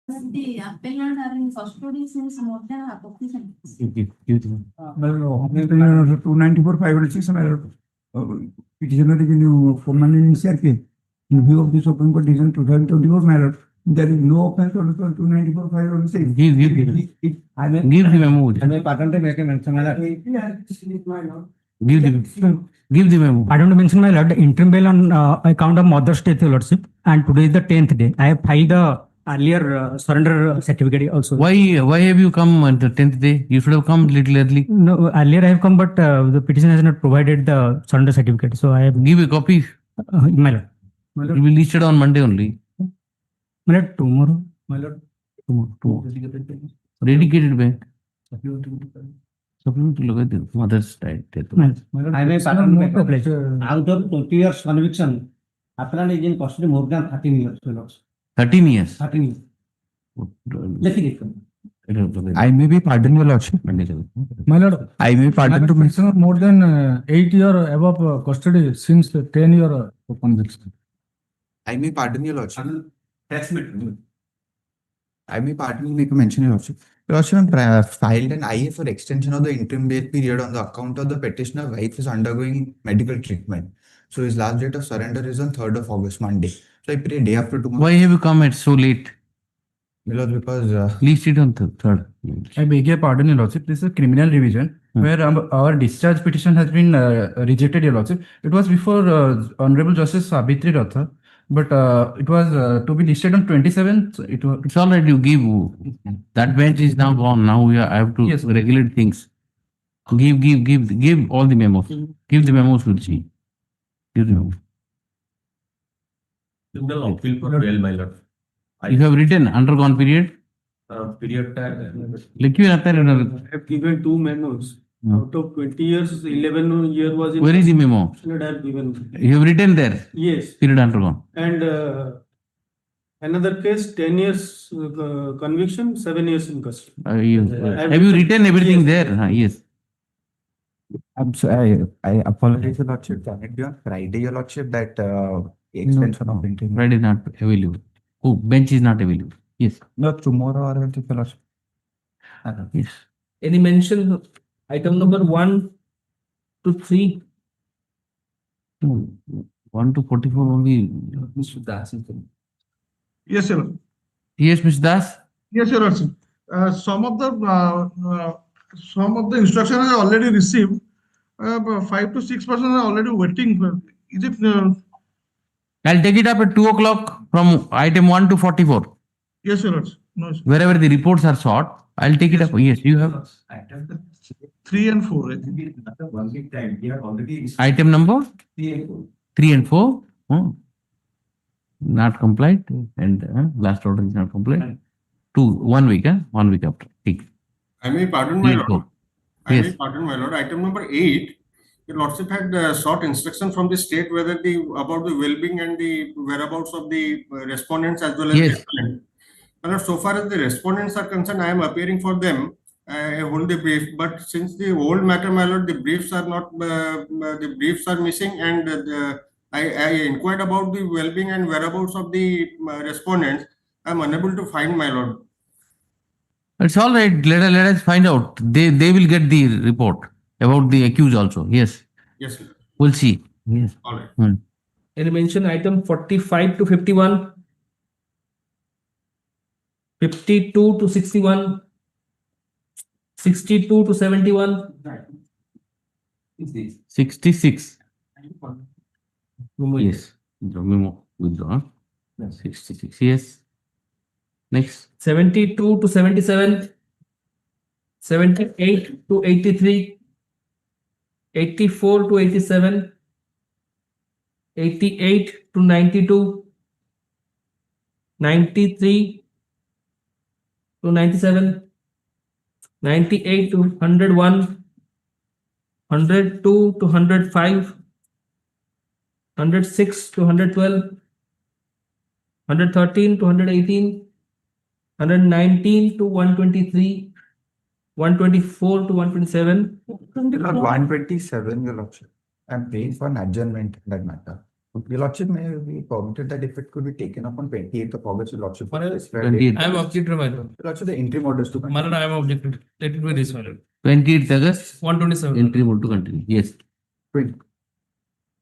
The appellant are in custody since more than half of the sentence. Well, 294, 506, petitioner is in permanent in CRP. In view of the Supreme Court decision 2024 matter, there is no offense on 294, 506. Give the memo. Give the memo. I don't want to mention, my lord, the interim bail on account of Mother's Day, your lordship, and today is the 10th day. I have filed the earlier surrender certificate also. Why have you come on the 10th day? You should have come little early. No, earlier I have come, but the petition has not provided the surrender certificate. So I have, Give a copy. my lord. My It lord, will be listed on Monday only. My lord, tomorrow. my lord. Tomorrow. Dedicated bank. Supplement to look at the mother's death. My My lord, I may petitioner pardon note me. of pleasure. Out of 20 years conviction, appellant is in custody more than 13 years, my lords. 13 years. 13 years. Let it come. I may be pardoned, your lordship. My lord, I may pardon to petitioner more than 8 year above custody since 10 year conviction. I may pardon your lordship. Taxmate. I may pardon make a mention, your lordship. Your lordship, I filed an IA for extension of the interim bail period on the account of the petitioner wife is undergoing medical treatment. So his last date of surrender is on 3rd of August, Monday. So I pray day after tomorrow. Why have you come at so late? Because List it on third. I beg your pardon, Your Lordship. This is a criminal revision where our discharge petition has been rejected, Your Lordship. It was before Honorable Justice Sabitri Ratha, but it was to be listed on 27th. It was It's all right. You give. That bench is now gone. Now I have to Yes. regulate things. Give all the memos. Give the memos. We'll see. Give the memos. Criminal appeal for bail, my lord. You have written undergone period. Period tag. Liquid I have given 2 memos. Out of 20 years, 11 year was in. Where is the memo? I have given. You have written there. Yes, Period undergone. and another case, 10 years conviction, 7 years in custody. Have you written everything Yes. there? Yes. I'm sorry, I apologize, your lordship. Can it be on Friday, your lordship, that extension of interim? Friday not available. Oh, bench is not available. Yes. No, tomorrow or else, your lordship. Yes. Any mention item number 1 to 3? 1 to 44 only. Mr. Das. Yes, Your Lord. Yes, Mr. Das. Yes, Your Lordship. Some of the instruction I already received. 5 to 6% are already waiting. Is it? I'll take it up at 2 o'clock from item 1 to 44. Yes, Your Lordship. No, sir. Wherever the reports are sought, I'll take it up. Yes, you have 3 and 4. I think. item number 3 and 4. Not complied and last order is not complied. 1 week, 1 week after. Take. I may pardon, my Please lord. go. I Yes. may pardon, my lord. Item number 8. Your lordship had sought instruction from the state whether about the well-being and the whereabouts of the respondents as well as Yes. the appellant. My lord, so far as the respondents are concerned, I am appearing for them. I hold the brief, but since the old matter, my lord, the briefs are not, the briefs are missing, and I inquired about the well-being and whereabouts of the respondents. I am unable to find, my lord. It's all right. Let us find out. They will get the report about the accused also. Yes. Yes, sir. We'll see. Yes. All right. Any mention item 45 to 51? 52 to 61? 62 to 71? 66. Yes. The memo withdrawn. 66. Yes. Next. 72 to 77? 78 to 83? 84 to 87? 88 to 92? 93 to 97? 98 to 101? 102 to 105? 106 to 112? 113 to 118? 119 to 123? 124 to 127? 127, your lordship. I'm paying for an adjournment in that matter. Your Lordship, may we permitted that if it could be taken up on 28th of August, Your Lordship. My lord, specify a date. 28th. I am objected, my lord. Your Lordship, the interim orders to. My lord, I am objected. Let it be this, my lord. 28th August, 127. entry mode to continue. Yes. Twenty.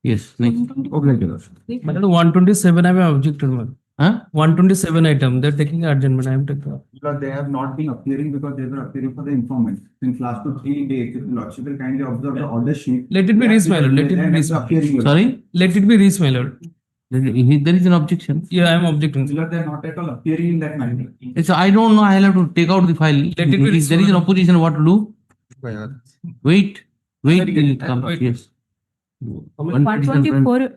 Yes, next. Okay, Your Lordship. My lord, 127, I am objected, my lord. Huh? 127 item, they're taking adjournment, I am taking. Because they have not been appearing because they were appearing for the informant. Since last 3 days, if the Lordship will kindly observe the order sheet. Let it be raised, my lord. Let it be raised. Appearing. Your Sorry? Let it be raised, my lord. There is an objection. Yeah, I am objecting. Because they are not at all appearing in that manner. So I don't know. I'll have to take out the file. Let it be If there is an resolved. opposition, what to do? Wait. Wait till it comes. Wait. Yes. 124,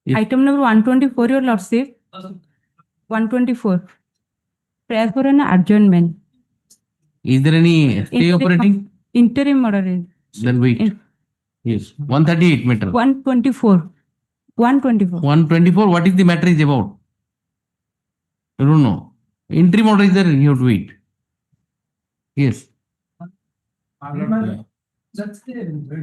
Yes. item number 124, your lordship. 124. Prayer for an adjournment. Is there any stay Interim- operating? Interim order is Then wait. In- Yes. 138 matter. 124. 124. 124. What is the matter is about? I don't know. Interim order is there. You have to wait. Yes. That's the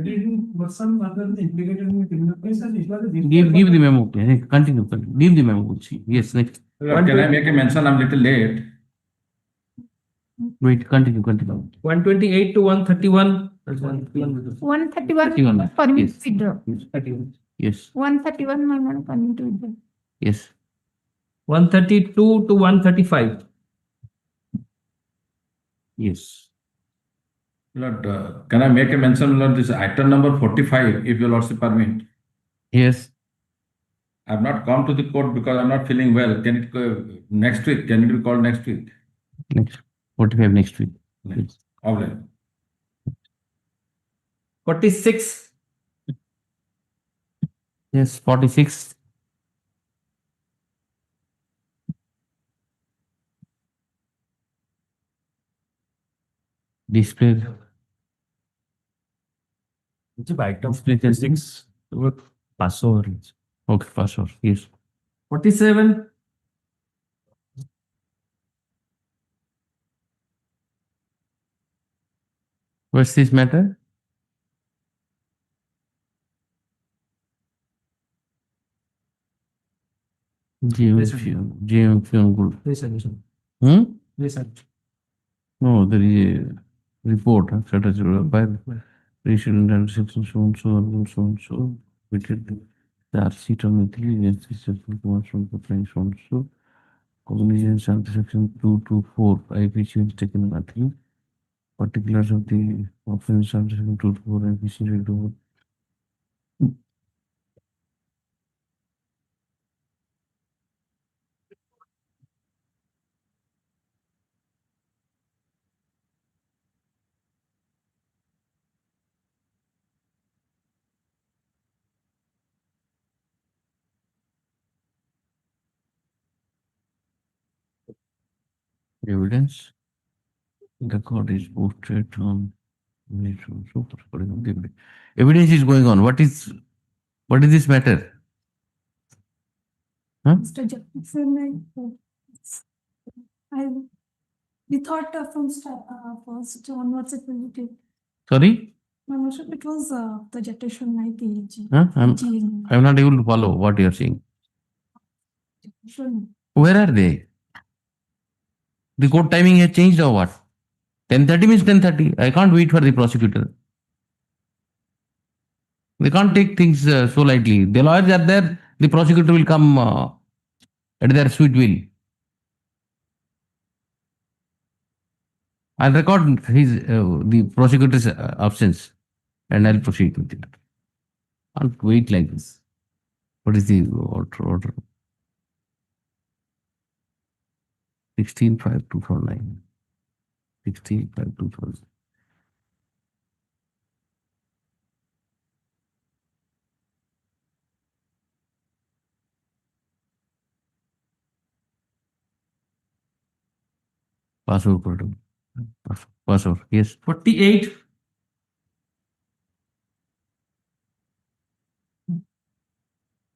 reading person other than implicated in the criminal case and it was a Give the memo. Okay. Continue. Give the memo. See. Yes. Next. Can I make a mention? I'm little late. Wait. Continue. 128 to 131. 131. 31. Permit Yes. withdraw. Yes. 131, my lord, permit withdraw. Yes. 132 to 135. Yes. Lord, can I make a mention, Lord, this item number 45, if your Lordship permit? Yes. I have not come to the court because I'm not feeling well. Can it go next week? Can it be called next week? Next. 45 next week. Next. Hon'Ble. 46. Yes. 46. Display. Item Display can- 6 pass over. Okay. Pass over. Yes. 47. What's this matter? GM group. Hmm? No, there is a report, status by ratio and section so and so and so and so. We did the RC on the 3 against the section from the French so and so. Cognizance under section 224, IPC is taken nothing. Particulars of the offense under section 224, IPC read over. Evidence. The court is posted on. Evidence is going on. What is this matter? Huh? Mr. Jackson, we thought from first onwards it will take. Sorry? My worship, it was the Jettation night PG. Huh? I'm not able to follow what you are saying. Where are they? The court timing has changed or what? 10:30 means 10:30. I can't wait for the prosecutor. They can't take things so lightly. The lawyers are there. The prosecutor will come at their sweet will. I'll record the prosecutor's absence and I'll proceed with it. Can't wait like this. What is the order? 16/5/2009. 16/5/2009. Password. Password. Yes. 48.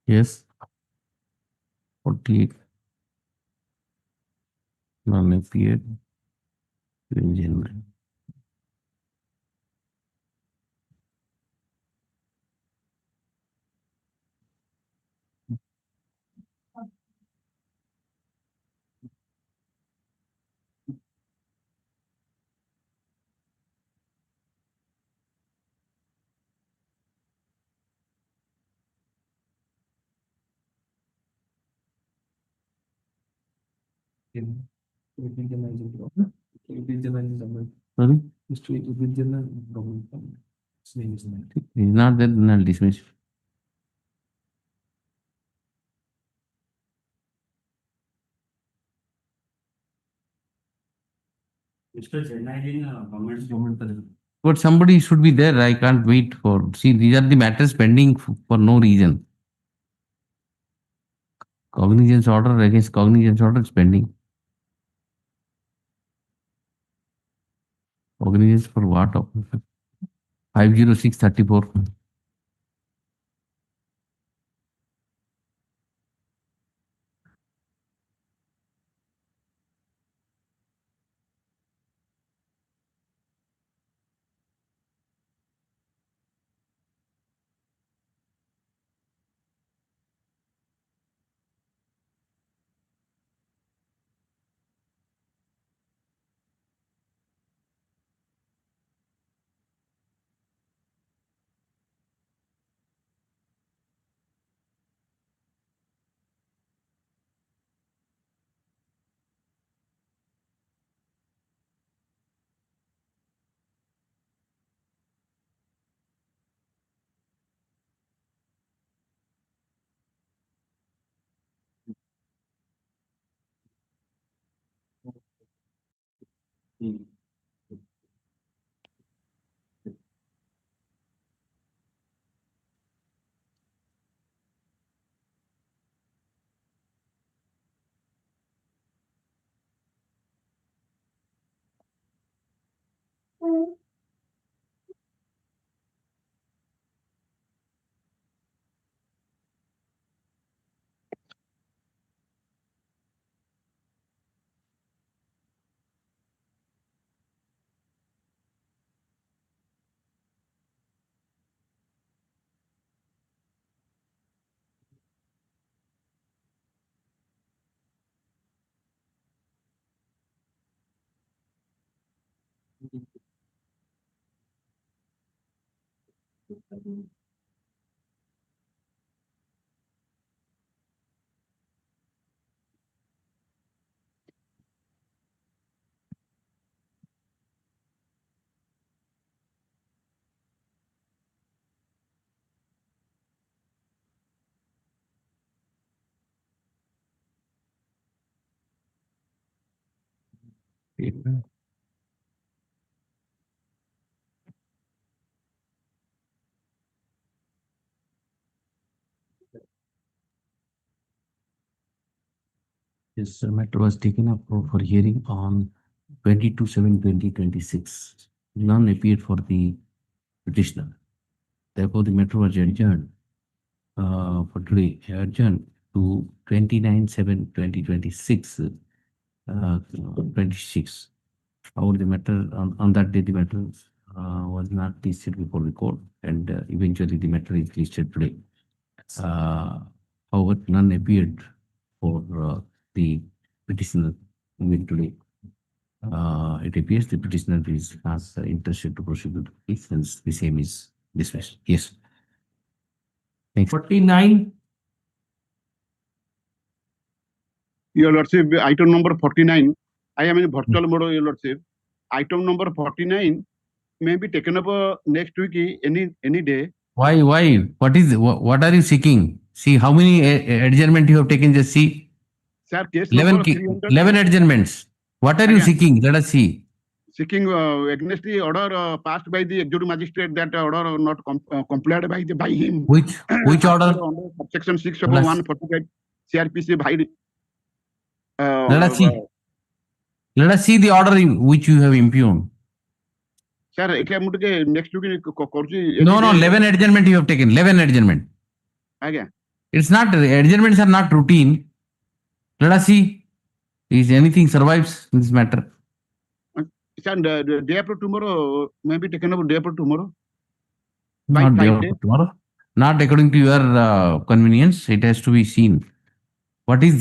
Yes. 48. Non-appeared. Engine. Sorry? Mr. Vijayana government. His name is not. He's not there, then I'll dismiss. Mr. Chennai, government. But somebody should be there. I can't wait for. See, these are the matters pending for no reason. Cognizance order against cognizance order is pending. Cognizance for what? 50634. This matter was taken up for hearing on 22/7/2026. None appeared for the petitioner. Therefore, the matter was adjourned for today, adjourned to 29/7/2026. 26. However, the matter on that day, the matter was not listed before the court, and eventually the matter is listed today. However, none appeared for the petitioner today. It appears the petitioner is not interested to proceed with the case, hence the same is dismissed. Yes. Next. 49. Your Lordship, item number 49. I am in virtual mode, Your Lordship. Item number 49 may be taken up next week, any day. Why? What are you seeking? See how many adjournment you have taken. Just see. Sir, case 11, number 300. 11 adjournments. What are you seeking? Let us see. Seeking against the order passed by the executive magistrate, that order not complied by him. Which order? Under subsection 6/145 CRPC by Let us see. Let us see the order which you have impugned. Sir, next week. No, 11 adjournment you have taken. 11 adjournment. Again. It's not, adjournments are not routine. Let us see. Is anything survives in this matter? Sir, the day after tomorrow, maybe taken up day after tomorrow. Not day after tomorrow. Not according to your convenience. It has to be seen. What is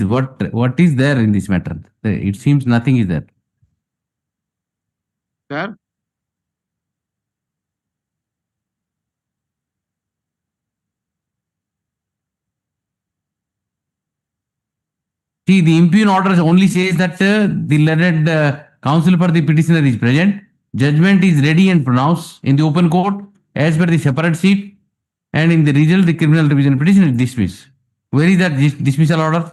there in this matter? It seems nothing is there. Sir? See, the impugn order only says that the learned counsel for the petitioner is present. Judgment is ready and pronounced in the open court as per the separate seat, and in the result, the criminal revision petition is dismissed. Where is that dismissal order?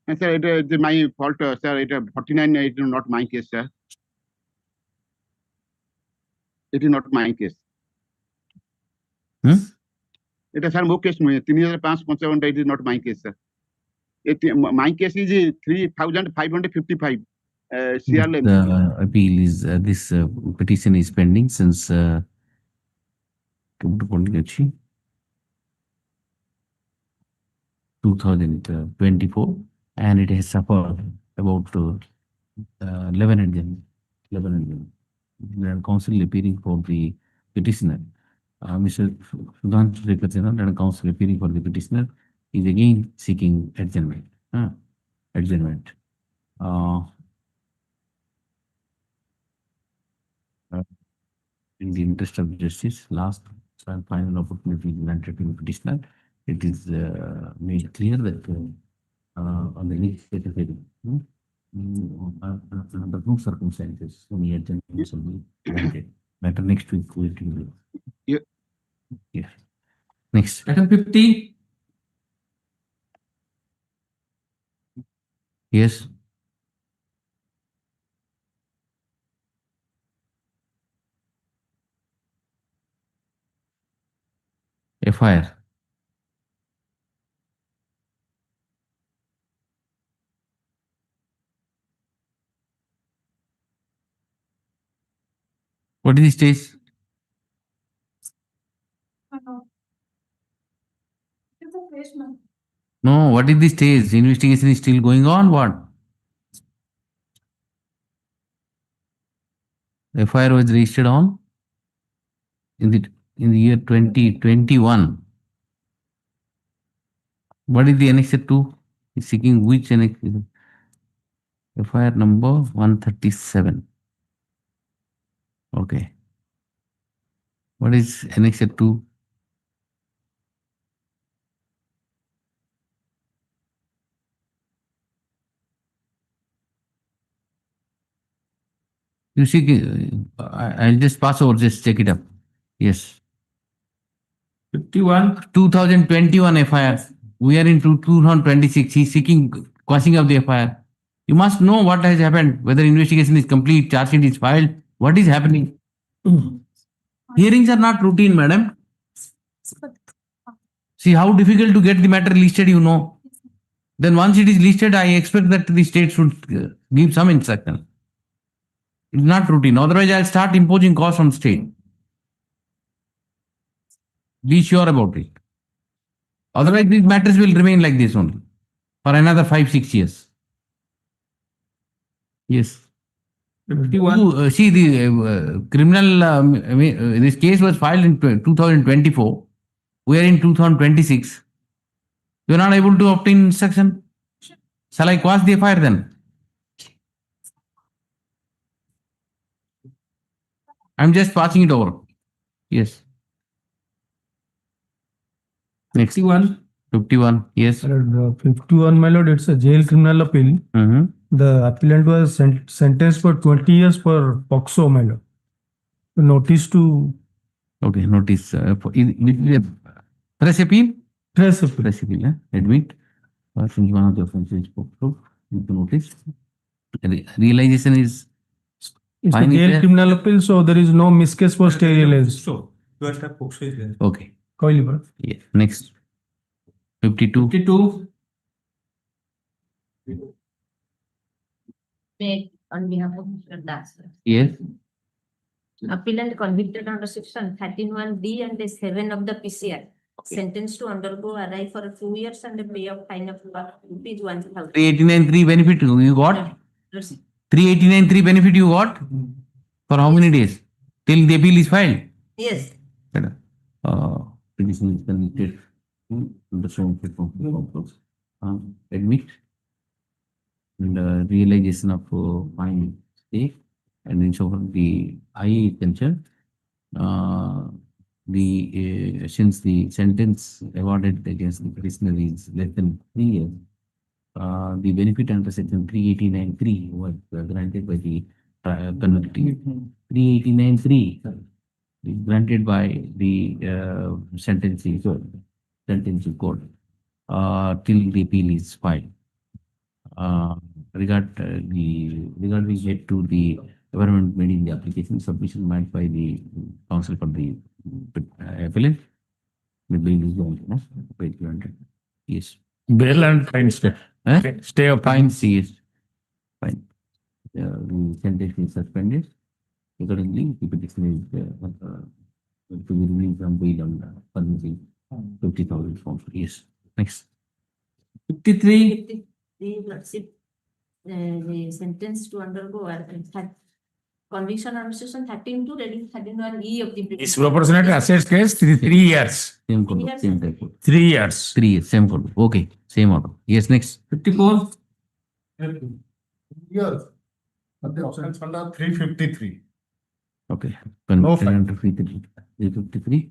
Sir, it is my fault, sir. It is 49. It is not my case, sir. It is not my case. It is sir, my case. 3555. It is not my case, sir. My case is 3555. The appeal is this petition is pending since 2024, and it has suffered about 11 and counsel appearing for the petitioner. Mr. Sudhanshu Rekachana and counsel appearing for the petitioner is again seeking adjournment. Adjournment. In the interest of justice, last and final opportunity granted to the petitioner, it is made clear that on the legislative hearing, under no circumstances, any adjournment will be granted. Matter next week will be. Yeah. Next. Item 50. Yes. FIR. What is the stage? No, what is the stage? Investigation is still going on. What? FIR was registered on in the year 2021. What is the annexure 2? Is seeking which annexure? FIR number 137. Okay. What is annexure 2? You see, I'll just pass over, just check it up. Yes. 51. 2021 FIR. We are in 2026. He's seeking quashing of the FIR. You must know what has happened, whether investigation is complete, charge sheet is filed, what is happening. Hearings are not routine, madam. See how difficult to get the matter listed, you know. Then once it is listed, I expect that the state should give some instruction. It's not routine. Otherwise, I'll start imposing costs on state. Be sure about it. Otherwise, these matters will remain like this only for another 5-6 years. Yes. 51. See, the criminal, this case was filed in 2024. We are in 2026. You are not able to obtain instruction. Shall I quash the FIR then? I'm just passing it over. Yes. Next. 51. Yes. 51, my lord, it's a jail criminal appeal. The appellant was sentenced for 20 years for POXO, my lord. Notice to. Okay, notice. Press appeal? Press appeal. Press appeal. Admit. Since one of the offenses is POXO, you notice. Realization is. It's a jail criminal appeal, so there is no miscase for stay realized. So, first have POXO is there. Okay. Yeah. Next. 52. 52. On behalf of Mr. Das. Yes. Appellant convicted under section 13(1)(d) and 7 of the PCR. Sentenced to undergo arrest for 2 years and a pay of fine of rupees 1,000. 389(3) benefit you got? 389(3) benefit you got? For how many days? Till the appeal is filed? Yes. Petition is convicted. Admit. And realization of fine stake, and in so far the IA is concerned, since the sentence awarded against the prisoner is less than 3 years, the benefit under section 389(3) was granted by the convicted. 389(3) granted by the sentencing court till the appeal is filed. Regarding head to the government made in the application, submission made by the counsel for the appellant. The bail is granted. Bail granted. Yes. Bail and fine stay. Stay of Fine, yes. Fine. The sentence is suspended. Accordingly, the petition is to be released from bail on permitting 50,000 pounds. Yes. Next. 53. The lordship, the sentence to undergo conviction under section 13 to reading 31E of the disproportionate assets case, 3 years. Same code. Same type code. 3 years. 3 years. Same code. Okay. Same order. Yes. Next. 54. Yes. But the offense under 353. Okay. No Conviction under 353.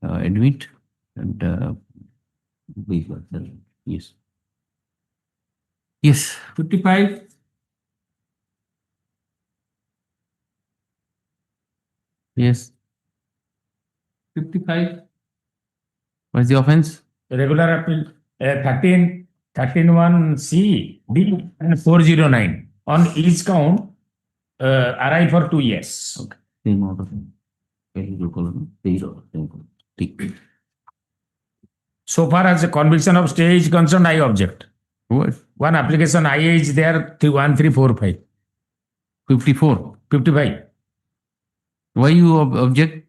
Admit and bail. Yes. Yes. 55. Yes. 55. What is the offense? Regular appeal 13(1)(c), D and 409 on each count arrive for 2 years. Okay. Same order. Same order. So far as the conviction of stay is concerned, I object. What? One application IA is there, 1345. 54. 55. Why you object?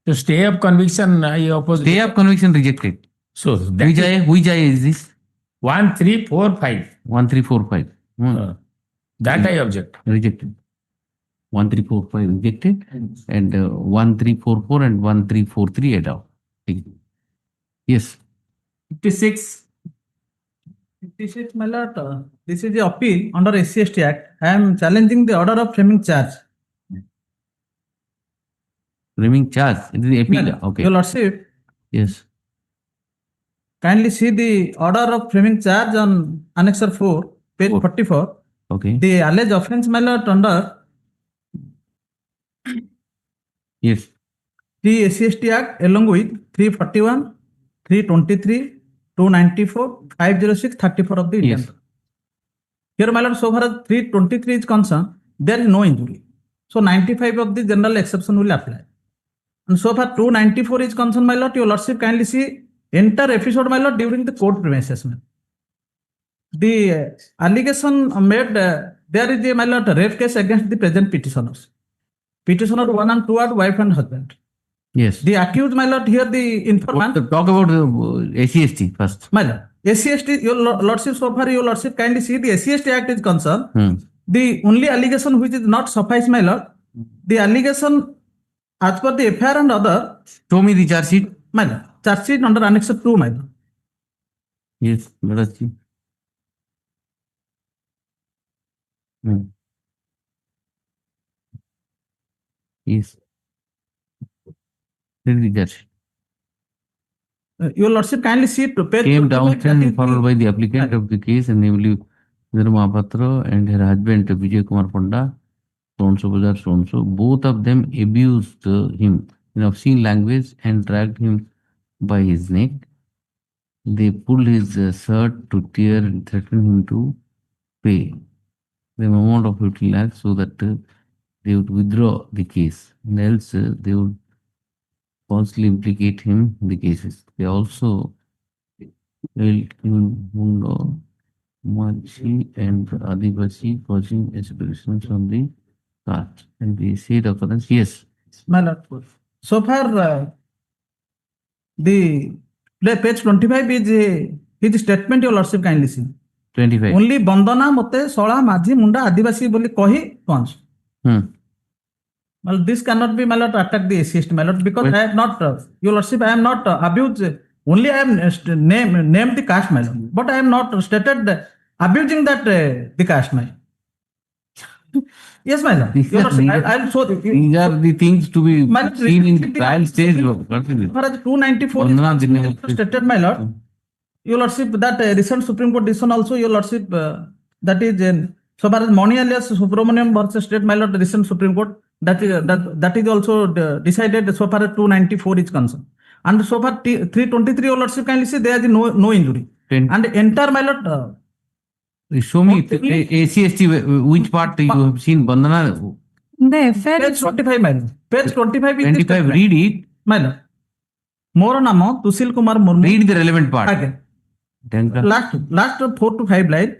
To stay of conviction, I oppose. Stay of conviction rejected. So that Which IA is this? 1345. 1345. That I object. Rejected. 1345 rejected and 1344 and 1343 adopt. Yes. 56. 56, my lord. This is the appeal under SC/ST Act. I am challenging the order of framing charge. Framing charge. It is the appeal. Okay. Your lordship, Yes. kindly see the order of framing charge on Annexure 4, page 44. Okay. The alleged offense, my lord, under Yes. the SC/ST Act along with 341, 323, 294, 506, 34 of the Indian. Yes. Here, my lord, so far as 323 is concerned, there is no injury. So 95 of the general exception will apply. And so far 294 is concerned, my lord, your lordship kindly see entire episode, my lord, during the court premises. The allegation made, there is a, my lord, rape case against the present petitioners. Petitioner 1 and 2 are wife and husband. Yes. The accused, my lord, here the informant. Talk about the SC/ST first. My lord, SC/ST, your lordship, so far your lordship kindly see the SC/ST Act is concerned. The only allegation which is not suffice, my lord, the allegation as per the FIR and other. Show me the charge sheet. My lord, charge sheet under Annexure 2, my lord. Yes. Let us see. Yes. Where is the charge sheet? Your lordship kindly see to page. Came downstairs followed by the applicant of the case, and namely Vidura Mahapatra and her husband Vijay Kumar Panda, so-and-so Bazar, so-and-so. Both of them abused him in obscene language and dragged him by his neck. They pulled his shirt to tear and threatened him to pay the amount of 50 lakhs so that they would withdraw the case, and else they would falsely implicate him in the cases. They also held him Mundo, Machi and Adivasi causing aspirations on the cart. And the said occurrence, yes. My lord, so far the page 25 is his statement, your lordship kindly see. 25. Only Bandana Mote, Sola, Maji, Munda, Adivasi Boli Kohi once. Well, this cannot be, my lord, to attack the SC/ST, my lord, because I have not, your lordship, I am not abused. Only I am named the caste, my lord, but I am not stated abusing that the caste, my lord. Yes, my lord. These Your are lordship, the- I'll show you. These are the things to be My lord, seen in recently trial stage. As far as 294 Vandana is Dinam- stated, my lord. Your lordship, that recent Supreme Court decision also, your lordship, that is so far as Moni alias Subramaniam versus State, my lord, recent Supreme Court, that is also decided so far as 294 is concerned. And so far 323, your lordship, kindly see there is no injury. And entire, my lord, Show me ACST, which part you have seen, Vandana? The FIR page 25, my lord. Page 25 is the 25, statement. read it, My lord. ମୋର ନାମ Tushil Kumar Murmu. read the relevant part. ଆଜ୍ଞା। Then last 4 to 5 line.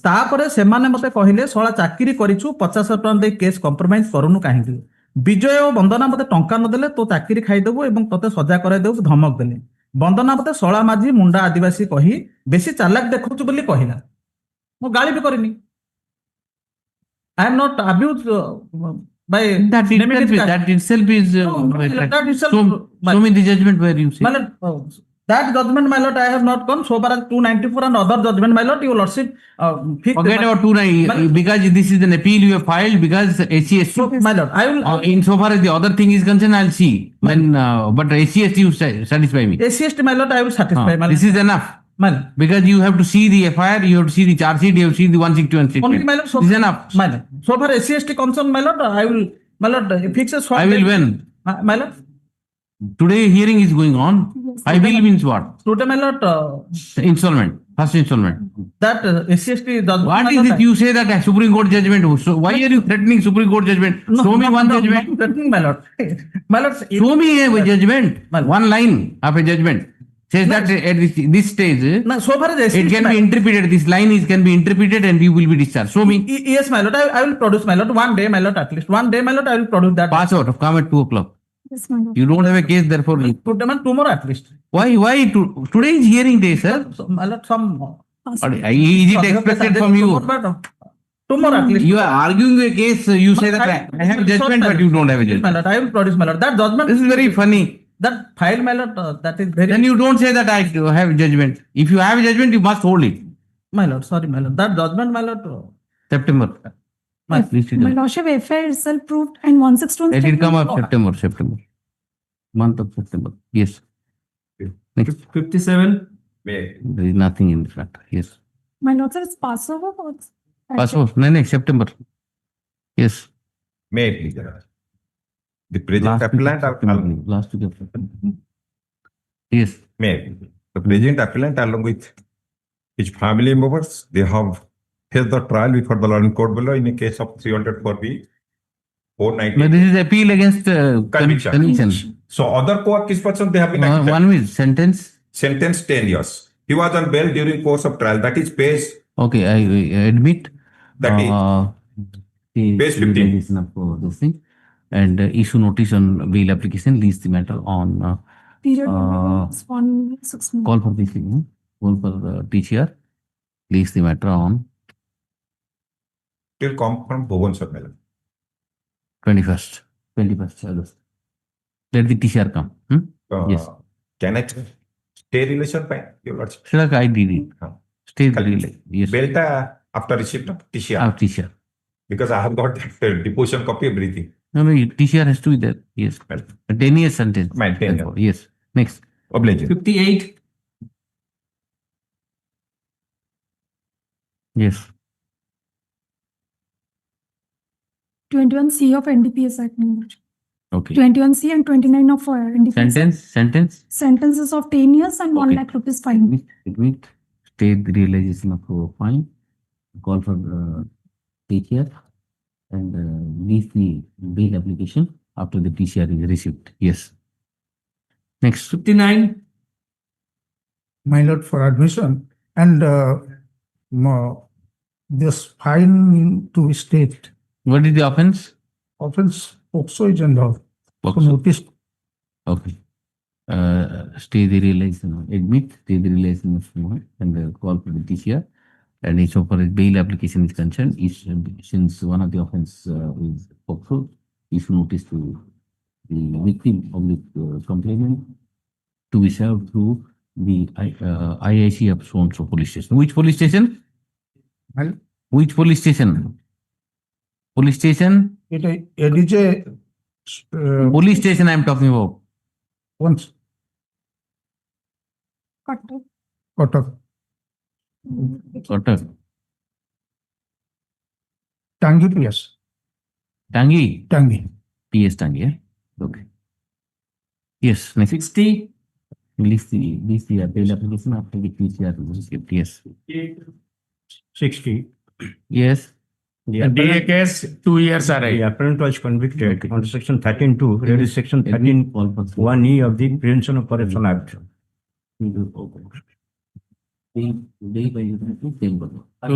ତାପରେ ସେମାନେ ମତେ କହିଲେ ଶଳା ଚାକିରି କରିଛୁ 50,000 ଟଙ୍କା ଦେଇ କେସ୍ କମ୍ପ୍ରମାଇଜ କରୁନୁ କାହିଁକି? ବିଜୟ ଓ ବନ୍ଦନା ମତେ ଟଙ୍କା ନଦେଲେ ତୋ ଚାକିରି ଖାଇଦେବୁ ଏବଂ ତତେ ସଜା କରାଇଦେବୁ ଧମକ ଦେଲେ। ବନ୍ଦନା ମତେ ଶଳା ମାଝି ମୁଣ୍ଡା ଆଦିବାସୀ କହି ବେଶୀ ଚାଲାକ ଦେଖୁଛୁ ବୋଲି କହିଲା। ମୁଁ ଗାଳି ବି କରିନି। I am not abused by that itself is show me the judgment where you say. My lord, that judgment, my lord, I have not gone so far as 294 and other judgment, my lord, your lordship. Forget about 290 because this is an appeal you have filed because ACST. So, my lord, I will. In so far as the other thing is concerned, I'll see. When but ACST you satisfy me. ACST, my lord, I will satisfy. My lord. This is enough. My lord. Because you have to see the FIR, you have to see the charge sheet, you have to see the 161 statement. Only, my lord, so this is enough. My lord, so far ACST concerned, my lord, I will, my lord, fix a short. I will when? My lord. Today hearing is going on. I will means what? Today, my lord. Installment, first installment. That ACST judgment. What is it? You say that a Supreme Court judgment. So why are you threatening Supreme Court judgment? No, Show me one no, judgment. not threatening, my lord. My lord. Show me a judgment. One line of a judgment says that at this stage No, so far as ACST, it can be interpreted. This line can be interpreted and you will be discharged. Show me. Yes, my lord. I will produce, my lord. One day, my lord, at least. One day, my lord, I will produce that. Pass out. Come at 2 o'clock. Yes, my lord. You don't have a case, therefore. Tomorrow at least. Why? Today is hearing day, sir. So, my lord, some. Is it expected from you? Tomorrow at least. You are arguing a case. You say that I have judgment, but you don't have a Yes, my judgment. lord, I will produce, my lord. That judgment. This is very funny. That file, my lord, that is very. Then you don't say that I have judgment. If you have judgment, you must hold it. My lord, sorry, my lord. That judgment, my lord. September. My My lordship, FIR itself proved and 161. Let it come up September. Month of September. Yes. Next. 57. There is nothing in the fact. Yes. My lord, sir, it's Passover. Or it's Passport. No, September. Yes. May I please? The present appellant Last week of September. Yes. May I please? The present appellant along with his family members, they have faced the trial before the London Court below in a case of 304B, 490. But this is appeal against conviction. So other co-accused persons, they have been acquitted. One with sentence. Sentenced 10 years. He was on bail during course of trial. That is page. Okay, I admit. That is page 15. This thing. And issue notice on bail application, leaves the matter on period of 1 6 months. call for this thing. Call for TCR, leaves the matter on It will come from Bhuvan sir, madam. 21st August. Let the TCR come. Yes. Can I stay relation by your lordship? Sure, I did it. Stay the relay. Yes. Bail after receipt of TCR. TCR. Because I have got that deposition copy, everything. No, TCR has to be there. Yes. A 10 years sentence. My 10 years. Yes. Next. Obliged. 58. Yes. 21C of NDPS Act. my lordship. Okay. 21C and 29 of NDPS. Sentence. Sentences of 10 years and 1 Okay. lakh rupees fine. Admit. State the realization of fine. Call for TCR and leave the bail application after the TCR is received. Yes. Next. 59. My lord, for admission and this fine to be state. What is the offense? Offense POCSO is involved. So POCSO. notice. Okay. Stay the realization. Admit. Stay the realization of and call for the TCR. And so far as bail application is concerned, since one of the offense is POCSO, issue notice to the victim of the complainant to be served through the IIC of so-and-so police station. Which police station? Well, Which police station? Police station? It is a Police station I am talking about. once Kotak. Kotak. Tangi PS. Tangi? Tangi. PS Tangi, yeah? Okay. Yes, next. 60. List the bail application after the PCR received. Yes. 60. Yes. The In DA appellant, case, 2 years the RI. appellant was convicted Okay. under section 13(2), that is section 13(1)(e) of the Prevention of Corruption Act. 2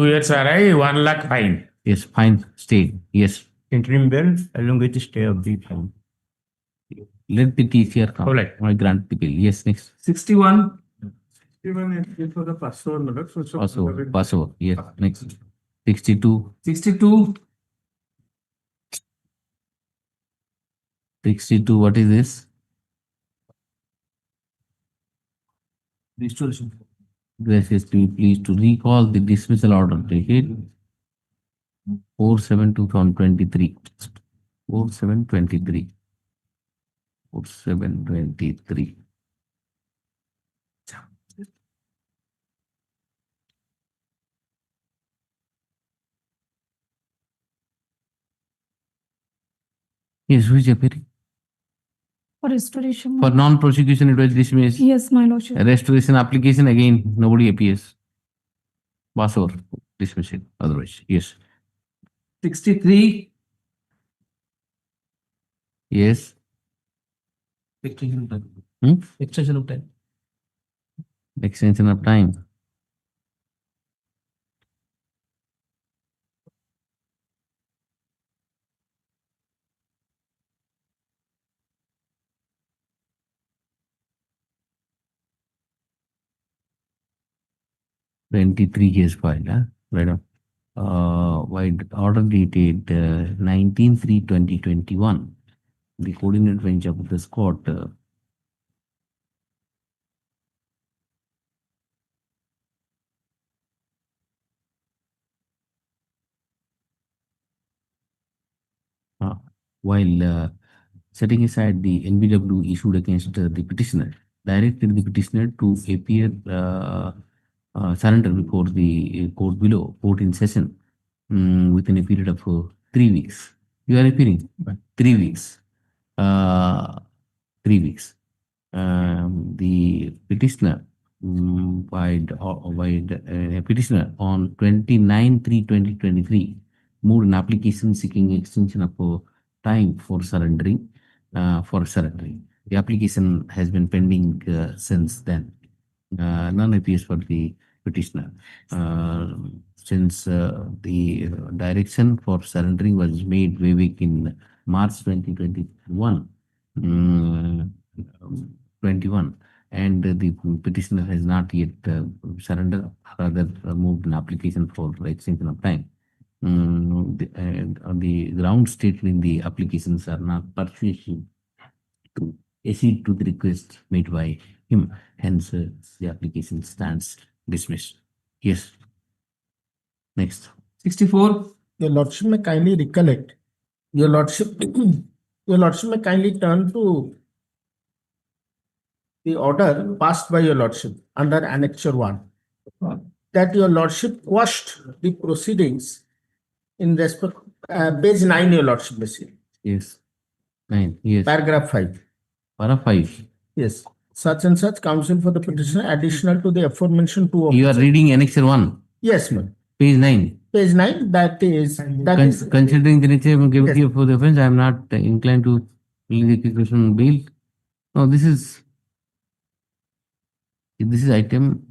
years RI, 1 lakh fine. Yes, fine, stay. Yes. Interim bail along with the stay of the fine. Let the TCR come. All right. I grant the bill. Yes, next. 61. Even for the Passover, Passover. Yes, next. 62. 62. 62, what is this? Restoration. Gracious to you, please to recall the dismissal order dated 4/7/2023. 4/7/23. 4/7/23. Yes, who is appearing? For restoration. For non-prosecution, it was dismissed. Yes, my lordship. Restoration application, again, nobody appears. Pass over, dismiss it, otherwise, yes. 63. Yes. Extension of time. Hmm? Extension of time. Extension of time. Twenty-three years filed, huh? Right on. Wide order dated 19/3/2021. The coordinate bench of this court while setting aside the NBW issued against the petitioner, directed the petitioner to appear surrender before the court below, court in session, within a period of 3 weeks. You are appearing? 3 weeks. 3 weeks. The petitioner a petitioner on 29/3/2023 moved an application seeking extension of time for surrendering. The application has been pending since then. None appears for the petitioner. Since the direction for surrendering was made way back in March 2021, and the petitioner has not yet surrendered, rather moved an application for extension of time. The grounds stated in the applications are not persuasive to accede to the request made by him. Hence, the application stands dismissed. Yes. Next. 64. Your lordship may kindly recollect. Your lordship may kindly turn to the order passed by your lordship under Annexure 1. That your lordship quashed the proceedings in respect, page 9, your lordship may see. Yes. 9. Yes. Paragraph 5. Paragraph 5. Yes. Such and such counsel for the petitioner additional to the aforementioned two. You are reading Annexure 1. Yes, ma'am. Page 9. Page 9, that is. Considering the nature of gravity of the offense, I am not inclined to leave the question on bail. No, this is item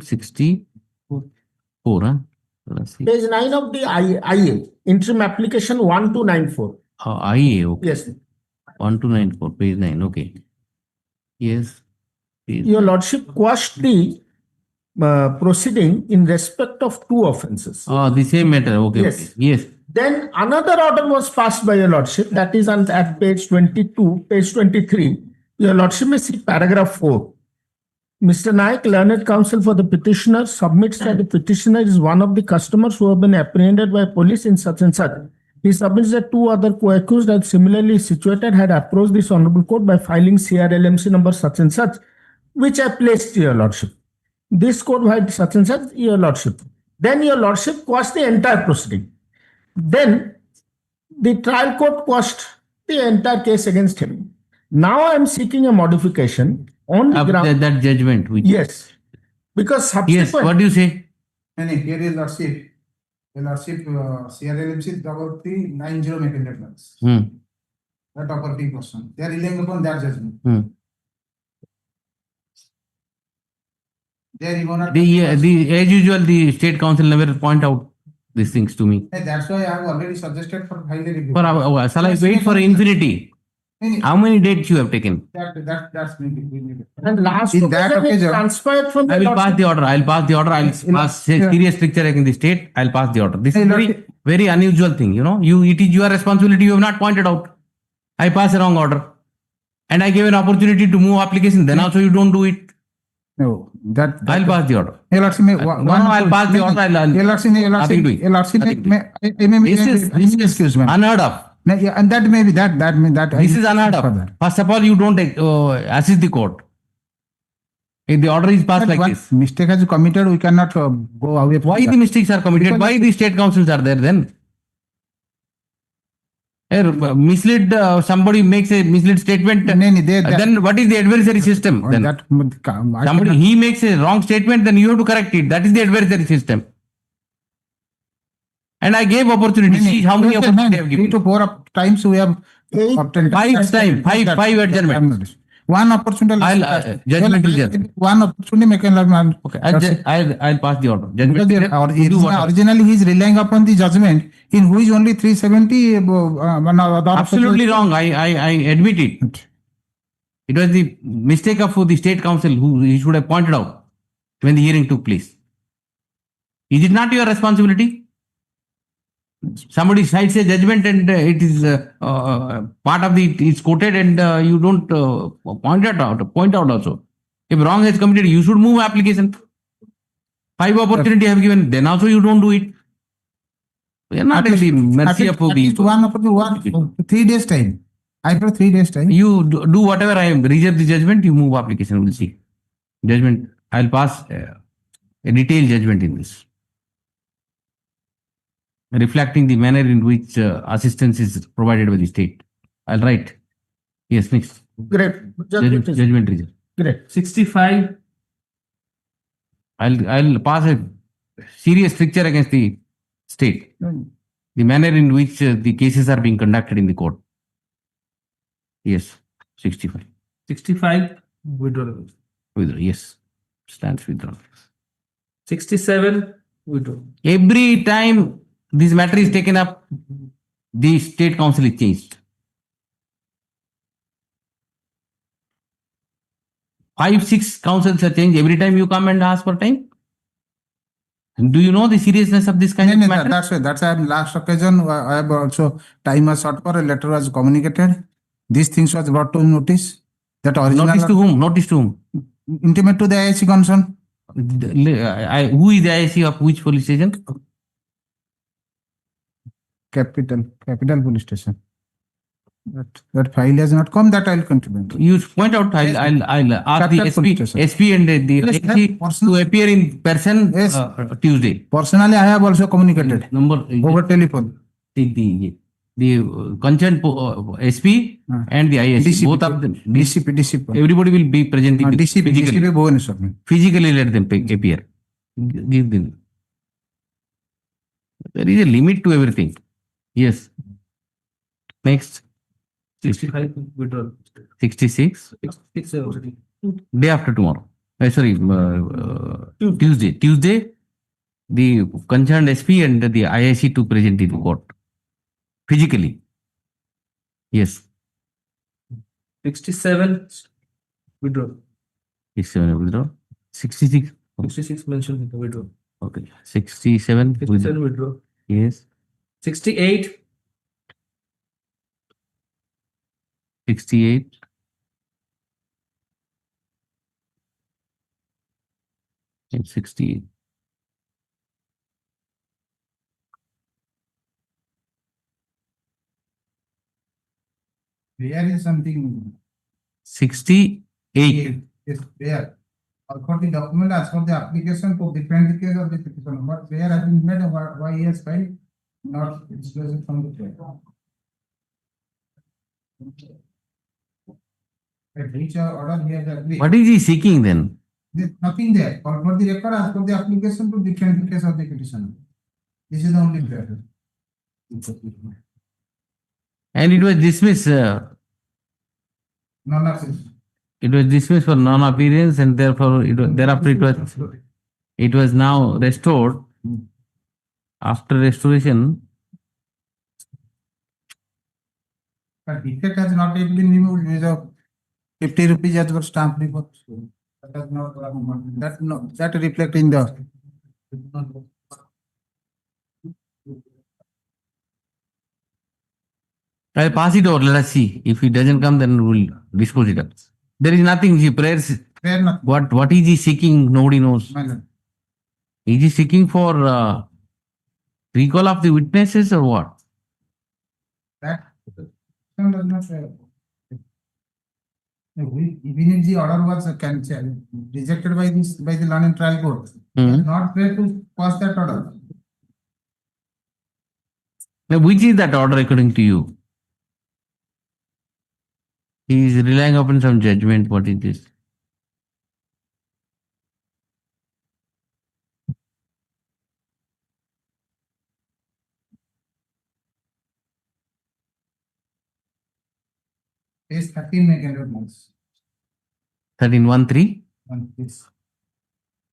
64. Huh? Let's see. Page 9 of the IA, interim application 1294. IA, okay. Yes. 1294, page 9, okay. Yes. Your lordship quashed the proceeding in respect of two offences. The same matter, okay. Yes. Okay. Yes. Then another order was passed by your lordship, that is at page 22, page 23. Your lordship may see paragraph 4. Mr. Naik, learned counsel for the petitioner, submits that the petitioner is one of the customers who have been apprehended by police in such and such, He submits that two other co-accused and similarly situated had approached this honorable court by filing CRLMC number such and such, which I placed to your lordship. This court had such and such, your lordship. Then your lordship quashed the entire proceeding. Then the trial court quashed the entire case against him. Now I am seeking a modification on the ground. That judgment. Which, Yes. Because yes, what do you say? Here is lordship. The lordship CRLMC is about 390 McIntyre. That operative person. They are relying upon that judgment. They are even not. As usual, the state council never point out these things to me. That's why I have already suggested for final review. Shall I wait for infinity? How many dates you have taken? That's maybe. And last In that occasion, transferred from the I will lordship. pass the order. I'll pass the order. I'll pass serious picture against the state. I'll pass the order. This is very unusual thing. You know, it is your responsibility. You have not pointed out. I pass a wrong order, and I gave an opportunity to move application. Then also you don't do it. No, I'll pass the order. I'll pass the order. Nothing doing. This is excuse me. unheard of. And that may be that. This is unheard of. First of all, you don't assist the court. If the order is passed like this. Mistake has committed, we cannot go away from Why the mistakes are committed? Why the state councils are there then? Mislead somebody makes a mislead statement. Then what is the adversary system? Then he makes a wrong statement, then you have to correct it. That is the adversary system. And I gave opportunity. See how many opportunities I have given. 3 to 4 times we have obtained. Five adjournment. One opportunity. Judgment is there. One opportunity. Okay, I'll pass the order. Because originally he is relying upon the judgment in which only 370. Absolutely wrong. I admit it. It was the mistake of the state council who he should have pointed out when the hearing took place. Is it not your responsibility? Somebody cites a judgment and it is part of it's quoted and you don't point out also. If wrong has committed, you should move application. 5 opportunity I have given, then also you don't do it. We are not at the mercy of the one opportunity, 3 days time. I have 3 days time. You do whatever I am, reserve the judgment, you move application, we'll see. Judgment, I'll pass a detailed judgment in this. Reflecting the manner in which assistance is provided by the state. I'll write. Yes, next. Great. Judgment reserve. Great. 65. I'll pass a serious picture against the state. The manner in which the cases are being conducted in the court. Yes, 65. 65. Withdrawal. Withdraw. Yes, stands withdrawn. 67. Withdrawal. Every time this matter is taken up, the state council is changed. 5, 6 councils are changed every time you come and ask for time. Do you know the seriousness of this kind of matter? That's why last occasion I have also time was short for a letter was communicated. These things was brought to notice. That original Notice to whom? Notice to whom? Intimate to the IIC concern. Who is the IIC of which police station? Capital Police Station. That file has not come. That I'll contribute. You point out. I'll ask the SP and the IIC to appear in person Tuesday. Personally, I have also communicated over telephone. The concerned SP and the IIC, DCP, both of them. DCP. Everybody will be present. DCP Physically let them appear. Give them. There is a limit to everything. Yes. Next. 65. Withdrawal. 66. 67. Day after tomorrow. Tuesday, the concerned SP and the IIC to present in the court. Physically. Yes. 67. Withdrawal. 67 withdraw. 66. 66 mentioned in the withdrawal. Okay. 67. 67 withdraw. Yes. 68. 68. And 68. Where is something? 68. Yes, where? For the document as for the application to defend the case of the petitioner, but where has been made, why he has filed, not disclosed from the court. At which order he has agreed. What is he seeking then? There's nothing there. For the record, as for the application to defend the case of the petitioner. This is the only matter. And it was dismissed. Non-access. It was dismissed for non-appearance, and therefore thereafter it was now restored. After restoration, But defect has not yet been removed. With a 50 rupees as per stamp report. That has not that reflect in the. I'll pass it over. Let us see. If it doesn't come, then we'll dispose it up. There is nothing. He prayers. Prayer not. What is he seeking? Nobody knows. Minor. Is he seeking for recall of the witnesses or what? That does not say. Even if the order was rejected by the learned trial court, not pray to pass that order. Now, which is that order according to you? He is relying upon some judgment. What is this? Page 13 make a months. 13.13? On this.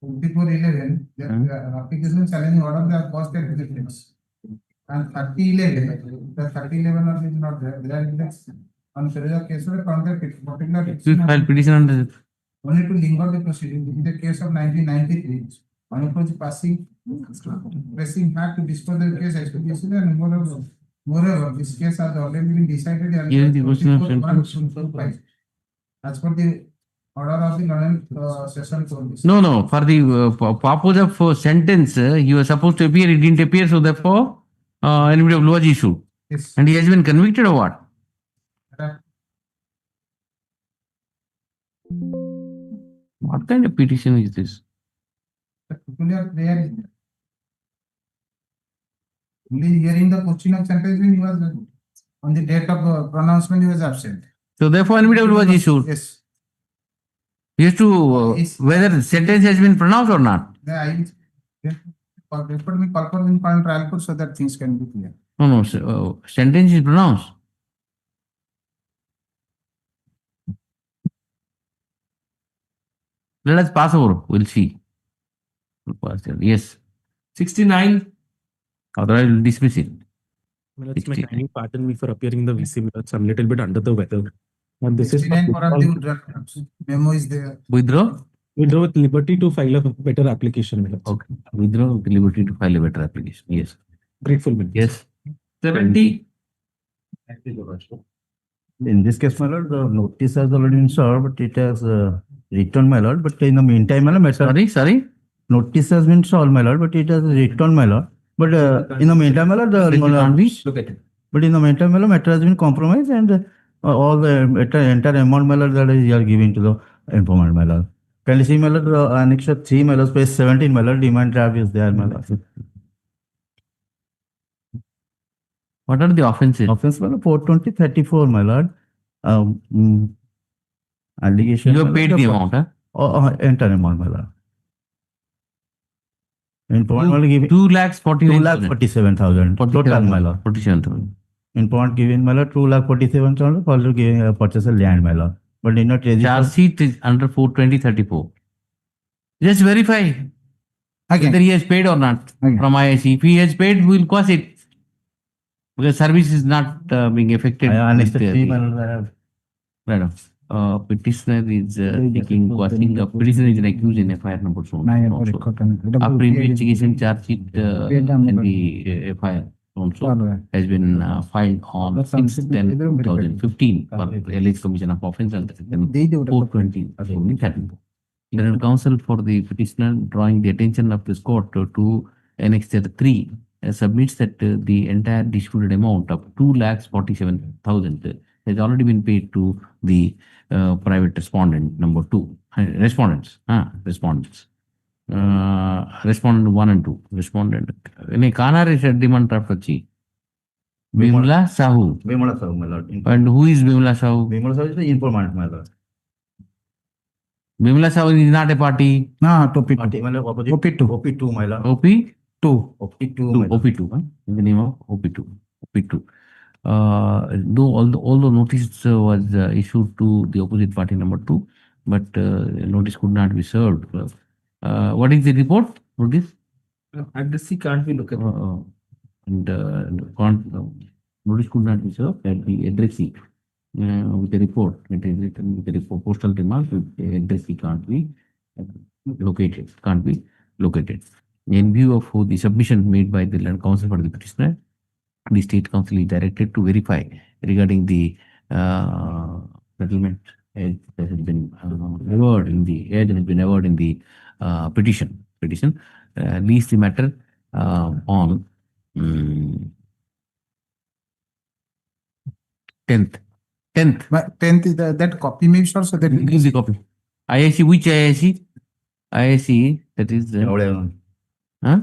2411, the application challenging order that caused that difference. And 3011, the 3011 order is not there. There are index on the case of a particular You file petition under only to link out the proceeding. In the case of 1993, unopposed passing, pressing hard to dispose the case expedition and moreover, this case has already been decided. Here is the question of sentence. As per the order of the learned session court. No. For the purpose of sentence, you were supposed to appear. It didn't appear, so therefore, anybody of law is issued. Yes. And he has been convicted or what? What kind of petition is this? Peculiar prayer. Only hearing the question of sentence when he was on the date of pronouncement, he was absent. So therefore, anybody of law is issued. Yes. He has to whether sentence has been pronounced or not. I refer me call for in trial court so that things can be clear. No. Sentence is pronounced. Let us pass over. We'll see. We'll pass there. Yes. 69. Otherwise, we'll dismiss it. Kindly pardon me for appearing in the VC minutes. I'm a little bit under the weather. And this is 69 for the memo is there. Withdraw? Withdraw with liberty to file a better application. Minutes. Okay. Withdraw with liberty to file a better application. Yes. Grateful minutes. Yes. 70. In this case, my lord, the notice has already been served, but it has returned, my lord. But in the meantime, my lord, Sorry? notice has been solved, my lord, but it has returned, my lord. But in the meantime, my lord, Look at it. but in the meantime, my lord, matter has been compromised and all the entire amount, my lord, that is you are giving to the informant, my lord. Can you see, my lord, Annex 3, my lord, space 17, my lord, demand draft is there, my lord. What are the offenses? Offense, my lord, 420, 34, my lord. Allegation. You have paid the amount, huh? Entire amount, my lord. Informant will give 2,47,000. total, my lord. 47,000. Informant given, my lord, 2,47,000 for giving purchase of land, my lord. But did not register. Charge sheet is under 42034. Just verify whether he has paid or not from IIC. If he has paid, we will quash it. Because service is not being affected. Madam, petitioner is taking quashing. Petitioner is accused in FIR number so. After investigation, charge sheet and the FIR also has been filed on 6/10/2015 for alleged commission of offence and 420. General counsel for the petitioner, drawing the attention of this court to Annexure 3, submits that the entire disputed amount of 2,47,000 has already been paid to the private respondent number 2. Respondents. Respondent 1 and 2. Respondent. Kanare said demand draft. Bimla Sahu. Bimala Sahu, my lord. And who is Bimla Sahu? Bimala Sahu is the informant, my lord. Bimla Sahu is not a party. No, OP2. Party, my lord, opposite. OP2. OP2, my lord. OP2. OP2, my lord. OP2. In the name of OP2. OP2. Though although notice was issued to the opposite party number 2, but notice could not be served. What is the report? Notice? Addressee can't be looked at. Notice could not be served at the addressee with the report. It is written with the report, postal remark, with the addressee can't be located. In view of the submission made by the land council for the petitioner, the state council is directed to verify regarding the settlement as that has been averred in the petition. Leaves the matter on 10th. But 10th is that copy maybe sir, so that Give the copy. IIC, which IIC? IIC, that is. Huh?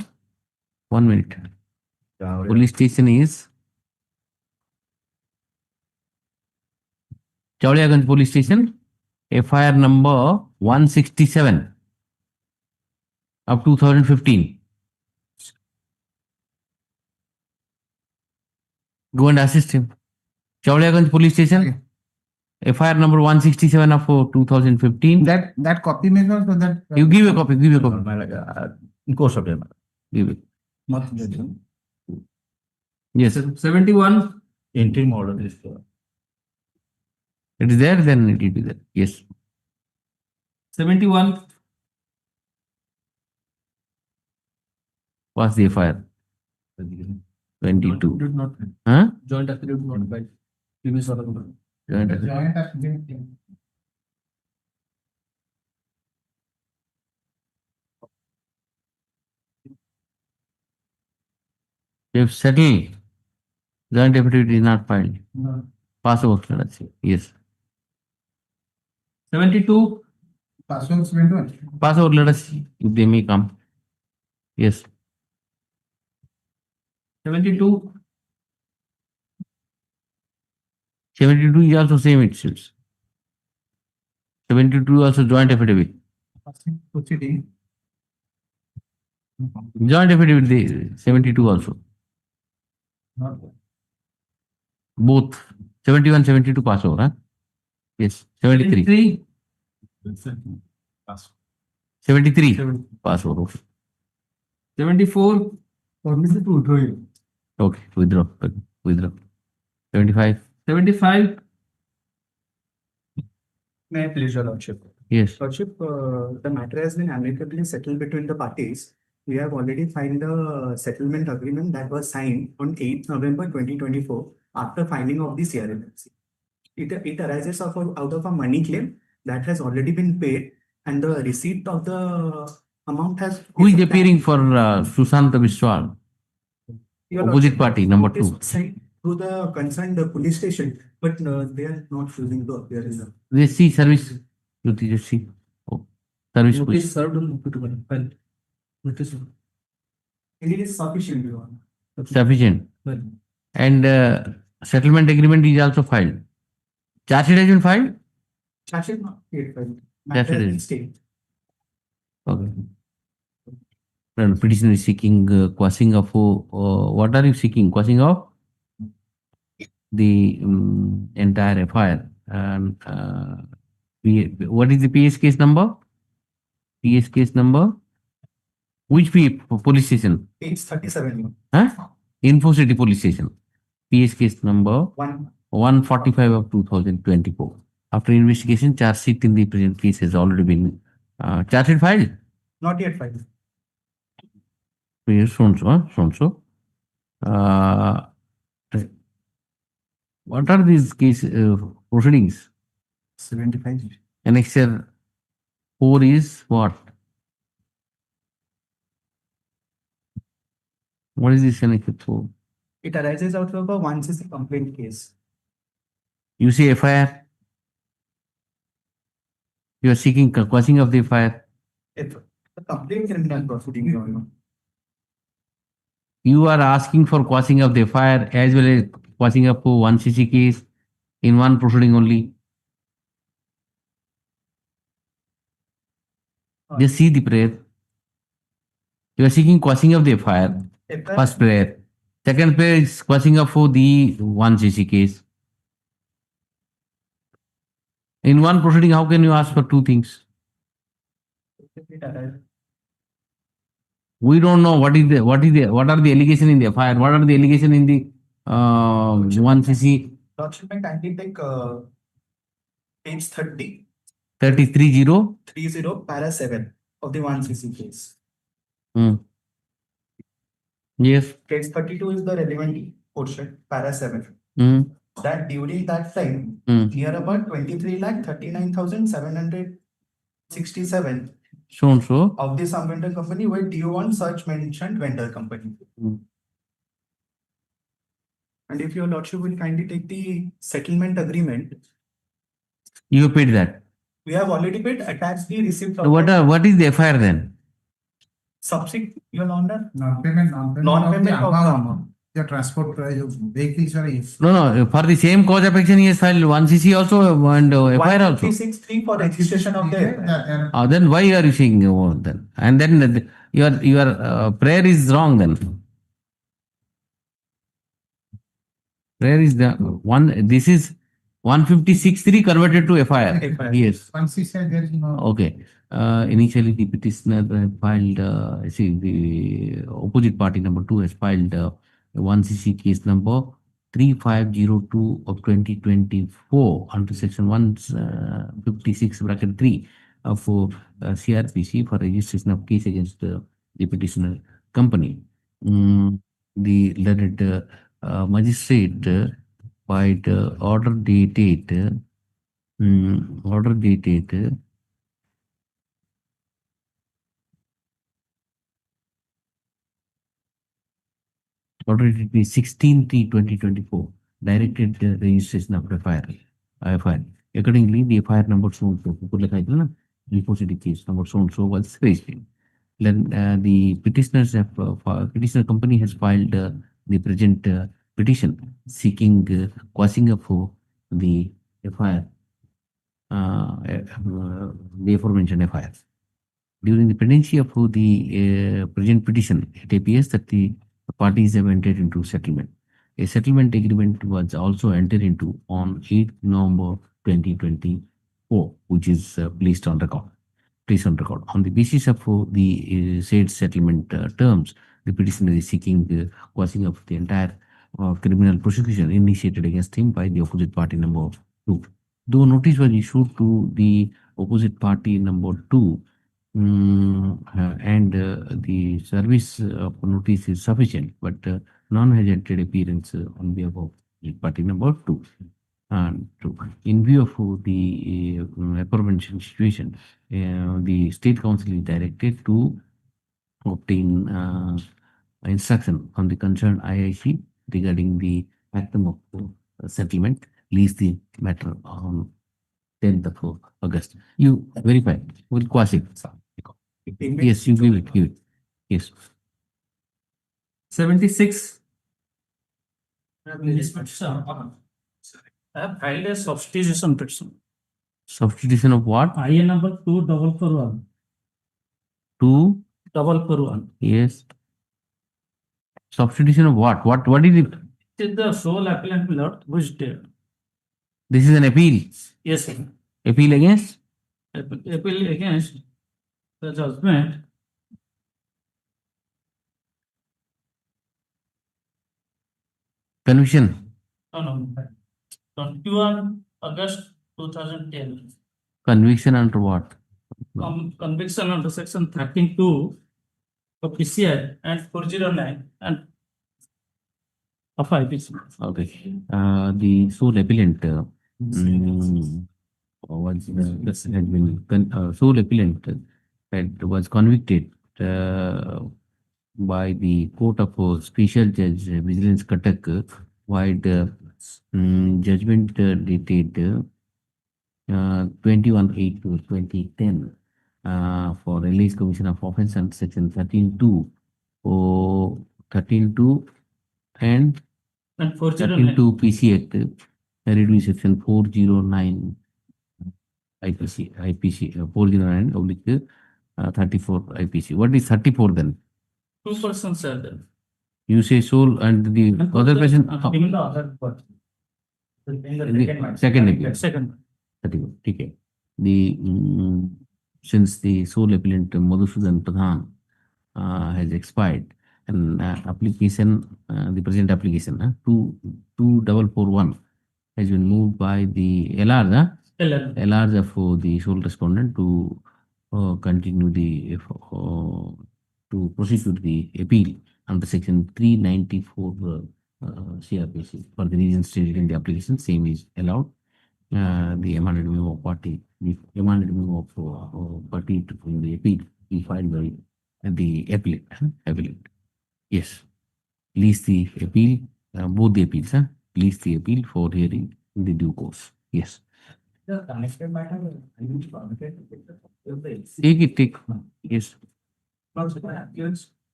1 minute. Police station is Chauliaganj Police Station, FIR number 167 of 2015. Go and assist him. Chauliaganj Police Station, FIR number 167 of 2015. That copy maybe sir, so that You give a copy. In course of time. Give it. not Yes. 71. Interim order is It is there, then it will be there. Yes. 71. What's the FIR? 22. Did not. Huh? Joint affidavit not by previous order. Joint affidavit. joint affidavit. If settled, joint affidavit is not filed. No. Pass over, let us see. Yes. 72. Password 71. Pass over, let us see if they may come. Yes. 72. 72 is also same, it seems. 72 also joint affidavit. Proceeding. Joint affidavit, 72 also. Not Both. 71, 72 pass over, huh? Yes. 73. 73 pass over. 74. Permission to withdraw it. Okay, withdraw. 75. 75. May I please, Your Lordship? Yes. Lordship, the matter has been amicably settled between the parties. We have already filed the settlement agreement that was signed on 8th November 2024 after filing of the CRM. It arises out of a money claim that has already been paid and the receipt of the amount has. Who is appearing for Sushant Biswal? Your Opposite Lordship, party, number notice 2. was sent to the concerned police station, but they are not choosing to appear in the. They see service. Just see. Oh. Service Notice police. served on OP2 file. Notice. It is sufficient, Your Honor. Sufficient. Well, And settlement agreement is also filed. Charge sheet has been filed? Charge sheet not yet filed. Charge Matter sheet has is- been stayed. Okay. Then petitioner is seeking quashing of what are you seeking? Quashing of the entire FIR. And what is the PS case number? PS case number? Which police station? Page 37. Huh? Info City Police Station. PS case number 145 of 2024. After investigation, charge sheet in the present case has already been charge sheet filed. Not yet filed. Yes, so. What are these case proceedings? 75. Annexure 4 is what? What is this annexure 4? It arises out of a 1cc complaint case. You say FIR. You are seeking quashing of the FIR. It's a complete criminal proceeding, Your Honor. You are asking for quashing of the FIR as well as quashing of 1cc case in one proceeding only. Just see the prayer. You are seeking quashing of the FIR. First prayer. Second prayer is quashing of the 1cc case. In one proceeding, how can you ask for two things? We don't know what are the allegation in the FIR, what are the allegation in the 1cc. Lordship, may kindly take page 30. 30. 30 para 7 of the 1cc case. Yes. Case 32 is the relevant portion, para 7. That during that time, near about 23,39,767 So of the sum vendor company were due on such mentioned vendor company. And if your lordship will kindly take the settlement agreement, you paid that. we have already paid, attached the receipt. What is the FIR then? Subsequent, Your Honor. Non-payment of the amount. The transport vehicles are if. No, for the same cause of action, he has filed 1cc also and FIR also. 156.3 for registration of the. Then why are you saying then? And then your prayer is wrong then. Prayer is the one. This is 156.3 converted to FIR. Yes. Once he said there is no. Okay. Initially, the petitioner filed. The opposite party number 2 has filed 1cc case number 3502 of 2024 under section 156(3) of CRPC for registration of case against the petitioner company. The learned magistrate filed order dated order dated 16/3/2024 directed the registration of FIR. Accordingly, the FIR number so case number so was raised. Then the petitioners petitioner company has filed the present petition seeking quashing of the FIR, the aforementioned FIR. During the pendency of the present petition, it appears that the parties have entered into settlement. A settlement agreement was also entered into on 8 November 2024, which is placed on record. On the basis of the said settlement terms, the petitioner is seeking the quashing of the entire criminal prosecution initiated against him by the opposite party number 2. Though notice was issued to the opposite party number 2, and the service of notice is sufficient, but none has entered appearance on behalf of party number 2. And in view of the aforementioned situation, the State Council is directed to obtain instruction from the concerned IIC regarding the factum of settlement, lease the matter on 10th of August. You verify, we'll quash it. Yes, you give it. Yes. 76. I have filed a substitution petition. Substitution of what? IN number 2441. 2441. Yes. Substitution of what? What is it? It is the sole appellant, my lord, which did. This is an appeal. Yes, sir. Appeal against? Appeal against the judgment. Conviction. No. 21 August 2010. Conviction under what? Conviction under section 13(2) of PCI and 409 and of IPC. Okay. The sole appellant was convicted by the Court of Special Judge Vigilance Cuttack, while Judgment dated 21/8/2010 for release commission of offence under section 13(2) or 13(2) and 13(2) PC Act, reduce section 409 IPC 409/34 IPC. What is 34 then? 2%, sir. Then. You say sole and the other person. Even the other part. In the Second appeal. Second. 31. Okay. The since the sole appellant Madhusudan Pradhan has expired, and application, the present application 2441 has been moved by the LR for the sole respondent to continue the to proceed with the appeal under section 394 CRPC for the reasons stated in the application. Same is allowed. The amended memo of party, the amended memo of party to the appeal be filed by the appellant. Yes, lease the appeal, both the appeals, lease the appeal for hearing in the due course. Yes. The connected matter. Take. Yes.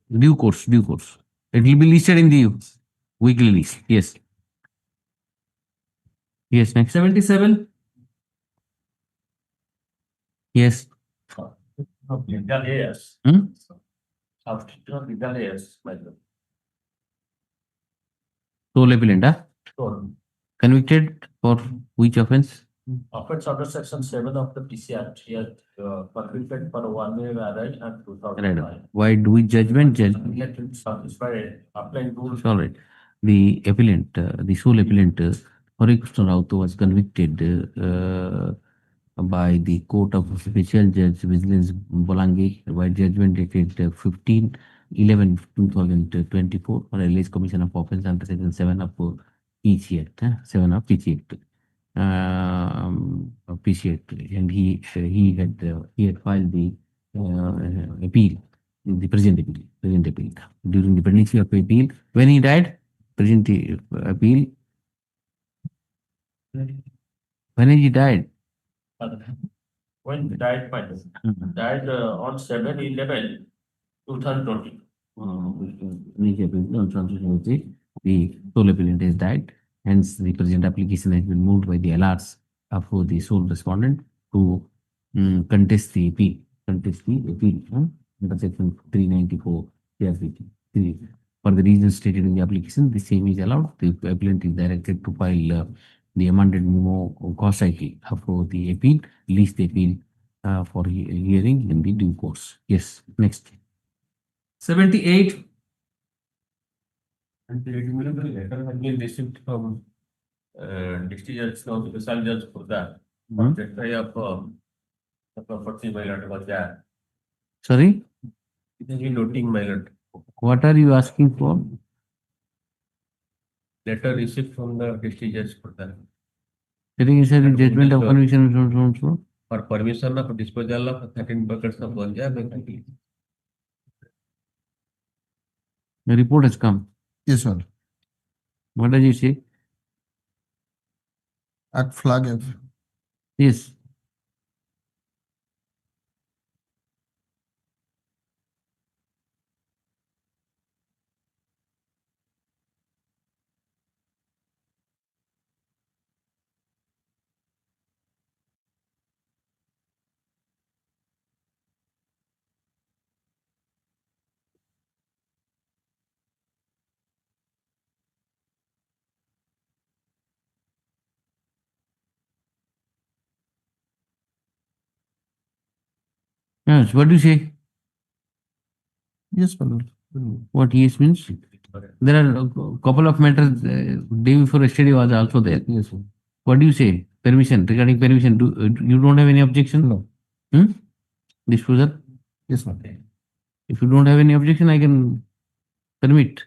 Due course. It will be listed in the weekly list. Yes. Yes, next. 77. Yes. Legal heirs. Hmm? Legal heirs, my lord. Sole appellant, So, convicted for which offence? offense under section 7 of the PC Act, he had convicted for 1 year arrest and 2005. Right. Why do we judgment? Let it satisfy applying rules. All right. The appellant, the sole appellant, Hare Krishna Rauto was convicted by the Court of Special Judge Vigilance Bolangi by judgment dated 15/11/2024 for a release commission of offence under section 7 of PC Act, 7 of PC Act. PC Act, and he had filed the appeal, the present appeal. During the pendency of appeal, when he died, present appeal. When he died? When he died, my lord. Died on 7/11/2020. The sole appellant has died. Hence, the present application has been moved by the LRs for the sole respondent to contest the appeal. Under section 394 CRPC. For the reasons stated in the application, the same is allowed. The appellant is directed to file the amended memo cause cycle for the appeal, lease the appeal for hearing in the due course. Yes, next. 78. And the letter has been received from district judge, now special judge for that. Hmm? That kind of the property my lord was there. Sorry? It has been noting my lord. What are you asking for? Letter received from the district judge for that. Sitting inside the judgment of conviction For permission of disposal of 13 buckets of ganja. The report has come. Yes, sir. What does he say? At flag. Yes. Yes, what do you say? Yes, sir. What yes means? There are a couple of matters. Day before yesterday was also there. Yes, sir. What do you say? Permission, regarding permission. You don't have any objection? No. Disposal? Yes, sir. If you don't have any objection, I can permit.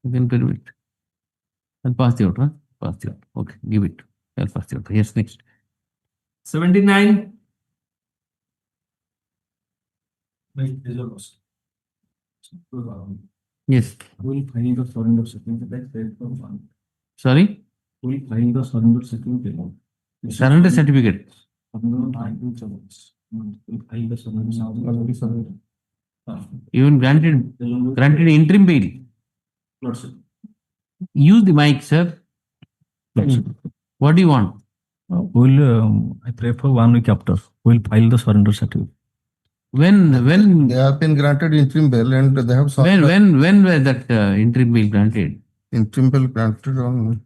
You can permit. I'll pass the order. Pass the order. Okay, give it. I'll pass the order. Yes, next. 79. Yes. Will file the surrender certificate. Sorry? Will file the surrender certificate. Surrender certificate. Will file the surrender certificate. Even granted interim bail. Lordship. Use the mic, sir. What do you want? I pray for 1 week after. We'll file the surrender certificate. When They have been granted interim bail and they have sought when was that interim bail granted? interim bail granted on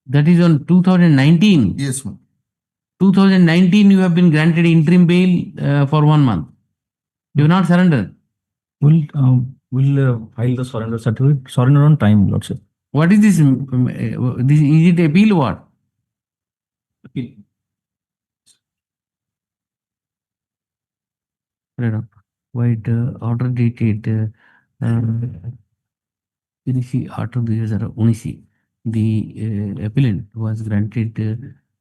That is on 2019. yes, ma'am. 2019 you have been granted interim bail for 1 month. You have not surrendered. We'll file the surrender certificate. Surrender on time, Lordship. What is this? Is it appeal or what? Appeal. White order dated after the appellant was granted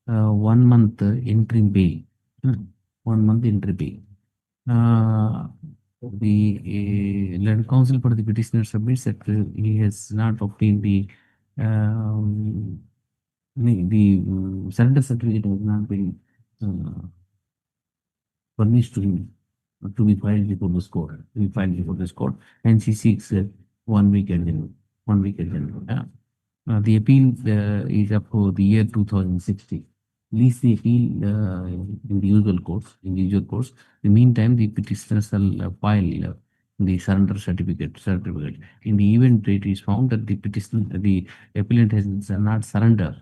1 month interim bail. 1 month interim bail. The learned counsel for the petitioner submits that he has not obtained the surrender certificate has not been furnished to him to be filed before this court. To be filed before this court, and she seeks 1 week adjournment. 1 week adjournment. The appeal is up for the year 2060. Least the appeal in the usual courts. In the meantime, the petitioner shall file the surrender certificate. In the event it is found that the appellant has not surrendered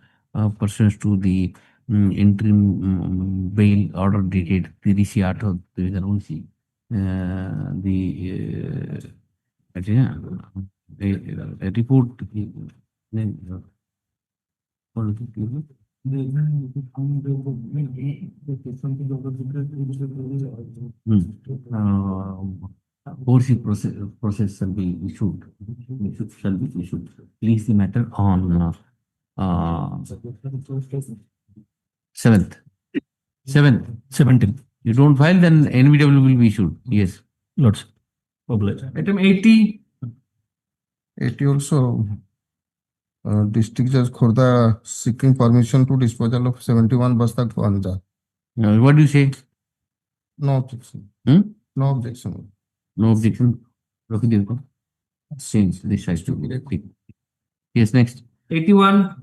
pursuant to the interim bail order dated 30 2011. The report. Coercive process shall be issued. Please the matter on 7th. 17th. You don't file, then NBW will be issued. Yes. Lordship. Item 80. 80 also. District Judge Khorda seeking permission to disposal of 71 Basta Ganja. What do you say? No objection. No objection. No objection. Change this has to be. Yes, next. 81.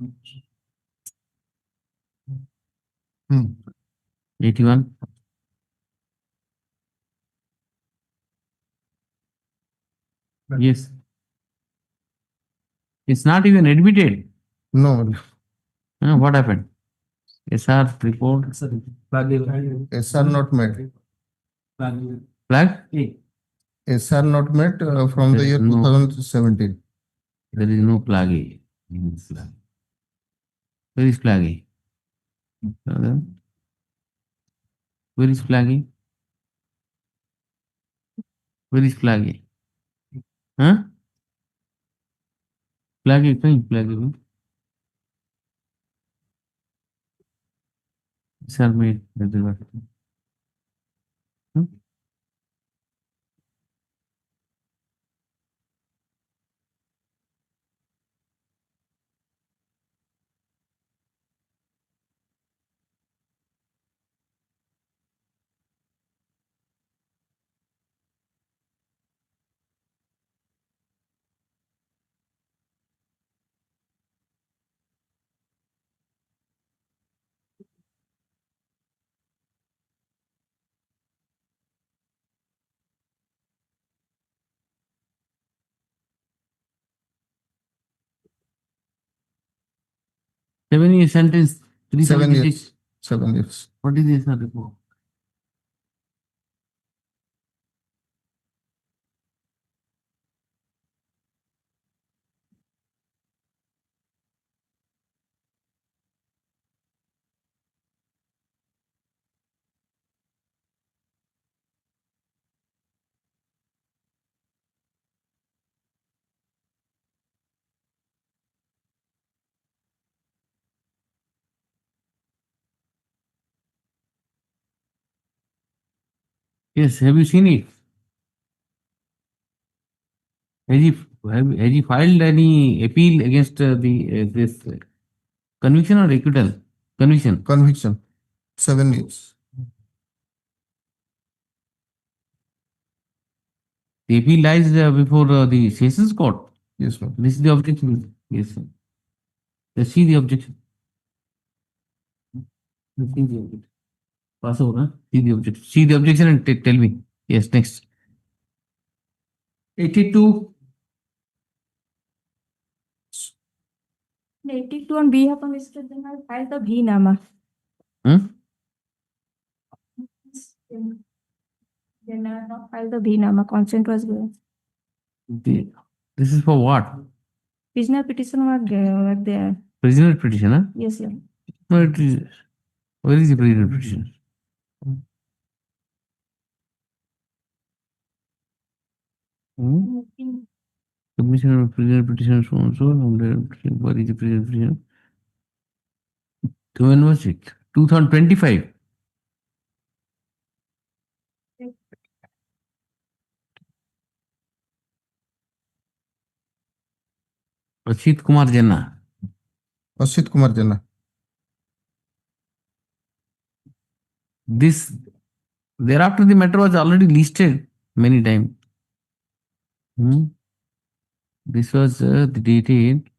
81. Yes. It's not even admitted. No. What happened? SR report. SR not met. Flag? SR not met from the year 2017. There is no flag A. Where is flag A? Where is flag A? Where is flag A? Huh? Flag A, flag A. Sir made the 7 year sentence. 7 years. 376. 7 years. What is this report? Yes, have you seen it? Has he filed any appeal against this conviction or acquittal? Conviction. Conviction, 7 years. The appeal lies before the Sessions Court. Yes, ma'am. This is the objection. Yes, sir. Let's see the objection. Let's see the objection. Pass over, huh? See the objection. See the objection and tell me. Yes, next. 82. 82 on behalf of Mr. Jamal filed the Bhinama. Then filed the Bhinama. Consent was given. This is for what? Prisoner petition were there. Prisoner petition, huh? Yes, sir. No, it is. Where is the prisoner petition? Submission of prisoner petition, so and so. What is the prisoner petition? When was it? 2025. Ashit Kumar Janna. Ashit Kumar Janna. This, thereafter the matter was already listed many times. This was the dated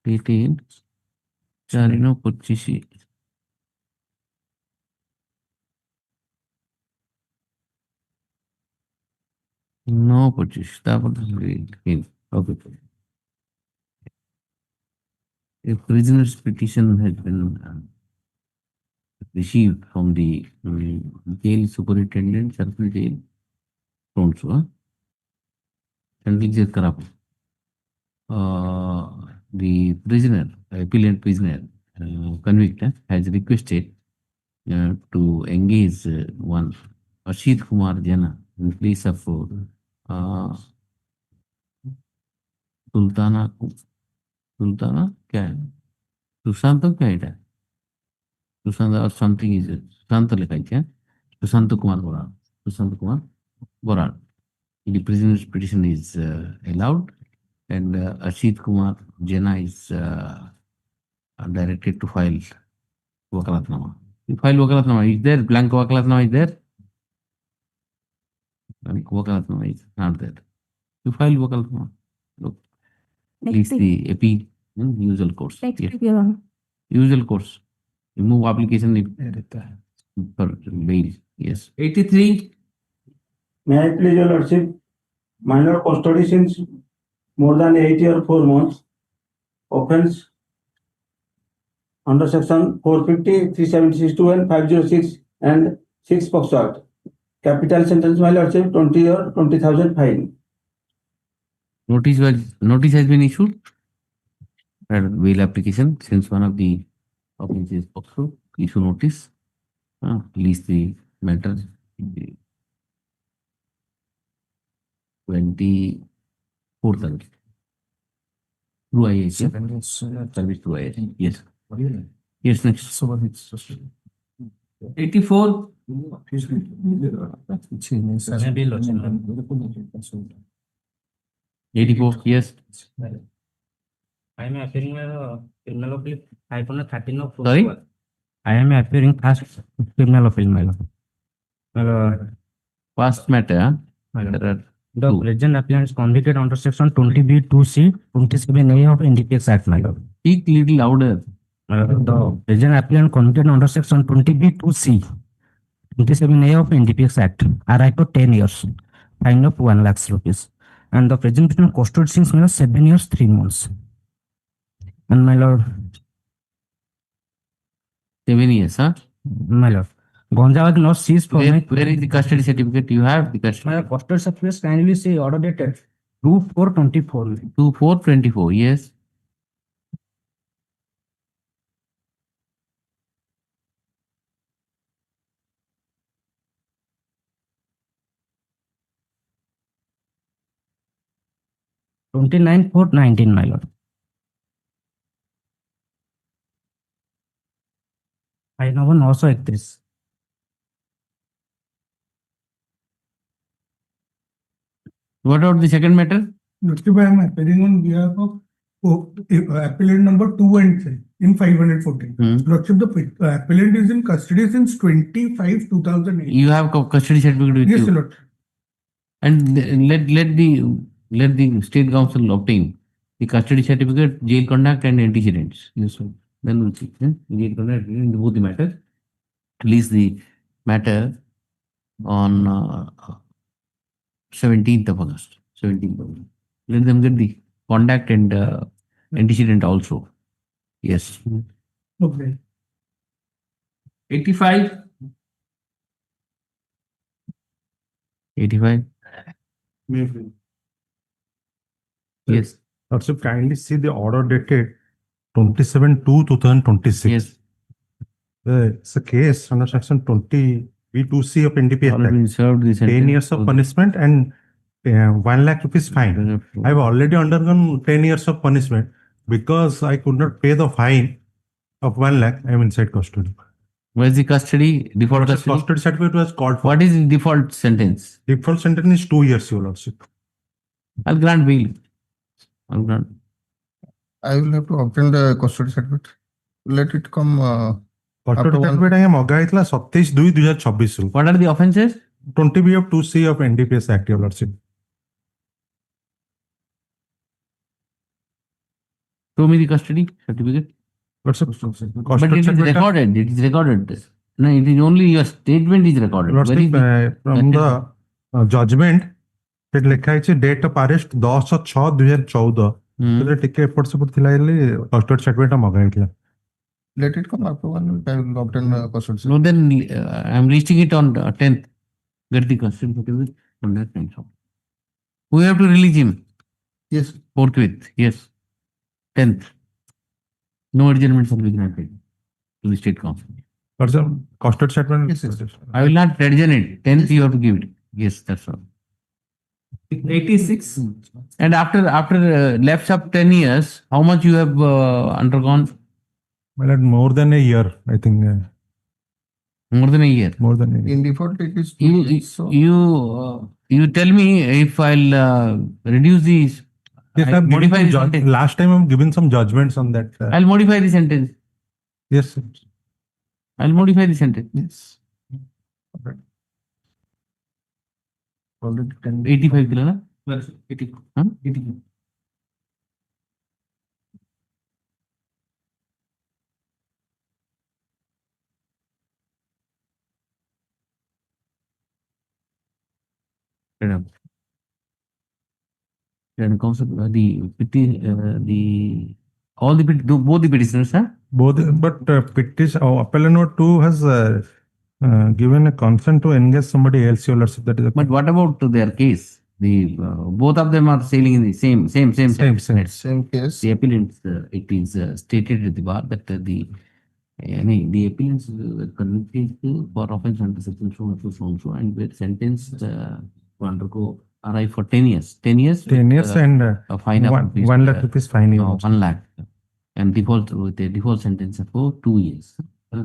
4/25. No purchase. Okay. A prisoner's petition has been received from the jail superintendent, circle jail, so Central Jail Karap. The prisoner, appellant prisoner, convicted, has requested to engage one Ashit Kumar Jana in place of Sultana क्या है? सुशांत क्या है? Sushant or something is Sushant लिखा है क्या? Sushant Kumar Borad. Sushant Kumar Borar. The prisoner's petition is allowed, and Ashit Kumar Jena is directed to file wakalatnama. You file wakalatnama. Is there blank wakalatnama? Is there? Blank wakalatnama is not there. You file wakalatnama. Look. Please the appeal in usual course. Yeah. Usual course. Remove application for bail. Yes. 83. May I please, your lordship, minor custody since more than 8 years 4 months. Offense under section 450, 376 and 506 and 6 Poxo Act. Capital sentence, my lordship, 20 years 20,000 fine. Notice has been issued. Bail application, since one of the offenses is Poxo, issue notice. Release the matter. 24th August. Through IAC. Service through IAC. Yes. Yes, next. 84. 84, yes. I am appearing criminal appeal 513 of. Sorry? I am appearing past criminal appeal, my lord. Past matter. The present appellant is convicted under section 20B2C, 27A of NDPS Act, my lord. Speak little louder. The present appellant convicted under section 20B2C, 27A of NDPS Act, RI for 10 years, fine of 1 lakh rupees. And the present petition custody since 7 years 3 months. And my lord. 7 years, huh? My lord. Gonja was not seized for where is the custody certificate? You have the custody. My custody certificate, kindly say order dated 2/4/24. 2/4/24, yes. – 29/4/19, my lord. I know 931. What about the second matter? Lordship, I am appearing on behalf of appellant number 2 and 3 in 514. Lordship, the appellant is in custody since 25/2008. You have custody certificate with Yes, you. Lordship. And let the state council obtain the custody certificate, jail conduct and antecedents. Yes, sir. Then we'll see. Jail conduct in both the matters. Release the matter on 17th of August. 17th of August. Let them get the conduct and antecedent also. Yes. Okay. 85. 85. Yes. Also, kindly see the order dated 27/2/2026. Yes. It's a case under section 20(b)(2)(c) of NDPS Already been Act. served the 10 sentence. years of punishment and 1 lakh rupees fine. I've already undergone 10 years of punishment because I could not pay the fine of 1 lakh. I am inside custody. Where is the custody? Default custody? Custody certificate was called for. What is the default sentence? Default sentence is 2 years, Your Lordship. I'll grant bail. I'll grant. I will have to obtain the custody certificate. Let it come. Custody certificate I am ମଗାଇଥିଲା 27/2/2026 ରୁ. What are the offences? 20(b)(2)(c) of NDPS Act, Your Lordship. Show me the custody certificate. But it is recorded. It is recorded. No, it is only your statement is recorded. Lordship, from the judgment, it ଲେଖା ହେଇଛି date of arrest 10/6/2014. ସେଥିରେ ଟିକେ ଏପଟ ସେପଟ ଥିଲା ବୋଲି custody certificate ଟା ମଗାଇଥିଲା. Let it come after 1 week. I will obtain custody certificate. No, then I'm listing it on 10th. Get the custody certificate on that time. We have to release him. Yes. Forthwith. Yes. 10th. No adjournment shall be granted to the state council. But custody certificate. Yes. I will not adjourn it. 10th you have to give it. Yes, that's all. 86. And after lapse of 10 years, how much you have undergone? Well, at more than a year, I think. More than a year. More than a year. In default, it is 2 years. So You tell me if I'll reduce these. Yes, I'll modify the sentence. Last time I'm given some judgments on that. I'll modify the sentence. Yes, sir. I'll modify the sentence. Yes. Okay. 85 kilo, na? 80. Huh? 80. And counsel, both the petitioners, huh? Both, but appellant number 2 has given a consent to engage somebody else. Your Lordship, that is. But what about their case? The both of them are sailing in the same case. The appellants, it is stated at the bar that the appellants were convicted for offence under section so and were sentenced to undergo RI for 10 years. 10 years. 10 years and a fine of 1 lakh rupees fine. 1 lakh. And default with a default sentence for 2 years.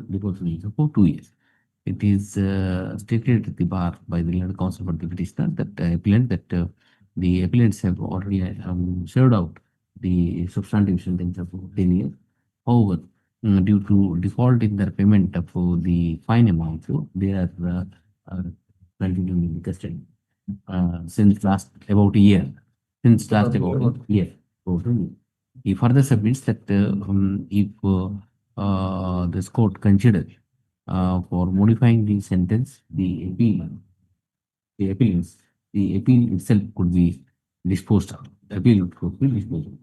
Default sentence for 2 years. It is stated at the bar by the legal counsel for the petitioner that the appellants have already served out the substantive sentence of 10 years. However, due to default in their payment for the fine amount, they are continuing in custody since last about a year. Since last about a year. He further submits that if this court considers for modifying the sentence, the appeal itself could be disposed of. The appeal could be disposed of.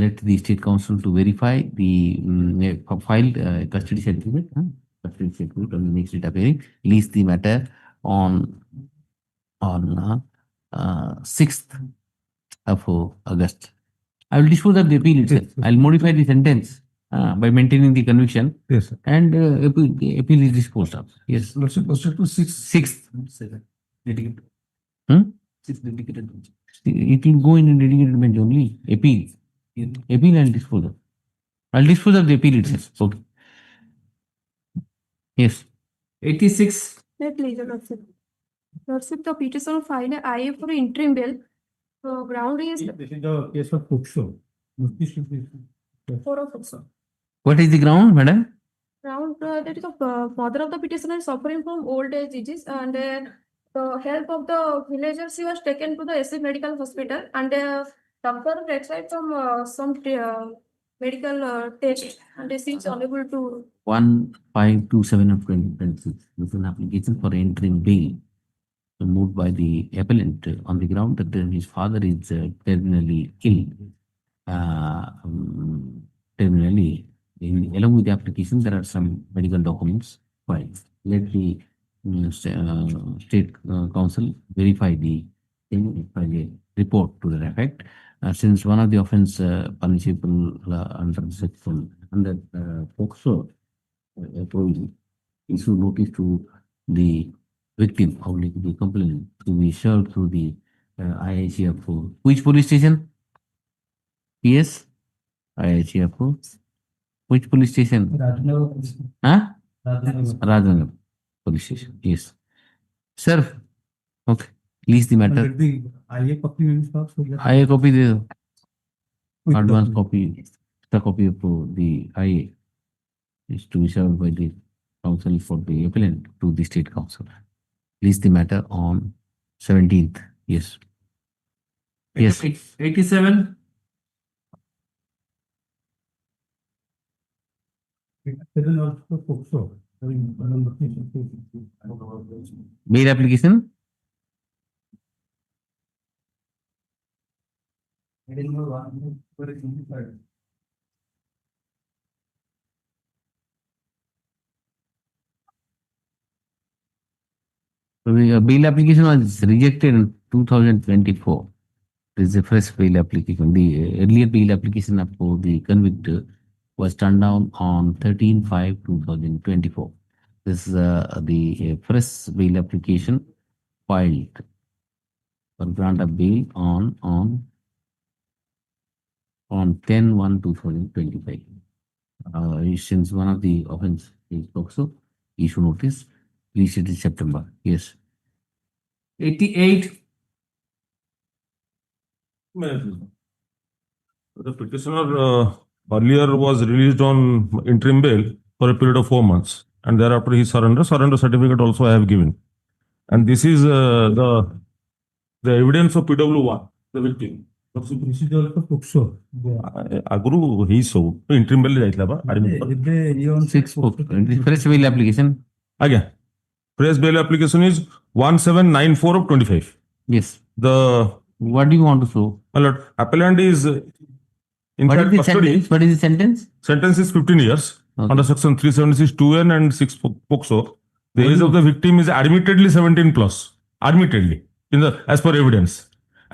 Let the state council to verify the filed custody certificate. Custody certificate on the next date appearing. Release the matter on 6th of August. I will dispose of the appeal itself. I'll modify the sentence by maintaining the conviction. Yes, sir. And the appeal is disposed of. Yes. Lordship, posted to 6th. Dedicated. 6th dedicated bench. It will go in a dedicated bench only. Appeal. Appeal and dispose of. I'll dispose of the appeal itself. Okay. Yes. 86. Please, Your Lordship. Lordship, the petitioner filed a IA for interim bail. Ground is This is the case of Fuxo. for a person. What is the ground, madam? Ground that is the mother of the petitioner is suffering from old age disease, and the help of the villagers, she was taken to the SC medical hospital, and doctor prescribed some medical test, and she is unable to. 1527 of 2026. This is an application for interim bail moved by the appellant on the ground that his father is terminally ill. Terminally, along with the application, there are some medical documents filed. Let the state council verify the thing, file a report to that effect. Since one of the offense punishable under section under POCSO provision, issue notice to the victim or the complainant to be served through the IICFO. Which police station? Yes, IICFO. Which police station? Huh? Rajanagar police station. Yes. Sir. Okay. Please the matter. IA copy दे दो. Advance copy. Extra copy of the IA is to be served by the council for the appellant to the state council. Please the matter on 17th. Yes. Yes. 87. Bail application. Bail application was rejected in 2024. This is a fresh bail application. The earlier bail application for the convicted was turned down on 13/5/2024. This is the fresh bail application filed for grant of bail on 10/1/2025. Since one of the offense is also issue notice, please it is September. Yes. 88. The petitioner earlier was released on interim bail for a period of 4 months, and thereafter he surrender certificate also I have given. And this is the evidence of PW1, the victim. ଆଗରୁ ହେଇ ସବୁ interim bail ଯାଇଥିଲା ବା fresh bail application. ଆଜ୍ଞା, fresh bail application is 1794 of 25. Yes. What do you want to show? My lord, appellant is What is the sentence? What is the sentence? Sentence is 15 years under section 376(2)(n) and 6 POCSO. The age of the victim is admittedly 17 plus. Admittedly, as per evidence.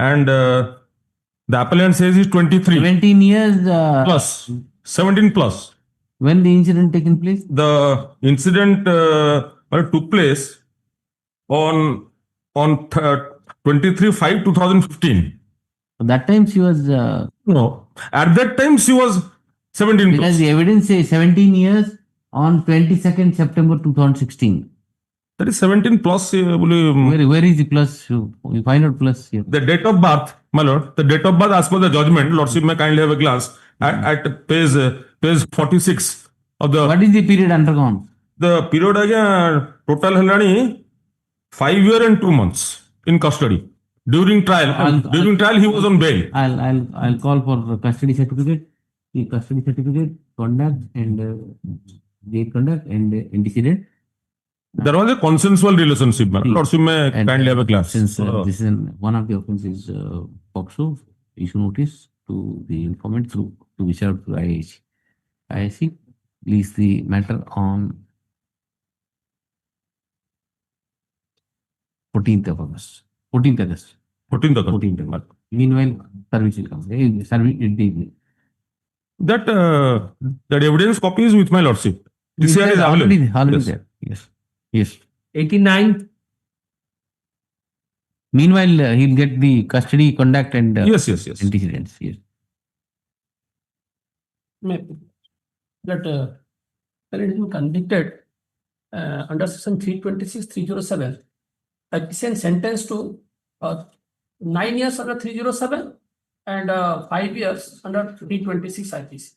And the appellant says is 23. 17 years plus. 17 plus. When the incident taken place? The incident took place on 23/5/2015. That time she was no. At that time she was 17 because plus. the evidence says 17 years on 22nd September 2016. That is 17 plus. Where is the plus? You find out plus here. The date of birth, my lord. The date of birth as per the judgment. Lordship may kindly have a glance at page 46 of the. What is the period undergone? The period again total helani 5 years and 2 months in custody. During trial, he was on bail. I'll call for custody certificate. The custody certificate, conduct and date conduct and antecedent. There was a consensual relationship, man. Lordship may kindly have a glance. Since this is one of the offenses, POCSO, issue notice to the informant to be served to IIC. Please the matter on 14th of August. 14th August. 14th August. Meanwhile, service will come. That evidence copy is with my lordship. PCR is already available. there. Yes. 89. Meanwhile, he'll get the custody conduct and yes. antecedents. Yes. That it has been convicted under section 326, 307 Petition sentenced to 9 years under 307 and 5 years under 326 IPC,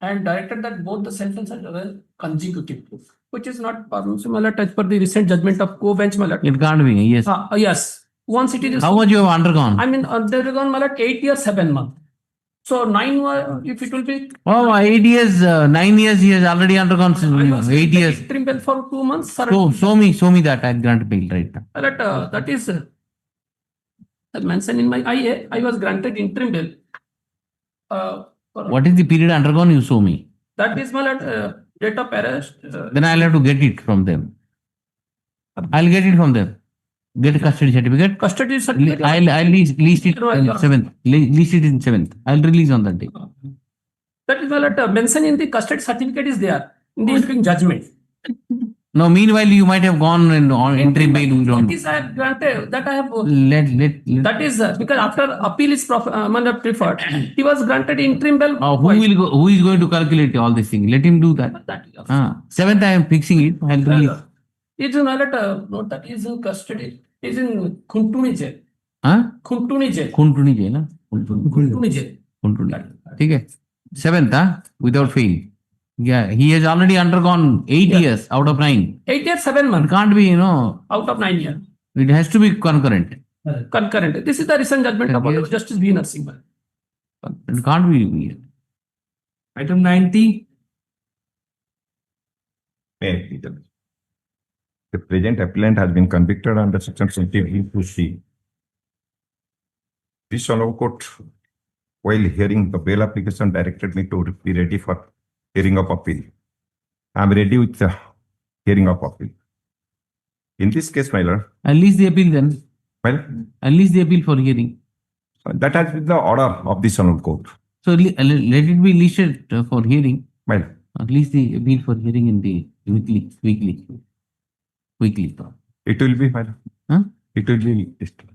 and directed that both the sentences are consecutive, which is not permissible as per the recent judgment of co-bench mallet. It can't be, yes. Yes. Once it is. How much you have undergone? I mean, undergone mallet 8 years, 7 months. So 9, if it will be. Oh, 8 years, 9 years he has already undergone 8 years. Interim bail for 2 months. So, show me that I grant bail right now. That is mentioned in my IA. I was granted interim bail. What is the period undergone? You show me. That is my date of arrest. Then I'll have to get it from them. I'll get it from them. Get a custody certificate. Custody certificate. I'll lease it in 7th. Lease it in 7th. I'll release on that day. That is my mentioned in the custody certificate is there in the interim judgment. No, meanwhile you might have gone on interim bail. We don't. That is I have granted. That I have. Let. That is because after appeal is preferred, he was granted interim bail. Who will go? Who is going to calculate all these things? Let him do that. 7th I am fixing it. I'll release. It is not note that is in custody. It is in Khuntuni jail. Khuntuni jail. Khuntuni jail, na? Khuntuni jail. Khuntuni. Okay. 7th, without fail. Yeah, he has already undergone 8 years out of 9. 8 years, 7 months. It can't be, out of 9 years. It has to be concurrent. Concurrent. This is the recent judgment of Justice B. Narasimhan. It can't be. Item 90. The present appellant has been convicted under section 22C. This honorable court, while hearing the bail application, directed me to be ready for hearing of appeal. I am ready with the hearing of appeal. In this case, my lord. I'll lease the appeal then. Well, I'll lease the appeal for hearing. That has been the order of this honorable court. So let it be listed for hearing. Well, at least the appeal for hearing in the weekly. It will be, my lord. It will be listed.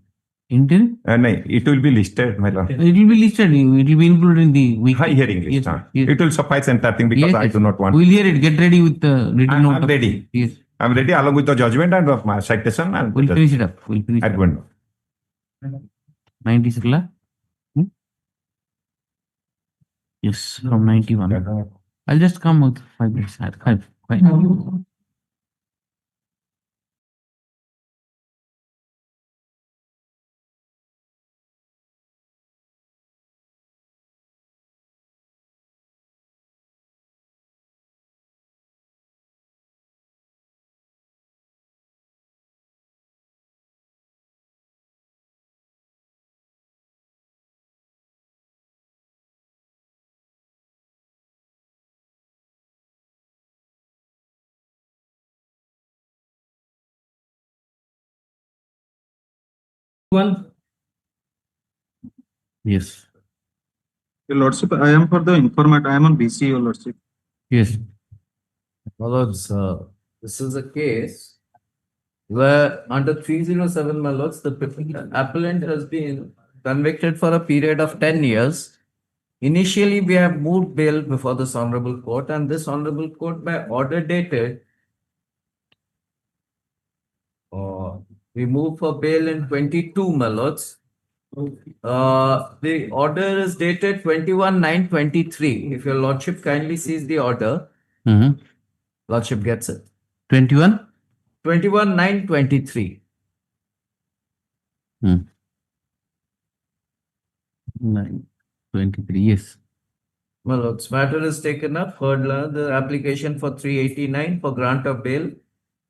Interim? No, it will be listed, my lord. It will be listed. It will be included in the weekly. High hearing list. Yes, yes. It will suffice entire thing because I do not want. We'll hear it. Get ready with the written note. I'm ready. Yes. I'm ready along with the judgment and my citation. And We'll finish it up. We'll finish it up. 90 Sakla? Yes, from 91. I'll just come with 5 minutes. 5. One. Yes. Your Lordship, I am for the informant. I am on BC, Your Lordship. Yes. My lords, this is a case where under 307, my lords, the appellant has been convicted for a period of 10 years. Initially, we have moved bail before this honorable court, and this honorable court, by order dated, we moved for bail in 22, my lords. The order is dated 21/9/23. If your lordship kindly sees the order, lordship gets it. 21? 21/9/23. 9/23, yes. My lords, matter is taken up. Heard the application for 389 for grant of bail.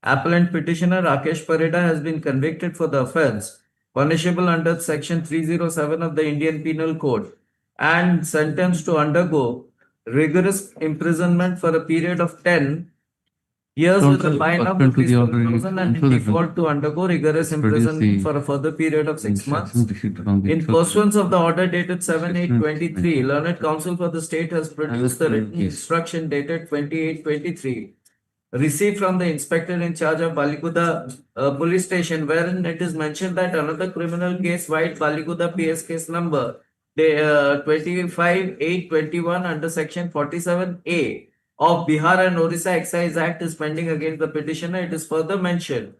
Appellant petitioner Rakesh Pareda has been convicted for the offence punishable under section 307 of the Indian Penal Code and sentenced to undergo rigorous imprisonment for a period of 10 years with a fine of ₹1,000 and in default to undergo rigorous imprisonment for a further period of 6 months. In pursuance of the order dated 7/8/23, Learned Counsel for the State has produced the written instruction dated 28/23 received from the inspector in charge of Baliguda police station, wherein it is mentioned that another criminal case, White Baliguda PS case number 25/8/21 under section 47A of Bihar and Orissa Excise Act is pending against the petitioner. It is further mentioned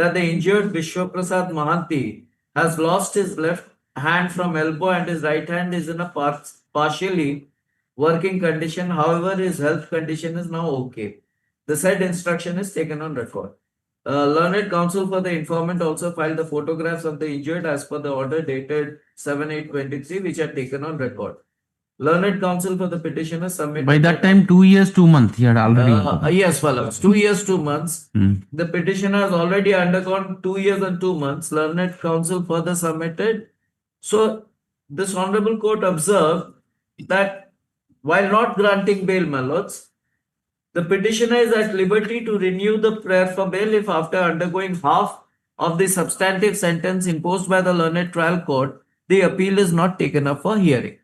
that the injured Vishwaprasad Mahanti has lost his left hand from elbow and his right hand is in a partially working condition. However, his health condition is now okay. The said instruction is taken on record. Learned counsel for the informant also filed the photographs of the injured as per the order dated 7/8/23, which are taken on record. Learned counsel for the petitioner submitted. By that time, 2 years, 2 months, he had already. Yes, fellows, 2 years, 2 months. Hmm. The petitioner has already undergone 2 years and 2 months. Learned counsel further submitted. So, this honorable court observed that while not granting bail, my lords, the petitioner is at liberty to renew the prayer for bail if after undergoing half of the substantive sentence imposed by the learned trial court, the appeal is not taken up for hearing.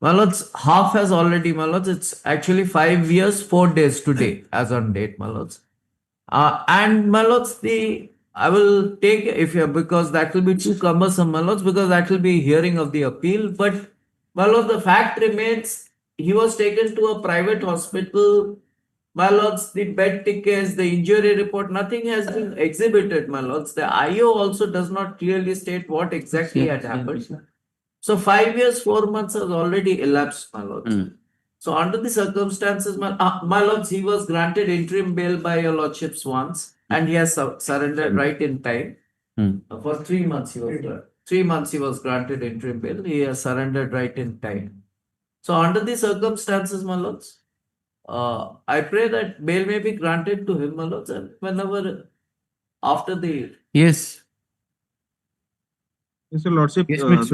My lords, half has already, my lords, it's actually 5 years, 4 days today as on date, my lords. And my lords, I will take if you because that will be too cumbersome, my lords, because that will be hearing of the appeal. But my lords, the fact remains he was taken to a private hospital. My lords, the bed tickets, the injury report, nothing has been exhibited, my lords. The IO also does not clearly state what exactly had happened. So 5 years, 4 months has already elapsed, my lords. So under the circumstances, my lords, he was granted interim bail by your lordships once, and he has surrendered right in time. For 3 months he was 3 months he was granted interim bail. He has surrendered right in time. So under the circumstances, my lords, I pray that bail may be granted to him, my lords, and whenever after the Yes. Yes, Your Lordship, Yes, please.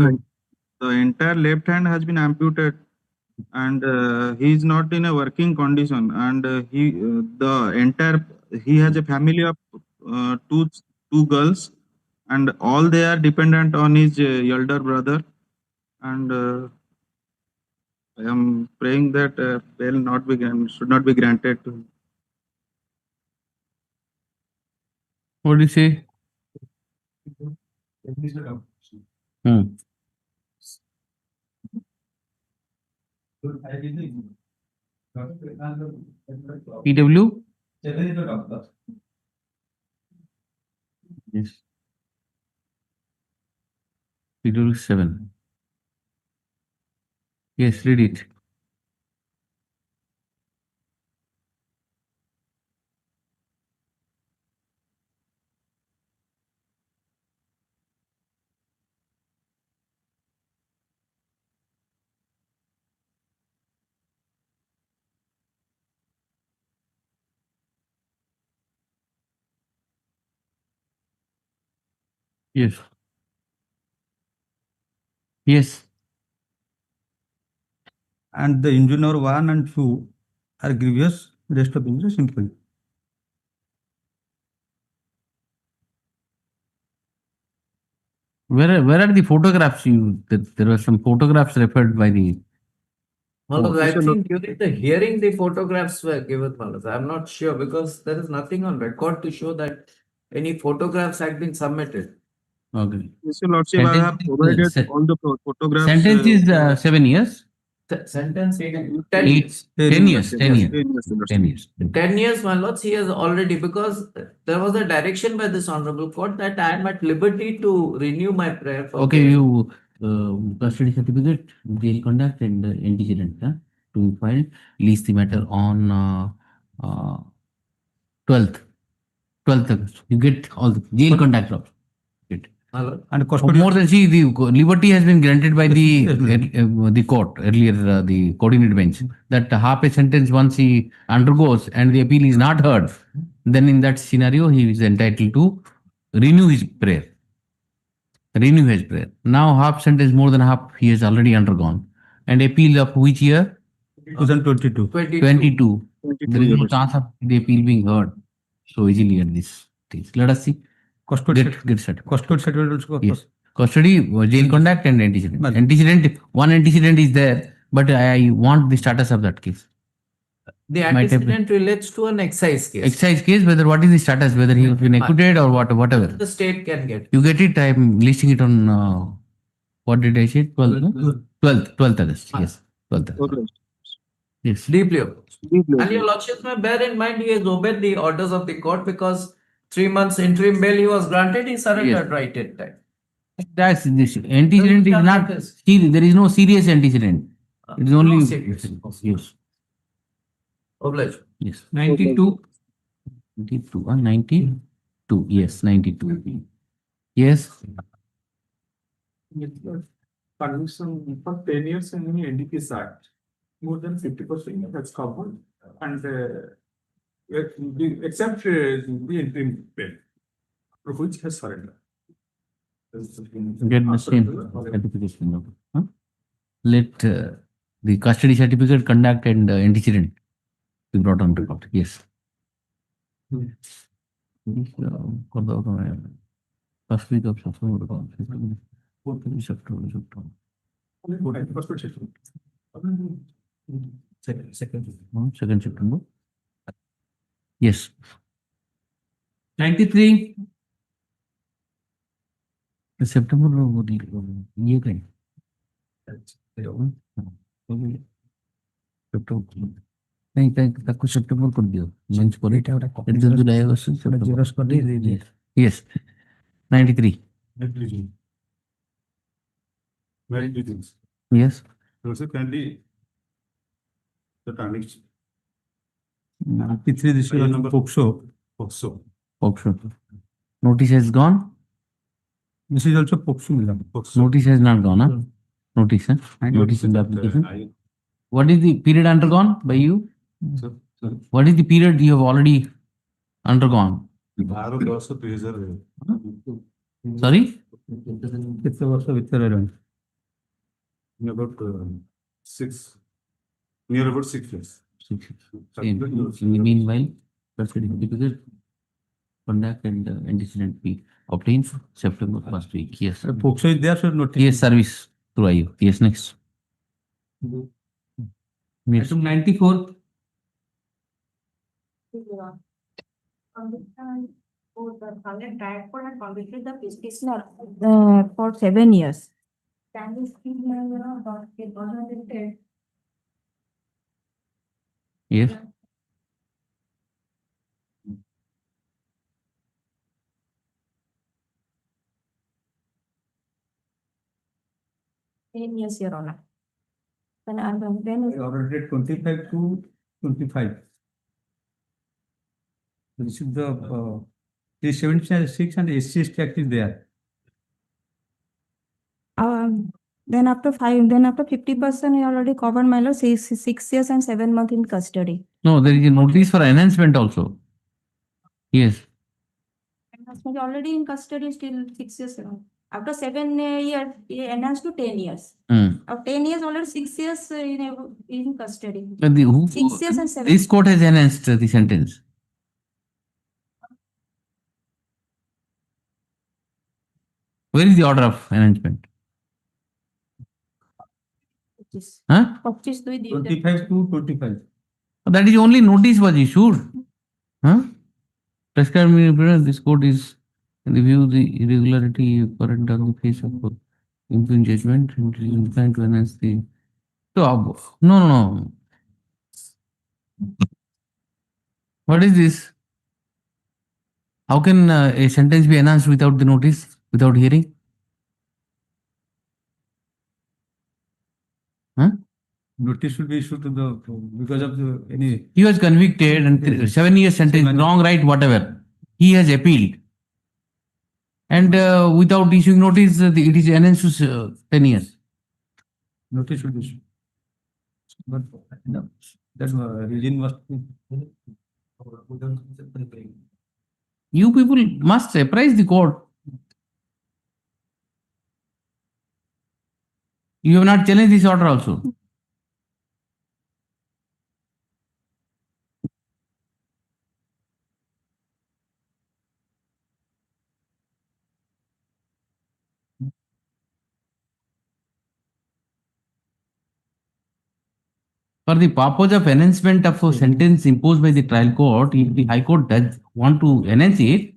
the entire left hand has been amputated, and he is not in a working condition, and he has a family of two girls, and all they are dependent on his elder brother, and I am praying that bail should not be granted to him. What do you say? PW? Yes. PW 7. Yes, read it. Yes. Yes. And the injury number 1 and 2 are grievous, rest of injury simple. Where are the photographs? There were some photographs referred by the. Malaz, I think during the hearing, the photographs were given, Malaz. I'm not sure because there is nothing on record to show that any photographs had been submitted. Okay. Yes, Your Lordship, I have provided all the photographs. Sentence is 7 years. Sentence 10 years. 10 years. 10 years. 10 years. 10 years, my lords, he has already, because there was a direction by this honorable court that I am at liberty to renew my prayer for Okay, you custody certificate, jail conduct and antecedent to file, release the matter on 12th August. You get all the jail conduct of it. And custody. More than see, the liberty has been granted by the court earlier, the coordinated bench, that half a sentence once he undergoes and the appeal is not heard, then in that scenario he is entitled to renew his prayer. Renew his prayer. Now half sentence, more than half he has already undergone, and appeal of which year? 2022. 22. There is no chance of the appeal being heard so easily at this stage. Let us see. Custody Get certificate. Custody certificate also. Yes. Custody, jail conduct and antecedent. Antecedent, one antecedent is there, but I want the status of that case. The antecedent relates to an excise case. Excise case, whether what is the status, whether he has been acquitted or whatever. The state can get. You get it, I am listing it on, what did I say? 12th, no? 12th August. Yes, 12th August. Yes. Deeply opposed. And your lordships may bear in mind he has obeyed the orders of the court, because 3 months interim bail he was granted, he surrendered right at that. That's this antecedent is not, there is no serious antecedent. It is only, yes. Obliged. Yes. 92. 92, yes, 92. Yes. Conviction for 10 years in the NDPS Act, more than 50% that's covered, and except the interim bail, for which has surrendered. Get the same certification. Huh? Let the custody certificate, conduct, and antecedent be brought on to court. Yes. For the first week of September. Second September. Yes. 93. September ये कहीं नहीं ताकि सितंबर कर दियो मंच पर it July August zeros कर दी yes 93 yes Also kindly the tarnish 93 this is number POXO. notice has gone. This is also POXO. Notice has not gone, huh? Notice, huh? Notice in the application. What is the period undergone by you? What is the period you have already undergone? Sorry? It's also with the About 6, near about 6 years. In the meanwhile, certificate, conduct, and antecedent be obtained September first week. Yes. POXO is there, sir. Notice. Yes, service through IU. Yes, next. Yes. Item 94. Tried for and convicted the petitioner for 7 years. Can this be, Yes. Yes, Your Honor. Then Order 25 to 25. This is the 376 and SC Act is there. then after 50%, he already covered my loss, 6 years and 7 months in custody. No, there is a notice for enhancement also. Yes. Enhancement already in custody still 6 years. After 7 years, he enhanced to 10 years. After 10 years, already 6 years in custody. But 6 years and 7. This court has enhanced the sentence. Where is the order of enhancement? Huh? 25 to 25. That is only notice was issued. Huh? Prescribed this court is review the irregularity current on the case of impugn judgment and is inclined to enhance the. So no. What is this? How can a sentence be enhanced without the notice, without hearing? Huh? Notice should be issued to the because of the any. He was convicted and 7 years sentence, wrong, right, whatever. He has appealed. And without issuing notice, it is enhanced to 10 years. Notice should be issued. But no, that reason must be. You people must apprise the court. You have not challenged this order also. For the purpose of enhancement of a sentence imposed by the trial court, if the High Court does want to enhance it,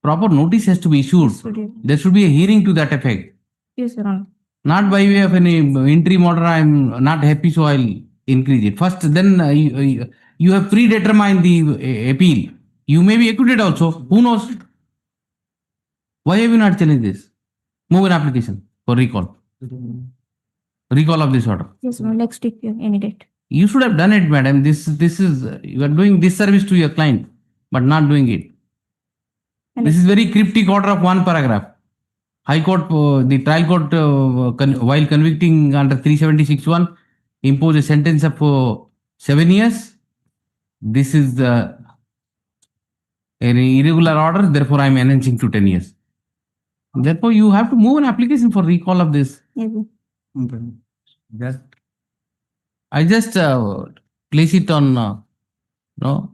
proper notice has to be issued. There should be a hearing to that effect. Yes, Your Honor. Not by way of any interim order, I am not happy, so I'll increase it. First, then you have predetermined the appeal. You may be acquitted also. Who knows? Why have you not challenged this? Move an application for recall. Recall of this order. Yes, no, next week, any date. You should have done it, madam. This is you are doing disservice to your client, but not doing it. This is very cryptic order of one paragraph. High Court, the trial court, while convicting under 376(1), impose a sentence of 7 years. This is an irregular order. Therefore, I am enhancing to 10 years. Therefore, you have to move an application for recall of this. That I just place it on, no.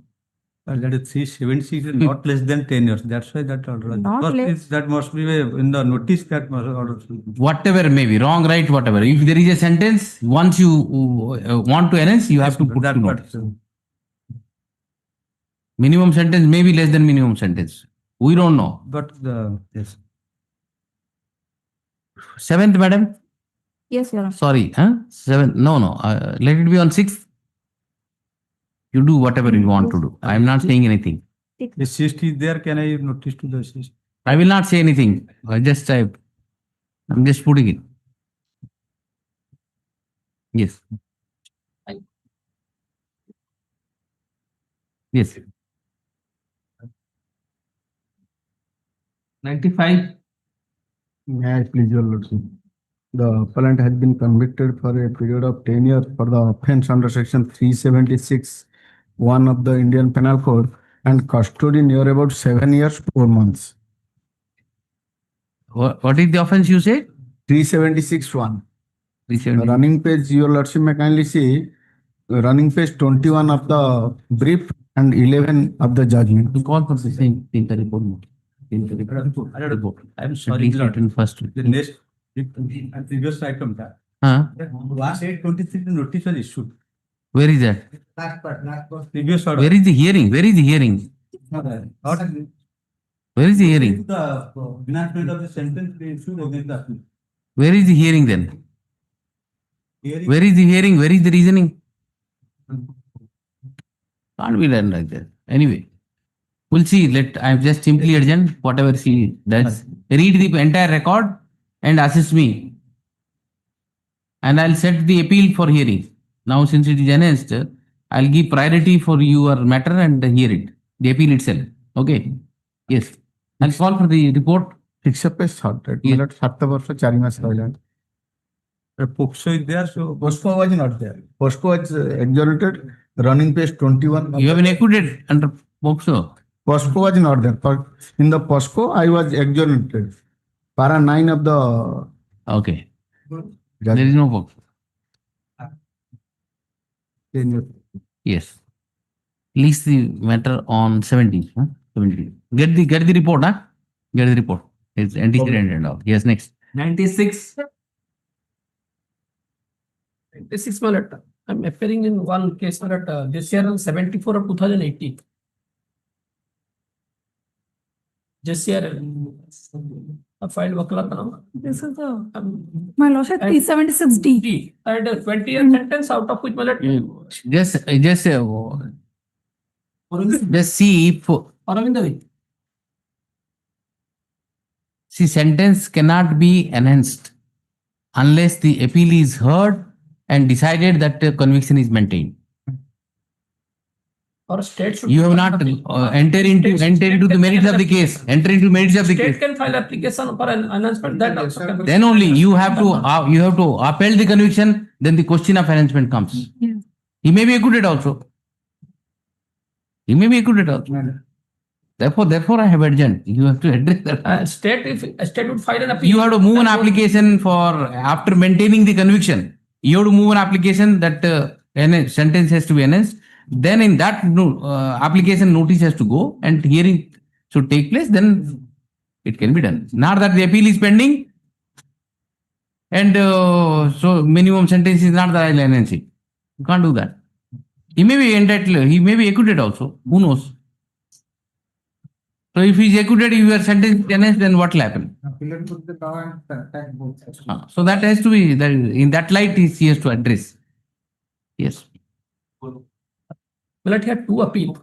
that is 376 is not less than 10 years. That's why that order. Not First less. is that must be in the notice that must order. Whatever may be, wrong, right, whatever. If there is a sentence, once you want to enhance, you have to put that to notice. Minimum sentence may be less than minimum sentence. We don't know. But the yes. 7th, madam? Yes, Your Honor. Sorry, huh? 7th. No. Let it be on 6th. You do whatever you want to do. I am not saying anything. If 60 is there, can I notice to the 60? I will not say anything. I'm just putting it. Yes. Yes. 95. May I please your lordship? The appellant has been convicted for a period of 10 years for the offense under section 376(1) of the Indian Penal Code and custody near about 7 years, 4 months. What is the offense you said? 376(1). The 370. running page, your lordship may kindly see, running page 21 of the brief and 11 of the judgment. To call for the same in the report. In the report. I'm sorry, Please written first. the next and previous item that. Huh? Last 823 the notice was issued. Where is that? Last part. Previous order. Where is the hearing? Where is the hearing? Not Where is the hearing? the enactment of the sentence they issued against the appeal. Where is the hearing then? Hearing- Where is the hearing? Where is the reasoning? Can't be done like that. Anyway, we'll see. I've just simply adjourned whatever she does. Read the entire record and assist me. And I'll set the appeal for hearing. Now, since it is enhanced, I'll give priority for your matter and hear it. The appeal itself. Okay. Yes. I'll call for the report. Except a short, right? Yes. 7 ବର୍ଷ 4 ମାସ ରହିଲାଣି. POCSO is there, so POSCO was not there. POSCO was exonerated, running page 21. You have been acquitted under POCSO. POSCO was not there. In the POSCO, I was exonerated. Para 9 of the Okay. There is no POCSO. Yes. Release the matter on 17th. Huh? 17th. Get the report, huh? Get the report. It's antecedent and all. Yes, next. 96. 96 my letter. I'm appearing in one case at this year on 74 of 2018. This year, I filed Wakala Kanama. This is the, my lordship, 376D. And a 20-year sentence out of which my letter. Just see if Aravindavi. see sentence cannot be enhanced unless the appeal is heard and decided that conviction is maintained. Or state should. You have not enter into the merits of the case. Enter into merits of the State case. can file application for an enhancement that also can be. Then only you have to upheld the conviction. Then the question of enhancement comes. Yeah. He may be acquitted also. He may be acquitted also. Therefore, I have adjourned. You have to address that. State, if a state would file an appeal. You have to move an application for after maintaining the conviction. You have to move an application that sentence has to be enhanced. Then in that application notice has to go and hearing should take place. Then it can be done. Not that the appeal is pending and so minimum sentence is not the enhancing. You can't do that. He may be entitled. He may be acquitted also. Who knows? So if he is acquitted, if your sentence is enhanced, then what will happen? So that has to be in that light he has to address. Yes. Well, it had two appeal.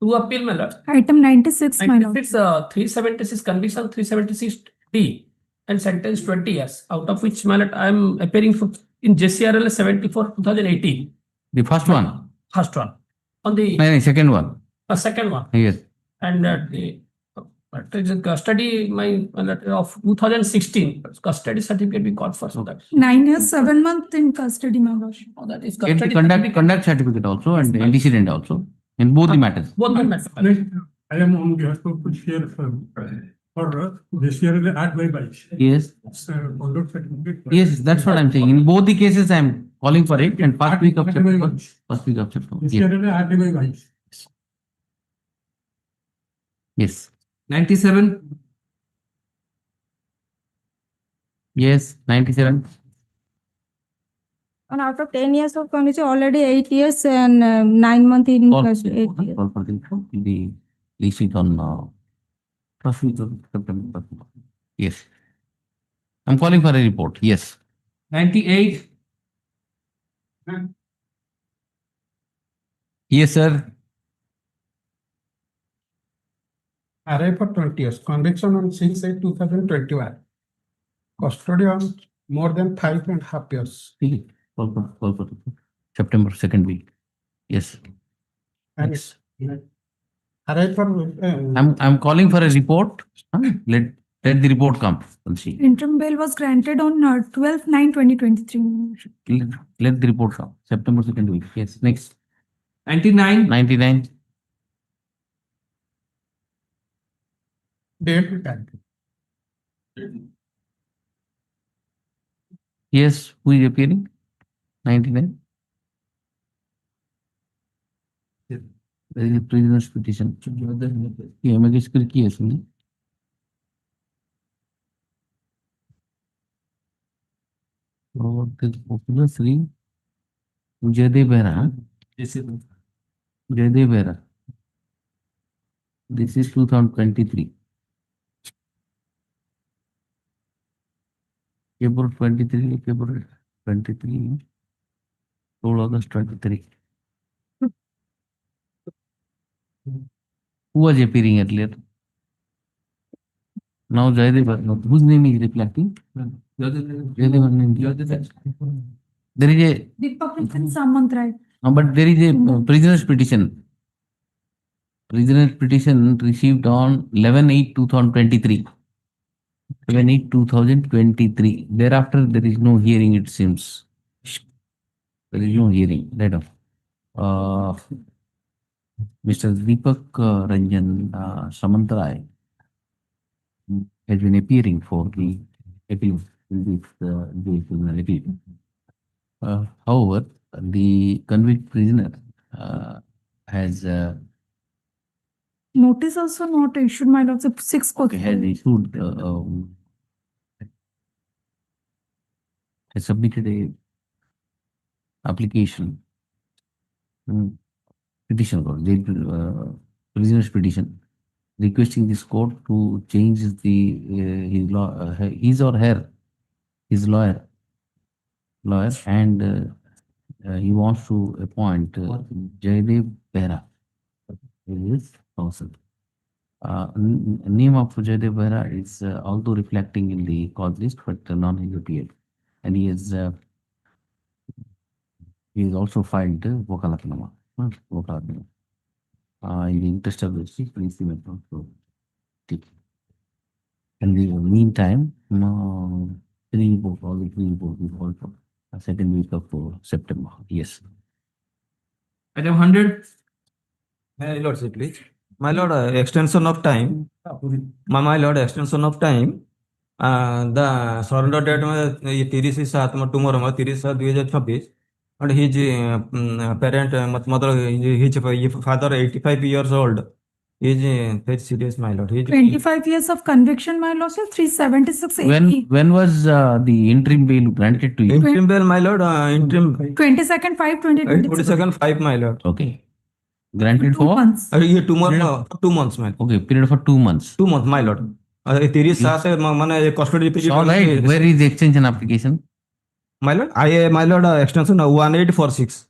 To appeal, my lord. Item 96, my lord. 96, 376 conviction, 376D, and sentence 20 years, out of which, my lord, I am appearing for in JCRL 74 2018. The first one. First one. On the No, second one. second one. Yes. And the custody, my lord, of 2016 custody certificate we got for so that. 9 years, 7 months in custody, my lord. Oh, that is Get the custody conduct certificate also and the antecedent also in both the matters. both the matters. I am on behalf of Share Firm for the share at my bike. Yes. Conduct certificate. Yes, that's what I'm saying. In both the cases, I'm calling for it and first week of September. First week of September. The Yes. share at my bike. Yes. 97. Yes, 97. And out of 10 years of conviction, already 8 years and 9 months in custody. 8 years. Call for the lease it on first week of September. Yes. I'm calling for a report. Yes. 98. Yes, sir. Array for 20 years. Conviction on 6/8/2021. Custody on more than 5.5 years. Call for September second week. Yes. And array for I'm calling for a report. Let the report come. We'll see. Interim bail was granted on 12/9/2023. Let the report come. September second week. Yes. Next. 99. 99. date and Yes. Who is appearing? 99. There is a prisoner's petition. Yeah, मैं किसकी की है सुनिए. और popular Sri Jaydev Behra. Jaydev Behra. This is 2023. April 23, 12 August 23. Who was appearing earlier? Now Jaydev, whose name is reflecting? Jaydev name. There is a Deepak within Samantrai. but there is a prisoner's petition. Prisoner's petition received on 11/8/2023. 11/8/2023. Thereafter, there is no hearing, it seems. There is no hearing. Right off. Mr. Deepak Ranjan Samantrai has been appearing for the appeal in this criminal appeal. However, the convicted prisoner has Notice also not issued, my lord. 6 has issued has submitted a application petition called prisoner's petition requesting this court to change the his or her lawyer and he wants to appoint Jaydev Behra. His counsel. Name of Jaydev Behra is although reflecting in the cause list, but non-appeared, and he is also filed Vokalatnama. In the interest of the state, please take. In the meantime, all the three reports will call for a second week of September. Yes. Item 100. My lordship, please. My lord, extension of time. My lord, extension of time. The surrender date में 30/7 tomorrow 30/7/2026 and his parent mother his father 85 years old is very serious, my lord. 25 years of conviction, my lord. 376 When was the interim bail granted to you? Interim bail, my lord. Interim 22nd 5/2026. 22nd 5, my lord. Okay. Granted for 2 months. Tomorrow 2 months, man. Okay, period for 2 months. 2 months, my lord. 30 से माने custody period. All right. Where is the extension application? My lord, extension 1846.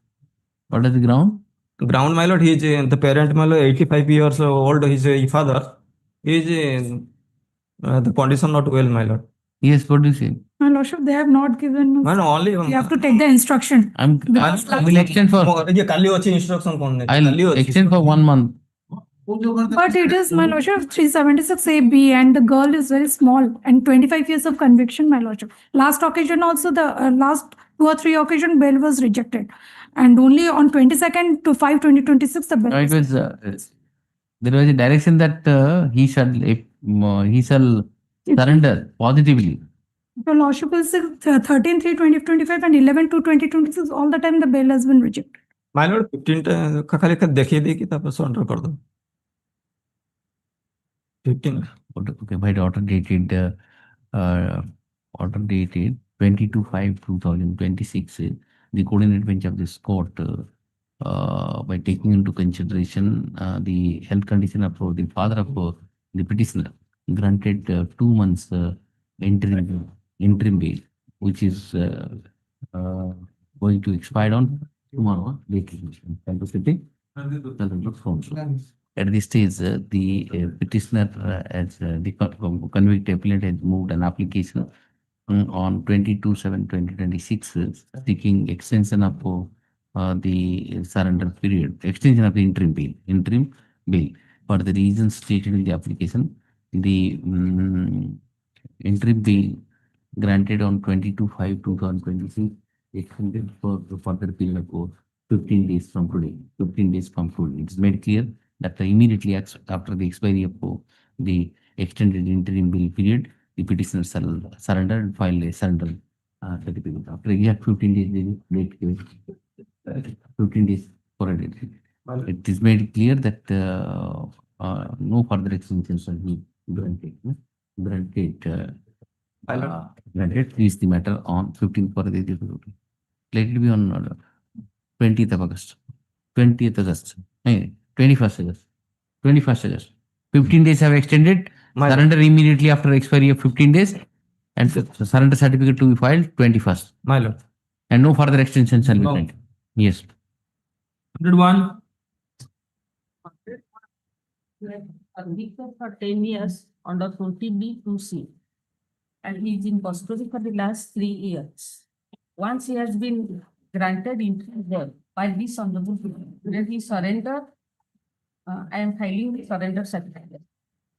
What is the ground? ground, my lord, he is the parent, my lord, 85 years old, his father. He is the condition not well, my lord. Yes, what do you say? My lordship, they have not given. Man, only You have to take the instruction. I will extend for. instruction. I'll extend for 1 month. But it is, my lordship, 376 AB, and the girl is very small, and 25 years of conviction, my lordship. Last occasion also, the last 2 or 3 occasion bail was rejected, and only on 22nd to 5/2026 the bail. No, it was there was a direction that he shall surrender positively. Your lordship is 13/3/2025 and 11/2/2026. All the time the bail has been rejected. My lord, 15 का खाली कर देखिए दी कि तब surrender कर दो. 15. Okay, by the order dated 22/5/2026, the coordinated bench of this court, by taking into consideration the health condition of the father of the petitioner, granted 2 months interim bail, which is going to expire on tomorrow. At this stage, the petitioner, as the convicted appellant, has moved an application on 22/7/2026, seeking extension of the surrender period, extension of the interim bail. For the reasons stated in the application, the interim bail granted on 22/5/2026 extended for the further period of 15 days from today. 15 days from today. It's made clear that immediately after the expiry of the extended interim bail period, the petitioner shall surrender and file a surrender certificate. After exact 15 days, date given. 15 days for a date. It is made clear that no further extension shall be granted. Granted is the matter on 15th for the date. Let it be on 20th of August. 20th August. 21st August. 21st August. 15 days have extended. Surrender immediately after expiry of 15 days, and surrender certificate to be filed 21st. My lord. And no further extension shall be granted. Yes. 101. Convicted for 10 years under 20B2C, and he is in custody for the last 3 years. Once he has been granted interim bail by this honorable court, when he surrendered, I am filing the surrender certificate.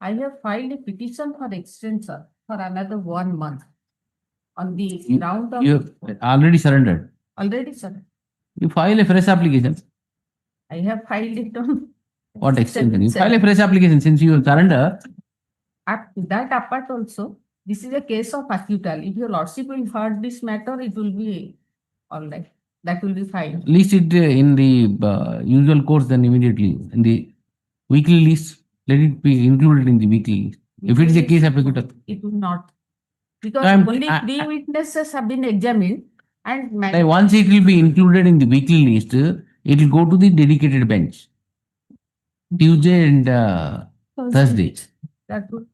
I have filed a petition for extension for another 1 month on the ground of. You have already surrendered. Already surrendered. You file a fresh application. I have filed it on. What extension? You file a fresh application since you surrender. That apart also, this is a case of acquittal. If your lordship will heard this matter, it will be all right. That will be fine. List it in the usual course, then immediately in the weekly list. Let it be included in the weekly list. If it is a case of acquittal. It will not. Because only 3 witnesses have been examined, and once it will be included in the weekly list, it will go to the dedicated bench. Tuesday and Thursday. That would.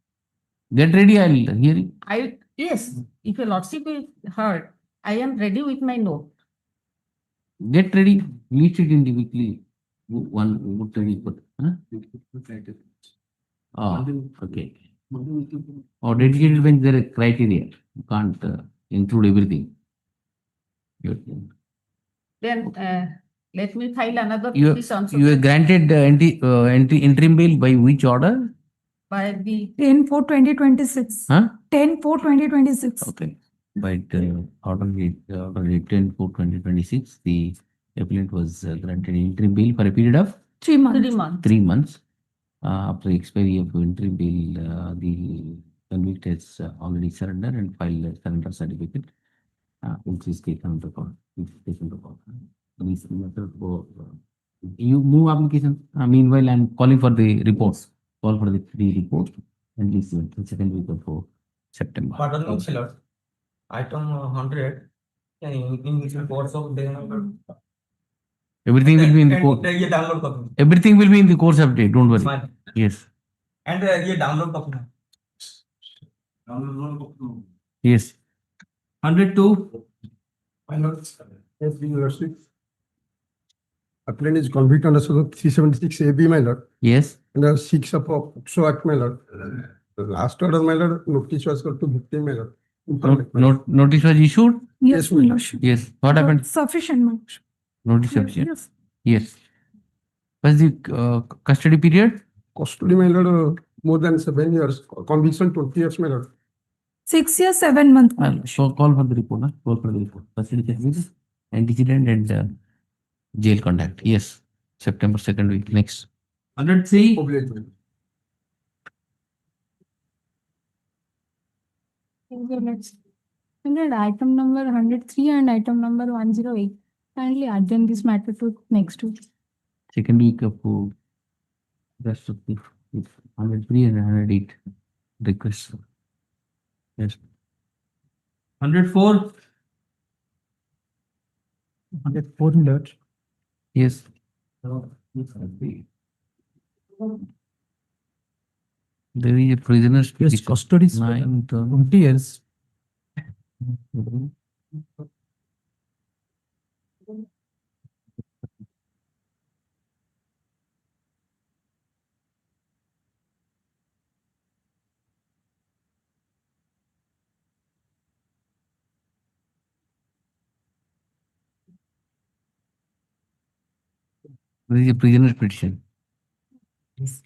Get ready, I'll hear it. Yes, if your lordship will heard, I am ready with my note. Get ready, list it in the weekly one. Okay. Or dedicated bench, there is criteria. You can't include everything. Then let me file another You petition. are granted interim bail by which order? By the 10/4/2026. 10/4/2026. Okay. By order 10/4/2026, the appellant was granted interim bail for a period of 3 months. 3 months. 3 months. After the expiry of interim bail, the convict has already surrendered and filed a surrender certificate, which is taken into account. You move application. Meanwhile, I'm calling for the reports. Call for the 3 reports and this the second week of September. Pardon me, sir. Item 100. In course of the. Everything will be in the course. Everything will be in the course of day. Don't worry. Yes. And ये download copy. Yes. 102. My lord. Yes, your lordship. appellant is convicted under section 376 AB, my lord. Yes. Under 6 of POCSO Act, my lord. Last order, my lord, notice was called to victim, my lord. Notice was issued? Yes, my lordship. Yes. What happened? Sufficient, my lordship. Notice sufficient? Yes. Yes. What's the custody period? Custody, my lord, more than 7 years. Conviction 20 years, my lord. 6 years, 7 months, my lordship. So call for the report. Huh? Call for the report. Custody certificate, antecedent and jail contact. Yes. September 2nd week. Next. 103. Next. Item number 103 and item number 108. Kindly adjourn this matter to next week. Second week of rest of the 103 and 108 requests. Yes. 104. 104, my lord. Yes. There is a prisoner's Yes, custody is 20 years. There is a prisoner's petition. His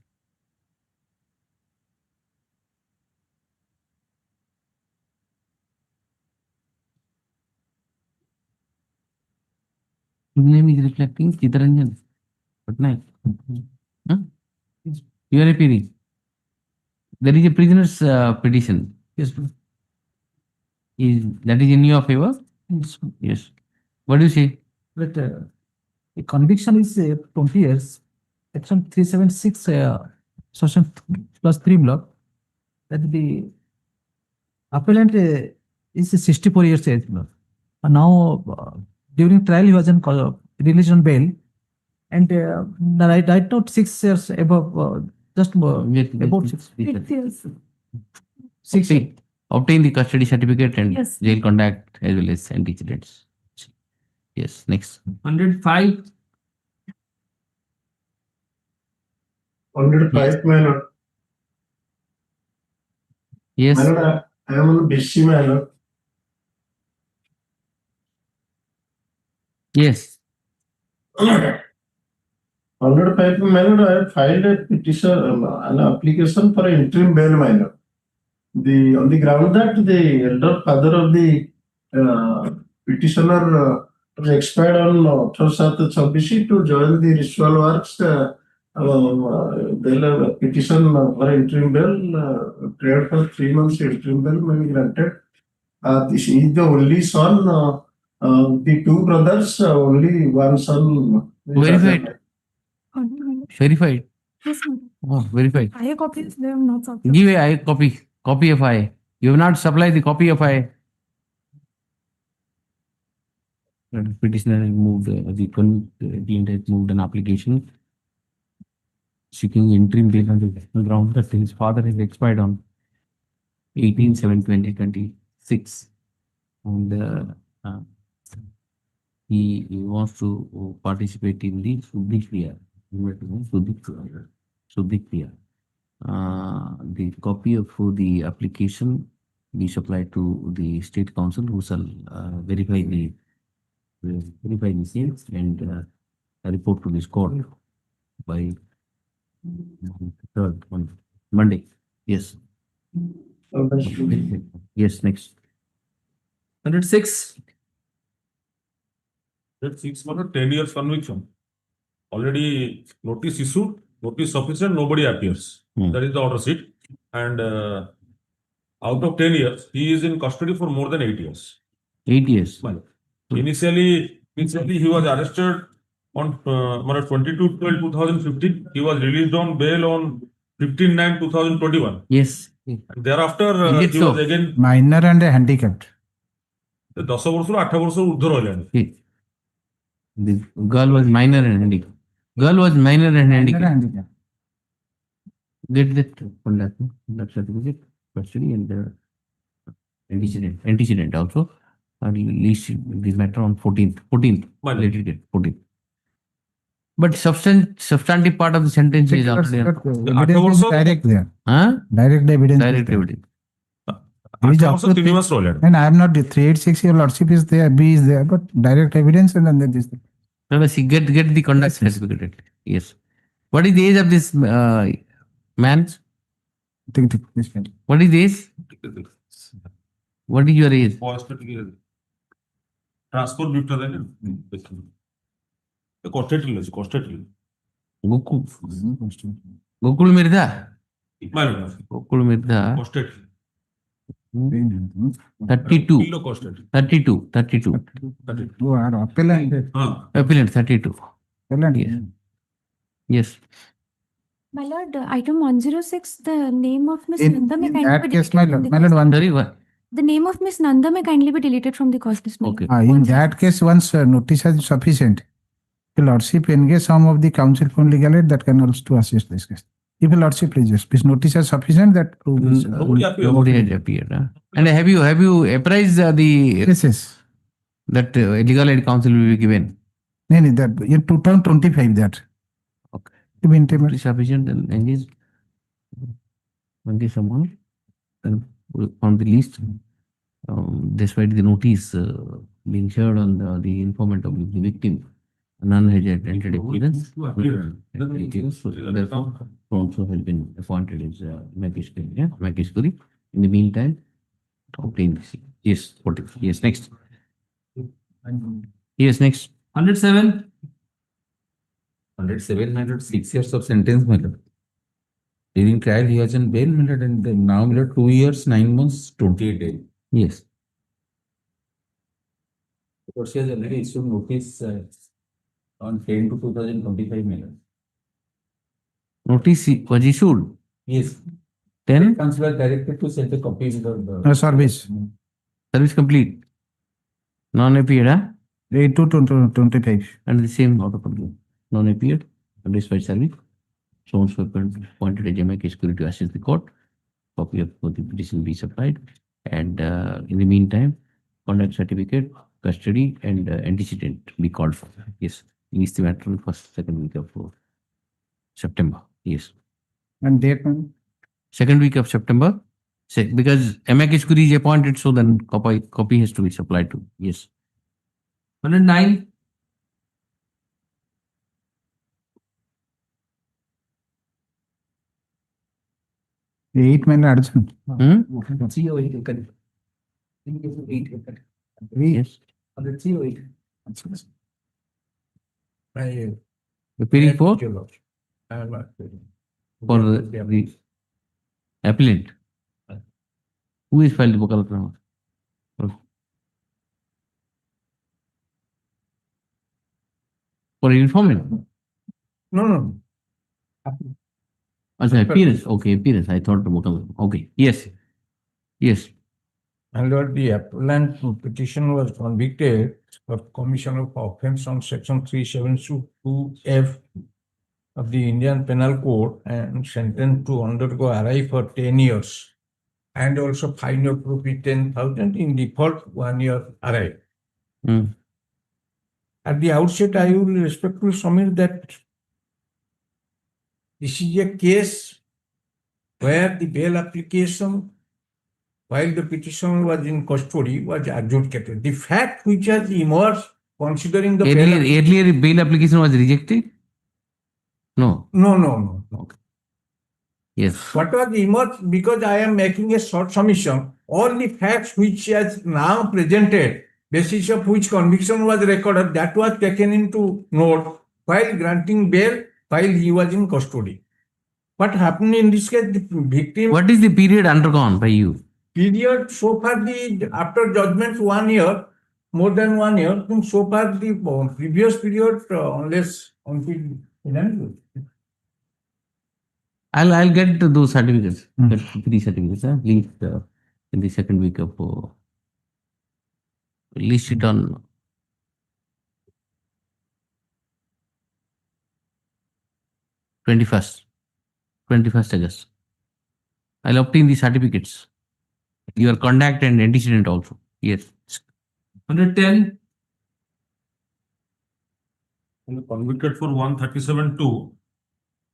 name is reflecting Chitaranjan. Patnaik. Huh? You are appearing. There is a prisoner's petition. Yes. That is in your favor? Yes. Yes. What do you say? But the conviction is 20 years. Section 376, section plus 3 block. That the appellant is 64 years age. And now during trial he was released on bail. And right now 6 years above, just about 6 years. 6 years. Obtain the custody certificate and Yes. jail contact as well as antecedents. Yes, next. 105. 105, my lord. Yes. My lord, I am on BC, my lord. Yes. 105, my lord, I have filed a petition, an application for interim bail, my lord. On the ground that the elder father of the petitioner was expired on 18/7/26 to join the ritual works. They'll have a petition for interim bail, prayer for 3 months interim bail may be granted. This is the only son, the 2 brothers, only one son. Verified. Verified. Yes, ma'am. Oh, verified. I have copies, they have not submitted. Give a copy. Copy of I. You have not supplied the copy of I. Petitioner has moved, the client has moved an application seeking interim bail on the ground that his father has expired on 18/7/2026, and he wants to participate in the Suddhi Kriya. The copy of the application be supplied to the state council, who shall verify the same and report to this court by 3rd on Monday. Yes. Yes, next. 106. That 6 months, 10 years conviction. Already notice issued, notice sufficient, nobody appears. That is the order sheet. And out of 10 years, he is in custody for more than 8 years. 8 years. Initially he was arrested on 22/12/2015. He was released on bail on 15/9/2021. Yes. And thereafter, Is it he so? was again Minor and handicapped. 10 ବର୍ଷରୁ 8 ବର୍ଷ ଉର୍ଦ୍ଧ୍ୱ ରହିଲାଣି. The girl was minor and handicapped. Get that that certificate, custody, and antecedent also. I'll release this matter on 14th. Minor. Later date, 14th. But substantive part of the sentence is already. Evidence is direct there. Huh? Direct evidence. Direct evidence. There is also and I am not 386, your lordship is there, B is there, but direct evidence and then this. Let us see, get the conduct certificate. Yes. What is the age of this man? What is the age? What is your age? Transport bitter है ना costed है costed Gokul Mirda. Gokul Mirda. costed 32. Kilo costed 32. Oh, appellant. Appellant 32. Yes. Yes. My lord, item 106, the name of Miss In Nanda may that kindly be case, deleted my from the lord, cost. Sorry, what? The name of Miss Nanda may kindly be deleted from the cost list. Okay. In that case, once notice is sufficient, the lordship engage some of the counsel from legal aid that can also assist this case. If the lordship pleases, this notice is sufficient that Nobody has appeared. Huh? And have you apprised the yes. that legal aid counsel will be given? No, that in 2025 that. Okay. To be intimate. Sufficient and engage someone on the list. Despite the notice being shared on the informant of the victim, none has entered appearance. So therefore, also has been appointed as magistrate. In the meantime, obtain this. Yes, 40. Yes, next. Yes, next. 107. 107, my lord, 6 years of sentence, my lord. During trial, he was on bail, my lord, and now, my lord, 2 years, 9 months, 28 days. Yes. Because she has already issued notice on 10 to 2025, my lord. Notice was issued. Yes. 10? Counsel was directed to send a copy of the Service. Service complete. Non-appeared, huh? 8 to 25. And the same order complete. Non-appeared, despite service. So appointed as MIK security to assist the court. Copy of the petition be supplied. And in the meantime, conduct certificate, custody, and antecedent be called for. Yes. Release the matter on first, second week of September. Yes. And date? Second week of September. Because MIK security is appointed, so then copy has to be supplied to. Yes. 109. Eight men addition. Yes. Appealing for the appellant. Who is filed the Wakalat? For informant? No. As an appearance. Okay, appearance. I thought the Wakalat. Okay. Yes. Yes. My lord, the appellant petition was convicted of commission of offense on section 372F of the Indian Penal Code and sentenced to undergo RI for 10 years and also fine of rupee 10,000 in default 1 year RI. At the outset, I will respectfully submit that this is a case where the bail application, while the petition was in custody, was adjudicated. The fact which has emerged considering the earlier bail application was rejected? No. No. Okay. Yes. What was emerged, because I am making a short submission, all the facts which has now presented, basis of which conviction was recorded, that was taken into note while granting bail while he was in custody. What happened in this case, the victim... What is the period undergone by you? Period, so far after judgment 1 year, more than 1 year, and so far the previous period, unless until... I'll get those certificates, get 3 certificates, linked in the second week of list it on 21st August. I'll obtain the certificates. Your conduct and antecedent also. Yes. 110. and convicted for 137(2),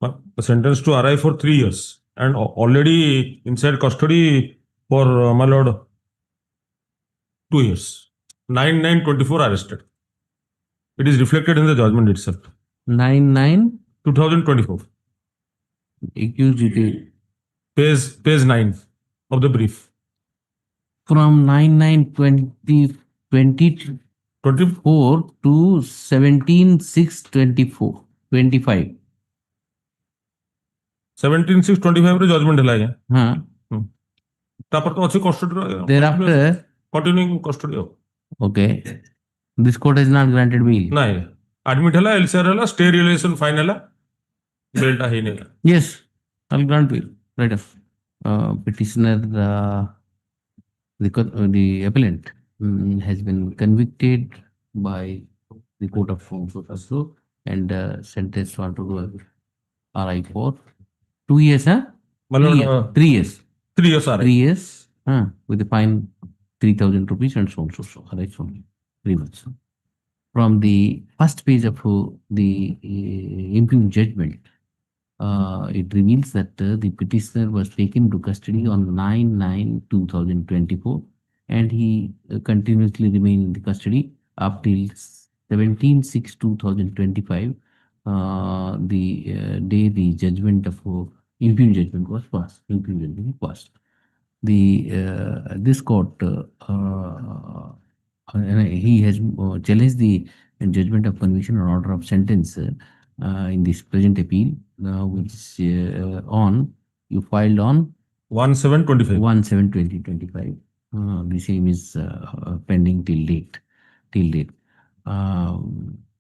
but sentenced to RI for 3 years and already inside custody for my lord 2 years. 9/9/24 arrested. It is reflected in the judgment itself. 9/9 2024. accused it is Page 9 of the brief. from 9/9/2024 to 17/6/24 17/6/25 रे judgment ହେଲା ଆଜ୍ଞା. हाँ ତାପରେ ତ ଅଛି custody ର thereafter continuing custody ଆଉ. okay this court has not granted bail. ନାଇଁ admit ହେଲା LCR ହେଲା stay relation fine ହେଲା bail ଟା ହେଇନି. Yes, I'll grant bail. Right off. Petitioner, the appellant has been convicted by the court of Orissa and sentenced to undergo RI for 2 years, huh? My lord, 3 years. 3 years RI. 3 years, with a fine 3,000 rupees and so on, so RI for 3 months. From the first page of the impugned judgment, it reveals that the petitioner was taken to custody on 9/9/2024 and he continuously remained in the custody up till 17/6/2025, the day the judgment of impugned judgment was passed. This court he has challenged the judgment of conviction or order of sentence in this present appeal, which you filed on 1/7/25. 1/7/2025. The same is pending till date.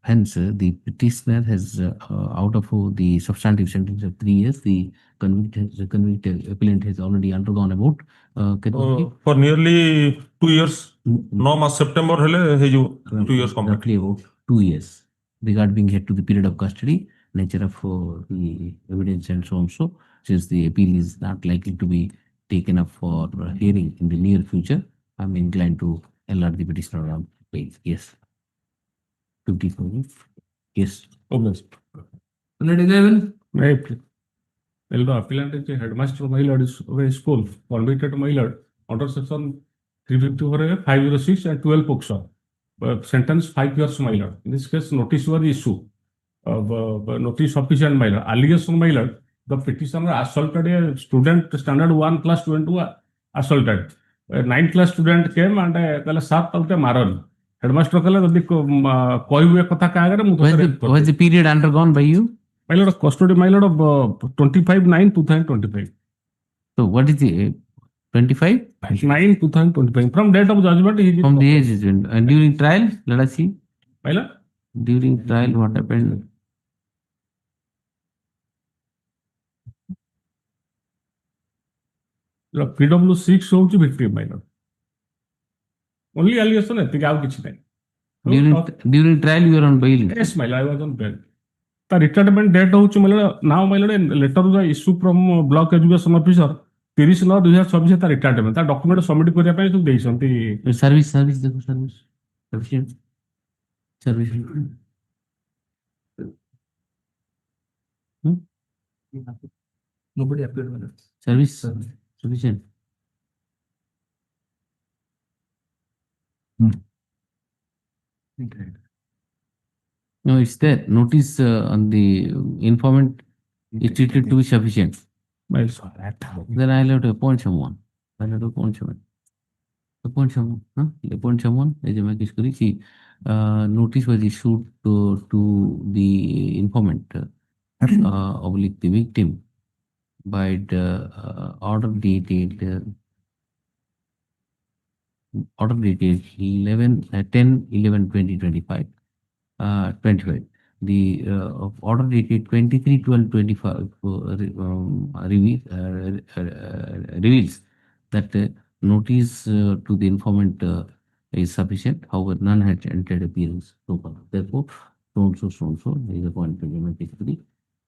Hence, the petitioner has, out of the substantive sentence of 3 years, the convicted appellant has already undergone about for nearly 2 years. 9 months September hele he 2 years complete. Roughly about 2 years. Regard being head to the period of custody, nature of the evidence and so on. So, since the appeal is not likely to be taken up for hearing in the near future, I'm inclined to alert the petitioner on bail. Yes. 54. Yes. Unit 11. Right. The appellant is a headmaster of my lord of a school, convicted my lord under section 354, 506 and 12 POCSO. Sentence 5 years my lord. In this case, notice was issued. Notice sufficient my lord. Allegation my lord. The petitioner assaulted a student, standard 1 class student who assaulted. A 9th class student came and sat out a maron. Headmaster kala jodi koi hue kotha ka agare mu Was the period undergone by you? My lord of custody, my lord of 25/9/2025. So what is the 25? 9/2025. From date of judgment, he From the age judgment. And during trial, let us see. My lord? During trial, what happened? PW6 hoଉଛି victim, my lord. Only allegation etik ଆଉ କିଛି ନାହିଁ. During trial, you were on bail. Yes, my lord, I was on bail. The retirement date hoଉଛି my lord. Now, my lord, letter was issued from block education officer 30/9/2026 ତା retirement. ତା document submit କରିବା ପାଇଁ ସବୁ ଦେଇଛନ୍ତି. Service ଦେଖो service. Sufficient. Service. Nobody appeared, my lord. Service sufficient. No, it's there. Notice on the informant is treated to be sufficient. Then I'll have to appoint someone. Appoint someone. As a magistrate, notice was issued to the informant, oblique the victim, by the order dated 10/11/2025. 25. The order dated 23/12/25 reveals that notice to the informant is sufficient. However, none had entered appearance so far. Therefore, so and so is appointed basically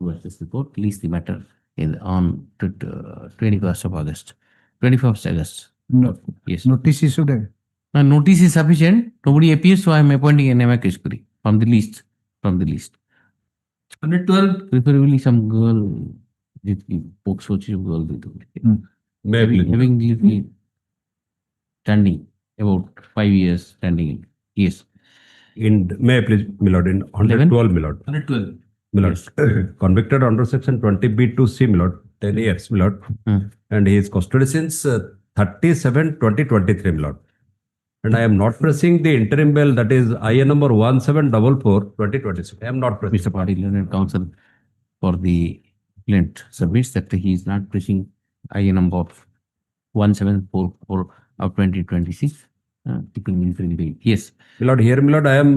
to assess the court. Release the matter on 21st of August. 21st August. No. Yes. Notice issued. Notice is sufficient. Nobody appears, so I am appointing an amicus curiae from the list. from the list. 112. Preferably some girl, POCSO girl, May I please? having little standing, about 5 years standing. Yes. May I please, my lord, in 112, my lord. 112. My lord, convicted under section 20B2C, my lord, 10 years, my lord. And he is custody since 37/2023, my lord. And I am not pressing the interim bail, that is IN number 1744/2026. I am not pressing. Mr. Patil, learned counsel for the plaintiff submits that he is not pressing IN number 1744 of 2026. Keeping interim bail. Yes. My lord, here, my lord, I am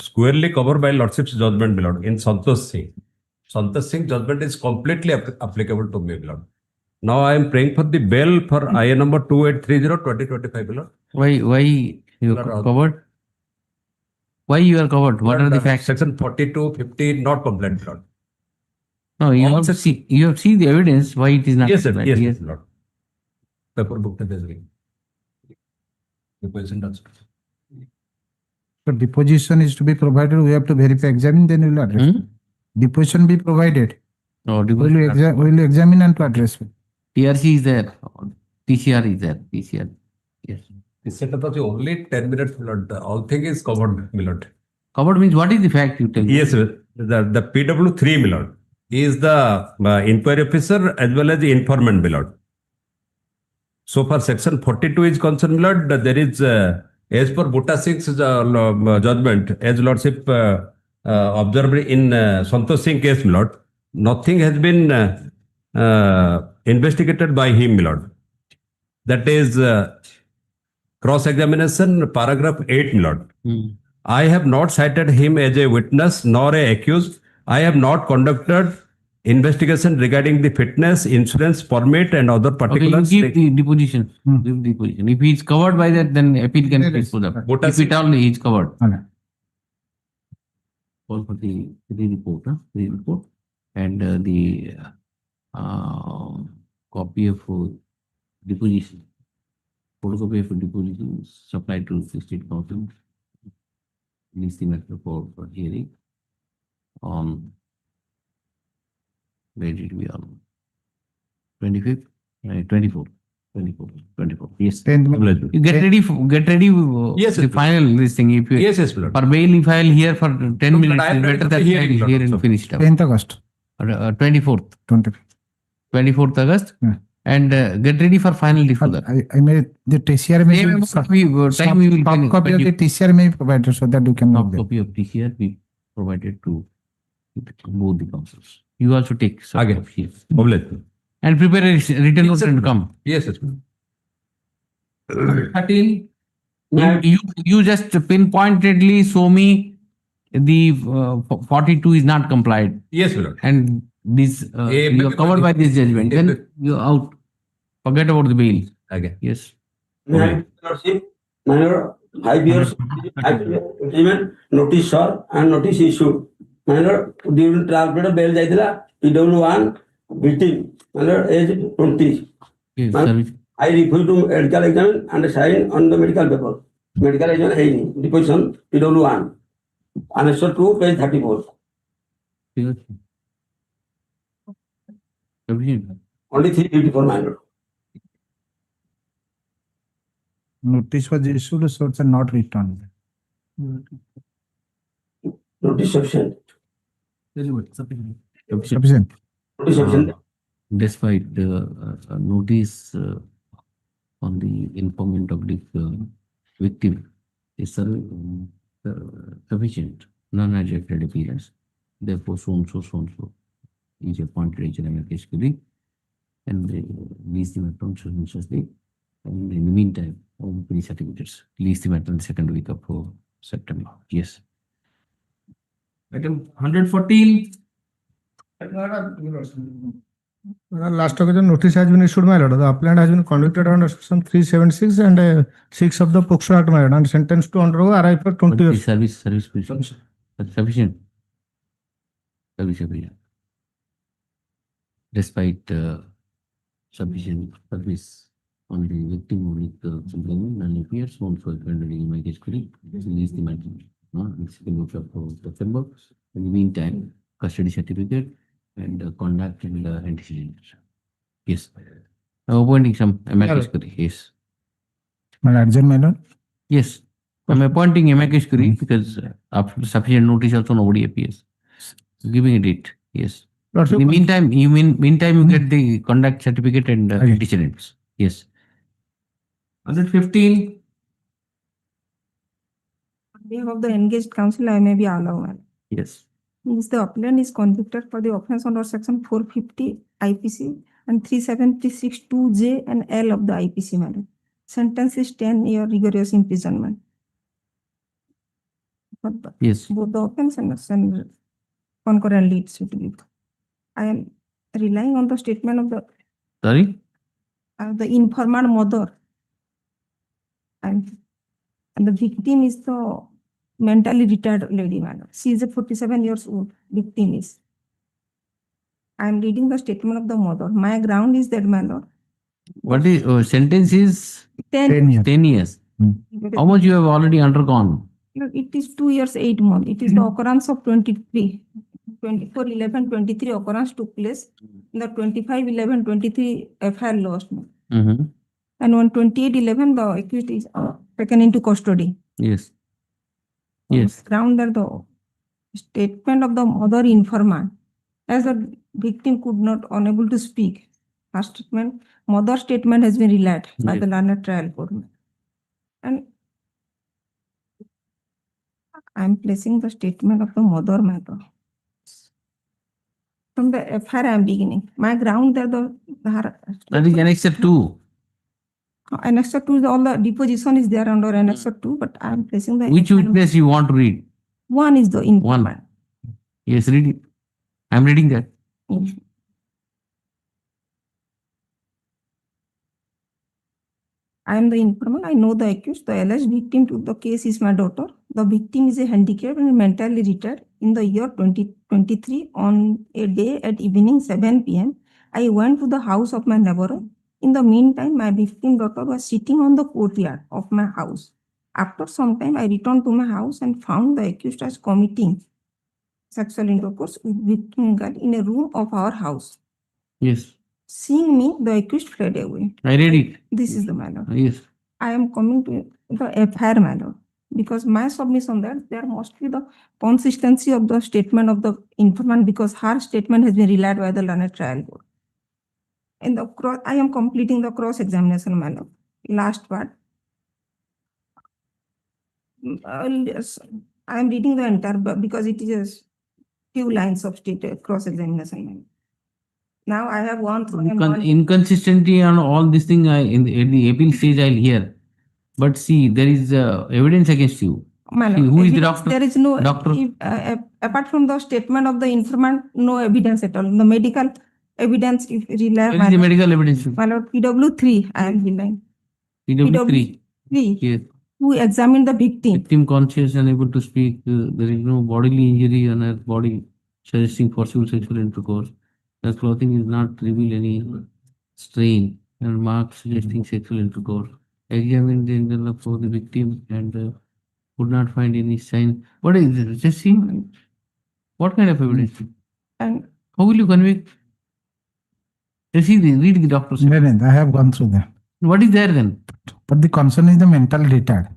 squarely covered by lordship's judgment, my lord, in Santosh Singh. Santosh Singh judgment is completely applicable to me, my lord. Now I am praying for the bail for IN number 2830/2025, my lord. Why you are covered? Why you are covered? What are the facts? Section 42, 50, not compliant, my lord. No, you have seen the evidence why it is not Yes, sir. compliant. Yes, my lord. Paper book is the position does. So deposition is to be provided, we have to verify, examine, then we will address. Deposition be provided. No, We will examine and to address. TRC is there. TCR is there. TCR. Yes. This set up of only 10 minutes, my lord. All thing is covered, my lord. Covered means what is the fact you tell me? Yes, sir. The PW3, my lord, is the inquiry officer as well as the informant, my lord. So far, section 42 is concerned, my lord, there is, as per Bhutta Singh's judgment, as lordship observed in Santosh Singh case, my lord, nothing has been investigated by him, my lord. That is cross-examination, paragraph 8, my lord. I have not cited him as a witness nor a accused. I have not conducted investigation regarding the fitness, insurance, permit and other particulars. Okay, you give the deposition. Give the deposition. If he is covered by that, then appeal can be put up. If it only he is covered. Call for the report, the report, and the copy of deposition. Photocopy of deposition supplied to the state council. Release the matter for hearing on. Where did we are? 25th, 24th. 24. Yes. You get ready. Yes, the final this thing. If you, yes, yes, Lord. For bail, you file here for 10 minutes. It's better that here and finish it up. 10th August. 24th. 24th August. And get ready for final before that. I may the TCR may time we will top copy of the TCR may be provided so that you can top copy of TCR be provided to both the councils. You also take some of here. And prepare a written note and come. Yes, yes. 13. You just pinpointedly show me the 42 is not complied. Yes, Lord. And this you are covered by this judgment. Then you are out. Forget about the bail. Okay. Yes. Minor 5 years agreement notice sir and notice issued. Minor during trial period bail jaitila PW1 victim minor age 20. I refuse to medical examine and sign on the medical paper. Medical examine deposition PW1. Answer 2 page 34. Only 354 minor. Notice was issued, so it's not returned. Notice sufficient. Sufficient. Despite the notice on the informant of the victim is sufficient, non-adjected appearance. Therefore, so and so is appointed HRM case colleague and release the matter on substantially. And in the meantime, all the certificates release the matter in the second week of September. Yes. Item 114. Last occasion notice has been issued, my lord. The appellant has been convicted under section 376 and 6 of the POCSO Act, my lord, and sentenced to undergo RI for 20 years. Service sufficient. Despite sufficient service on the victim with complaint and appears also offended in my case colleague, release the matter second week of September. In the meantime, custody certificate and conduct and antecedent. Yes. Appointing some amicus curiae. Yes. My adjourn, my lord. Yes. I'm appointing amicus curiae because after sufficient notice also nobody appears. Giving a date. Yes. In the meantime, you get the conduct certificate and antecedents. Yes. 115. On behalf of the engaged counsel, I may be allowed. Yes. Means the appellant is convicted for the offense under section 450 IPC and 376(2)J and L of the IPC matter. Sentence is 10-year rigorous imprisonment. Yes. Both the offense and concurrently it should be. I am relying on the statement of the informant mother, and the victim is the mentally retarded lady, madam. She is a 47 years old. Victim is. I am reading the statement of the mother. My ground is that, my lord. What is sentence is 10 years. 10 years. How much you have already undergone? It is 2 years, 8 months. It is the occurrence of 24/11/23 occurrence took place. In the 25/11/23 FIR lost. And on 28/11 the accused is taken into custody. Yes. Yes. Ground that the statement of the mother informant, as the victim could not unable to speak. Her statement, mother statement has been relied by the learned trial court. And I am placing the statement of the mother matter. From the FIR I am beginning. My ground that that is annexure 2. Annexure 2 is all the deposition is there under annexure 2, but I am placing the Which witness you want to read? One is the informant. Yes, read it. I am reading that. I am the informant. I know the accused. The alleged victim to the case is my daughter. The victim is a handicapped and mentally retarded. In the year 2023, on a day at evening 7 p.m., I went to the house of my neighbor. In the meantime, my victim daughter was sitting on the courtyard of my house. After some time, I returned to my house and found the accused as committing sexual intercourse with victim girl in a room of our house. Yes. Seeing me, the accused fled away. I read it. This is the matter. Yes. I am coming to the FIR matter because my submission that there must be the consistency of the statement of the informant because her statement has been relied by the learned trial court. In the I am completing the cross-examination matter. Last part. Yes, I am reading the entire because it is a few lines of cross-examination. Now I have gone through inconsistency on all this thing in the appeal stage I'll hear. But see, there is evidence against you. See, who is the doctor? There is no doctor. Apart from the statement of the informant, no evidence at all. The medical evidence, if reliable. What is the medical evidence? My lord, PW3, I am relying. PW3. Yes. Who examined the victim? Victim conscious and able to speak. There is no bodily injury on her body suggesting forcible sexual intercourse. The clothing is not reveal any strain and marks suggesting sexual intercourse. Examined the internal for the victim and could not find any sign. What is this? Just see. What kind of evidence? And how will you convict? Just see, read the doctor's. I have gone through that. What is there then? But the concern is the mental retard.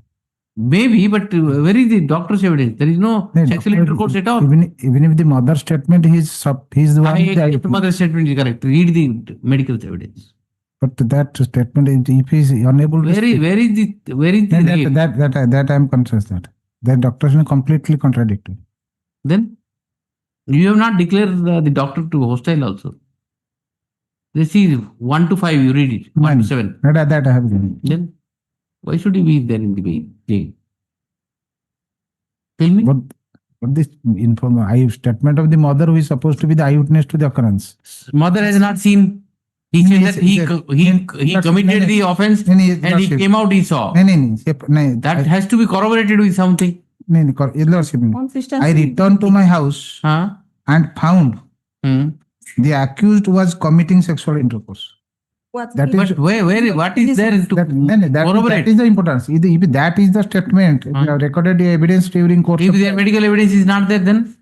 Maybe, but where is the doctor's evidence? There is no sexual intercourse at all. Even if the mother's statement is the one. If the mother's statement is correct, read the medical evidence. But that statement is if he is unable to where is the that I am conscious that doctor is completely contradictory. Then you have not declared the doctor to hostile also. They see 1 to 5, you read it. 1 to 7. That I have given. Then why should he be there in the jail? Tell me. But this statement of the mother who is supposed to be the eyewitness to the occurrence. Mother has not seen. He said that he committed the offense and he came out, he saw. That has to be corroborated with something. I returned to my house and found the accused was committing sexual intercourse. What's That the- is. But what is there to That corroborate? is the importance. If that is the statement, if you have recorded the evidence during course If of their medical evidence is not there, then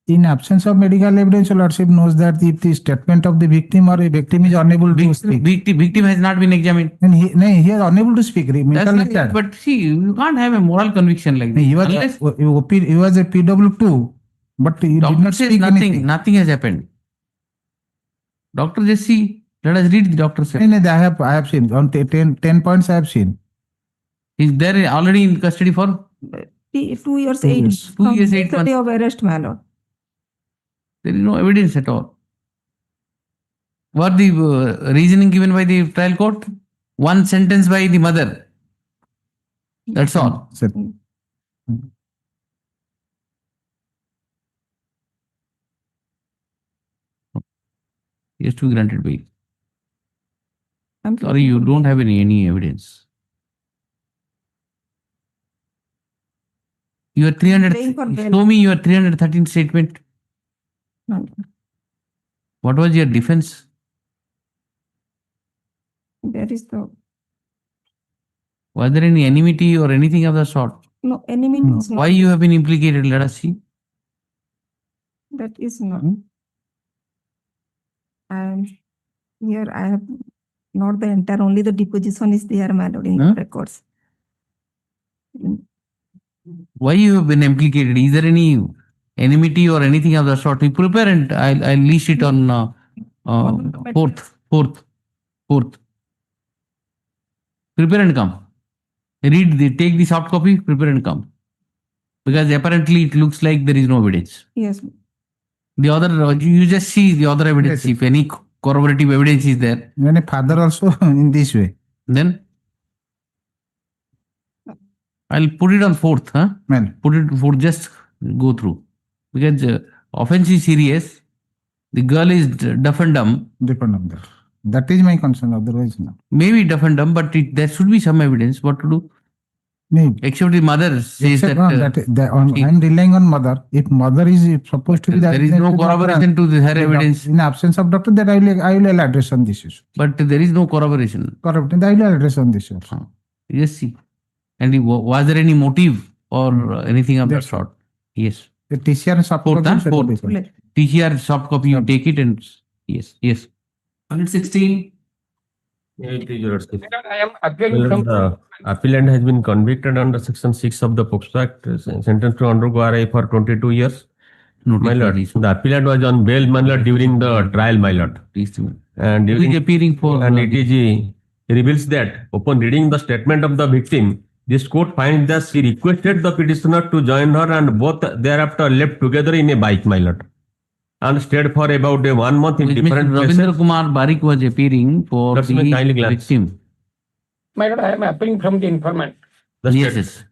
in absence of medical evidence, your lordship knows that if the statement of the victim or a victim is unable to speak, victim has not been examined. then he is unable to speak. That's Mental not, retard. but see, you can't have a moral conviction like this. He was Unless he was a PW2, but he did doctor not says speak nothing, anything. nothing has happened. Doctor just see, let us read the doctor said. I have seen on 10 points. I have seen. He's there already in custody for 2 years, 2 8 years. 2 from years, the 8 day months. of arrest, my lord. There is no evidence at all. What the reasoning given by the trial court? One sentence by the mother. That's all. Sir. He has to be granted bail. I'm Sorry, you don't have any evidence. Your Playing for 300, bail. show me your 313 statement. No, What was your defense? there is the Was there any enmity or anything of the sort? no enemy is not. Why you have been implicated? Let us see. That is not. And here I have not the entire, only the deposition is there, my lord, in the records. Why you have been implicated? Is there any enmity or anything of the sort? We prepare and I'll list it on 4th. Prepare and come. Take the soft copy, prepare and come. Because apparently it looks like there is no evidence. Yes. The other, you just see the other evidence. Yes. If any corroborative evidence is there, When a father also in this way. then I'll put it on 4th. Put it 4th, just go through. Because offense is serious. The girl is deaf and dumb. That is my concern. Otherwise, no. Maybe deaf and dumb, but there should be some evidence. What to do? Maybe. Except the mother says Except, that. I'm relying on mother. If mother is supposed to be There is no corroboration to her evidence. In absence of doctor, that I will address on this issue. But there is no corroboration. Correct. I will address on this issue. Yes, see. And was there any motive or anything of that sort? Yes. The TCR soft copy. 4th. TCR soft copy, you take it and yes. 116. I am appealing from The appellant has been convicted under Section 6 of the POCSO Act, sentenced to undergo RI for 22 years. My lord, the appellant was on bail, my lord, during the trial, my lord. And Who is appearing for? And it is reveals that upon reading the statement of the victim, this court finds that she requested the petitioner to join her and both thereafter left together in a bike, my lord, and stayed for about 1 month in different places. Ravindra Kumar Barik was appearing for That's the my kindly glance. victim. my lord, I am appealing from the informant. Yes.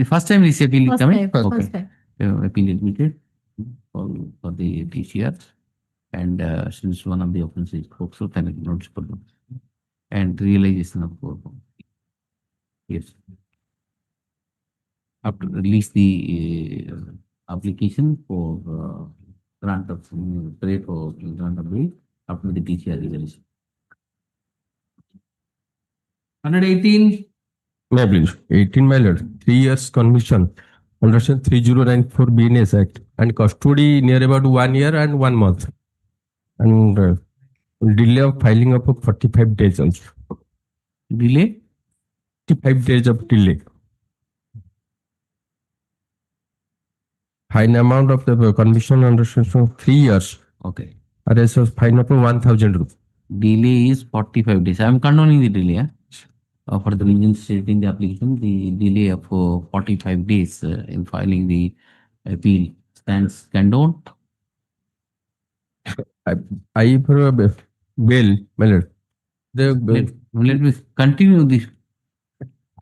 First time this appeal is coming? First time. Appeal admitted for the TCR. And since one of the offenses is POCSO, then notice for them. And realization of court. Yes. have to release the application for grant of pray for grant of bail after the TCR resolution. 118. May I please? 18, my lord. 3 years conviction under section 3094 BNS Act and custody near about 1 year and 1 month. And delay of filing up of 45 days also. Delay? 45 days of delay. Fine amount of the conviction under section 3 years. Okay. Arrest of fine up of 1,000 rupees. Delay is 45 days. I am condoning the delay. For the reasons stated in the application, the delay of 45 days in filing the appeal stands condoned. I for a bail, my lord. Let me continue this.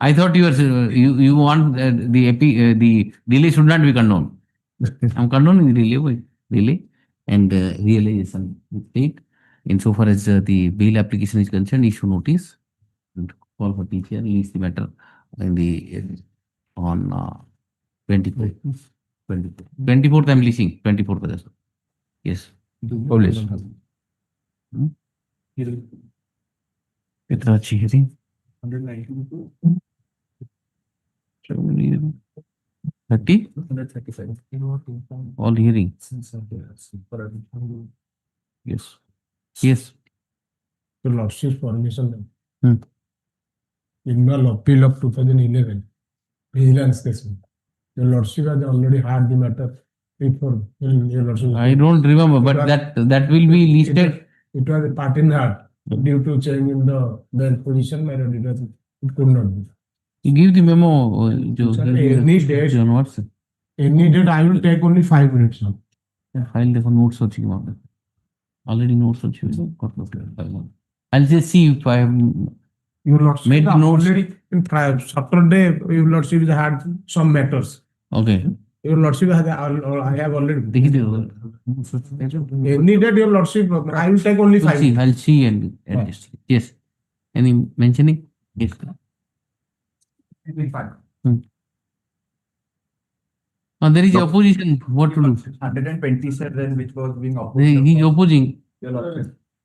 I thought you want the delay should not be condoned. I am condoning the delay and realization mistake. Insofar as the bail application is concerned, issue notice and call for TCR, release the matter in the on 24th. 24th I am releasing. 24th. Yes. Publish. कितना अच्छी hearing? 192. 30? 137. All hearing. Yes. Yes. Your Lordship's permission. Hmm. In appeal of 2011, vigilance case. Your Lordship has already had the matter before. Your Lordship. I don't remember, but that will be listed. It was a part in that due to change in the position. It could not be. You give the memo. Any date. What's Any date, I will take only 5 minutes. File the notes of already notes of I'll just see if I have Your Lordship made the notes. already in Saturday. Your Lordship has had some matters. Okay. Your Lordship has, I have already. Any date, Your Lordship, I will take only 5 minutes. I'll see and adjust. Yes. Any mentioning? Yes. There is opposition. What to do? 127, which was being opposed. He is opposing.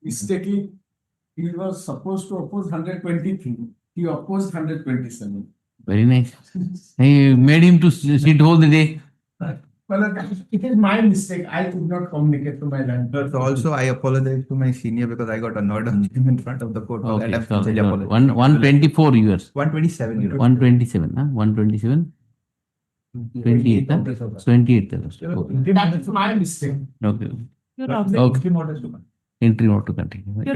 Mistakenly, he was supposed to oppose 123. He opposed 127. Very nice. He made him to sit all the day. Well, it is my mistake. I could not communicate to my landlord. So also, I apologize to my senior because I got annoyed on him in front of the court. Okay, that so, I apologize. 124 years. 127 euros. 127, huh? 127. 28, huh? 28. That's my mistake. Okay. Okay. Entry not to continue. Your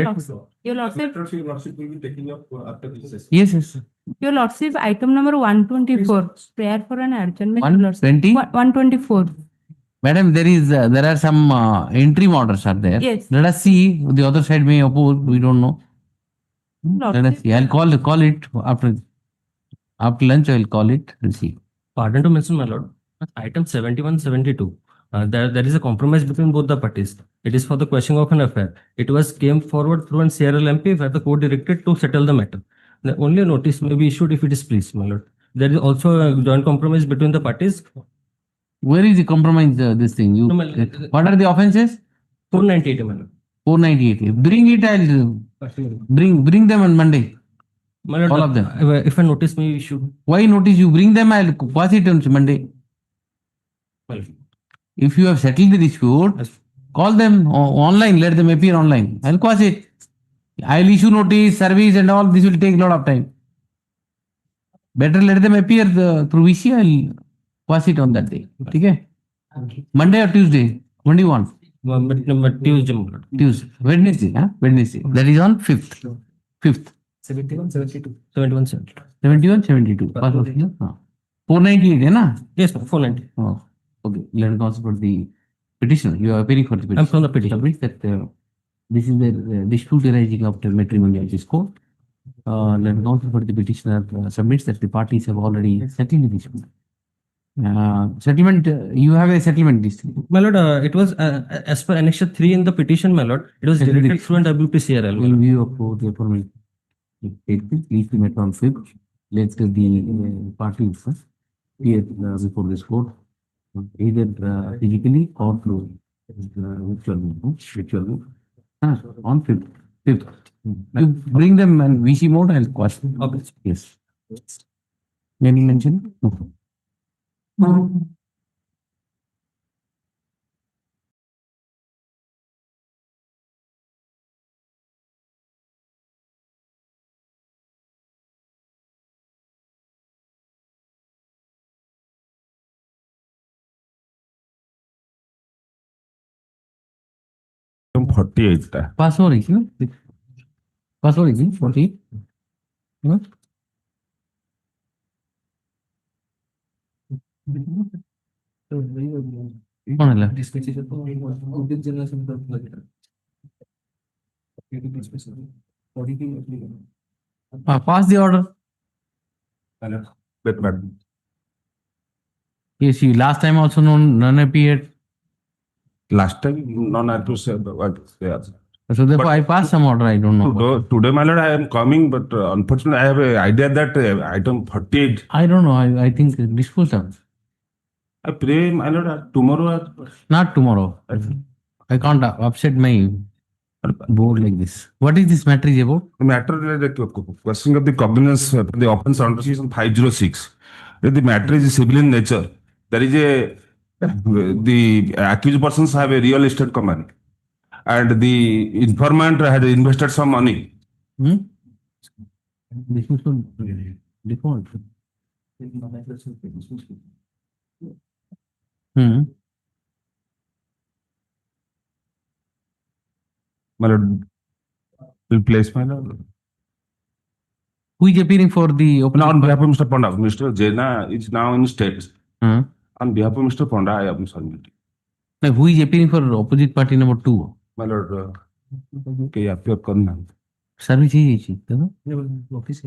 Lordship. Your Lordship will be taking up after this session. Yes. Your Lordship, item number 124, prayer for an adjournment. 120? 124. Madam, there are some interim orders are there. Yes. Let us see. The other side may oppose. We don't know. Let us see. I'll call it after lunch. I'll call it and see. Pardon to mention, my lord. Item 71, 72. There is a compromise between both the parties. It is for the questioning of an affair. It was came forward through an CRLMP where the court directed to settle the matter. The only notice may be issued if it is pleased, my lord. There is also a joint compromise between the parties. Where is the compromise? This thing. What are the offences? 498, my lord. 498. Bring it. I'll bring them on Monday. My lord, all of them. If a notice may be issued. Why notice? You bring them. I'll pass it on Monday. Well, if you have settled the dispute, call them online. Let them appear online. I'll quash it. I'll issue notice, service, and all. This will take a lot of time. Better let them appear through VC. I'll quash it on that day. Okay? Monday or Tuesday? When do you want? Tuesday. Tuesday. Wednesday. Huh? Wednesday. That is on 5th. 5th. 71, 72. 71, 72. 71, 72. 498, na? Yes, 490. Oh, okay. Let us go for the petitioner. You are appearing for the petition. I'm from the petition. That this is the dispute arising after matrimonial discord. Let us go for the petitioner submits that the parties have already settled the dispute. Settlement, you have a settlement dispute. My lord, it was as per Annex 3 in the petition, my lord. It was directed through an WPCRL. In view of the aforementioned, please the matter on 5th. Let the parties appear before this court, either physically or through virtual. On fifth. You bring them and VC mode and quash. Okay. Yes. Any mention? No. Item 48 টা। Pass over is no? Pass over is 40. No? କଣ ହେଲା? Pass the order. Yes, you last time also none appeared. Last time none appeared. So therefore I passed some order. I don't know. Today, my lord, I am coming, but unfortunately, I have an idea that item 48. I don't know. I think disposed of. I pray, my lord, tomorrow. Not tomorrow. I can't upset my board like this. What is this matter is about? The matter is the question of the cognizance for the offense under section 506. If the matter is civil in nature, there is the accused persons have a real estate company, and the informant had invested some money. This is so default. My lord, will place my lord. Who is appearing for the open? On behalf of Mr. Panda, Mr. Jena is now in states. On behalf of Mr. Panda, I am submitting. Like who is appearing for opposite party number 2? My lord, okay, appear करना. Service is easy, no? Notice.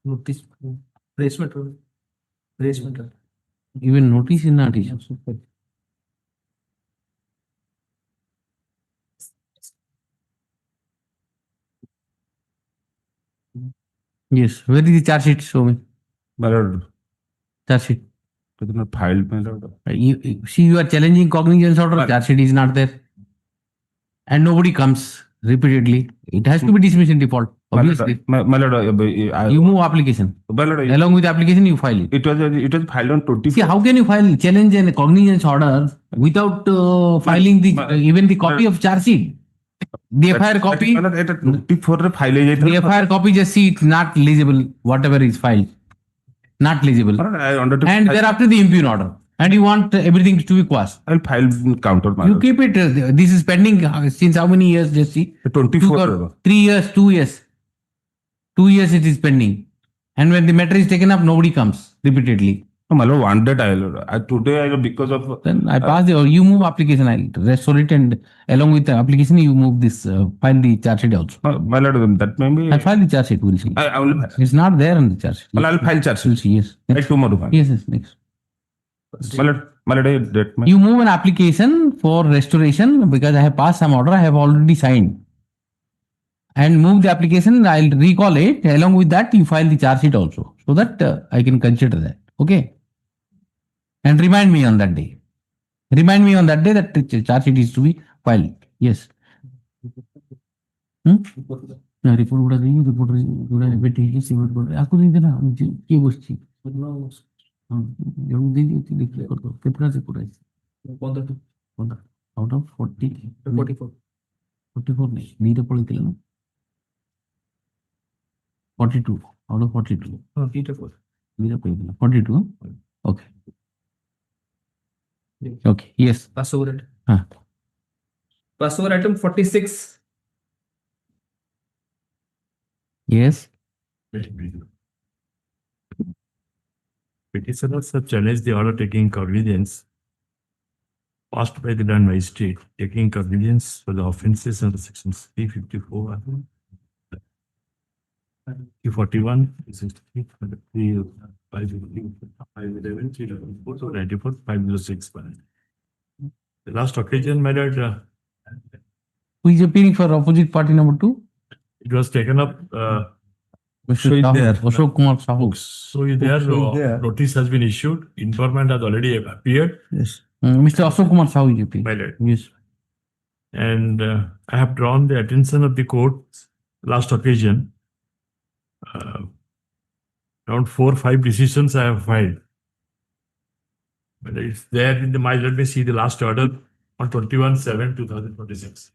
Notice. Placement. Even notice is not easy. Yes, where is the charge sheet? Show me. My lord, charge sheet. It is not filed, my lord. You are challenging cognizance order. Charge sheet is not there, and nobody comes repeatedly. It has to be dismissed in default. Obviously, my lord, you move application. My lord, Along with the application, you file it. It was filed on 24. See, how can you file challenge and cognizance order without filing the even the copy of charge sheet? The FIR copy. The FIR copy just see it's not legible. Whatever is filed, not legible. And thereafter the impugn order. And you want everything to be quashed. I'll file counter. You keep it. This is pending since how many years? Just see. 24. 3 years, 2 years. 2 years it is pending. And when the matter is taken up, nobody comes repeatedly. No, my lord, one day today because of. Then I pass the, or you move application, I'll restore it, and along with the application, you move this, file the charge sheet also. My lord, that may be. I'll file the charge sheet, we'll see. I will. It's not there in the charge sheet. I'll file charge sheet. We'll see, yes. Next tomorrow. Yes, next. My lord, You move an application for restoration because I have passed some order, I have already signed. And move the application, I'll recall it. Along with that, you file the charge sheet also, so that I can consider that. Okay. And remind me on that day. Remind me on that day that the charge sheet is to be filed. Yes. No, report would agree, report would have better see what would I couldn't give us cheap. Out of 40, 44. 44 need a political 42 out of 42. 42. Okay. Okay. Yes. Pass over it. Pass over item 46. Yes. Petitioners have challenged the order taking cognizance passed by the done magistrate, taking cognizance for the offences under sections 354, 341, 363, 511, 394, 294, 506. The last occasion, my lord, who is appearing for opposite party number 2? it was taken up Mr. So is Sahu, there. Ashok Kumar Sahu. So is there, notice has been issued, informant has already appeared. Yes. Mr. Ashok Kumar Sahu, GP. My lord. Yes. And I have drawn the attention of the court last occasion. Around 4 or 5 decisions I have filed. But it's there in the, let me see the last order on 21/7/2026.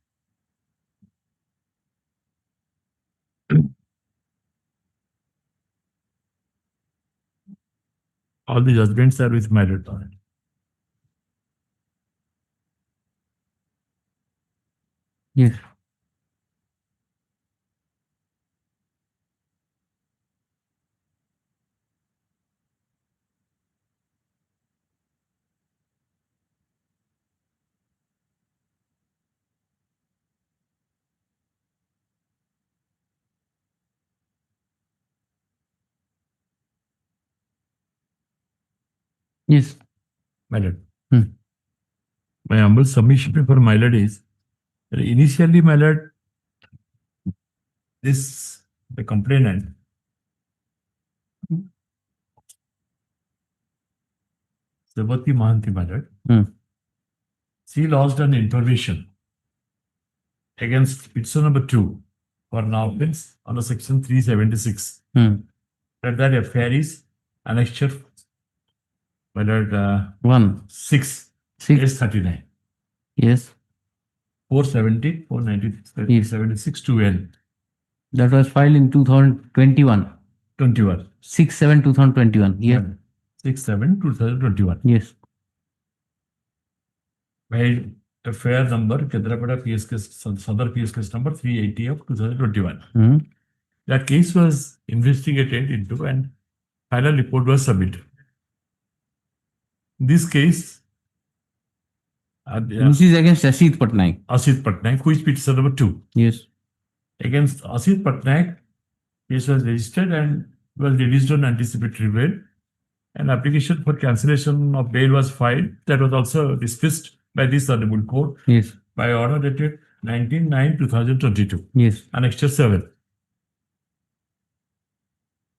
All the judgments are with my lord. Yes. Yes. My lord. My humble submission before my lord is that initially, my lord, the complainant Sabati Mahanti, my lord, she lodged an information against petition number 2 for an offence under section 376. That affair is annexure, my lord, 6, 39. Yes. 470, 490, 76 2L. That was filed in 2021. 21. 6/7/2021. Yeah. 6/7/2021. Yes. By affair number Kedrapada PS case, Sadar PS case number 380 of 2021. That case was investigated into and final report was submitted. This case, This is against Asit Patnaik. Asit Patnaik, who is petition number 2. Yes. Against Asit Patnaik, case was registered and was released on anticipatory bail. An application for cancellation of bail was filed. That was also dismissed by this honorable court. Yes. By order dated 19/9/2022. Yes. Annexure 7.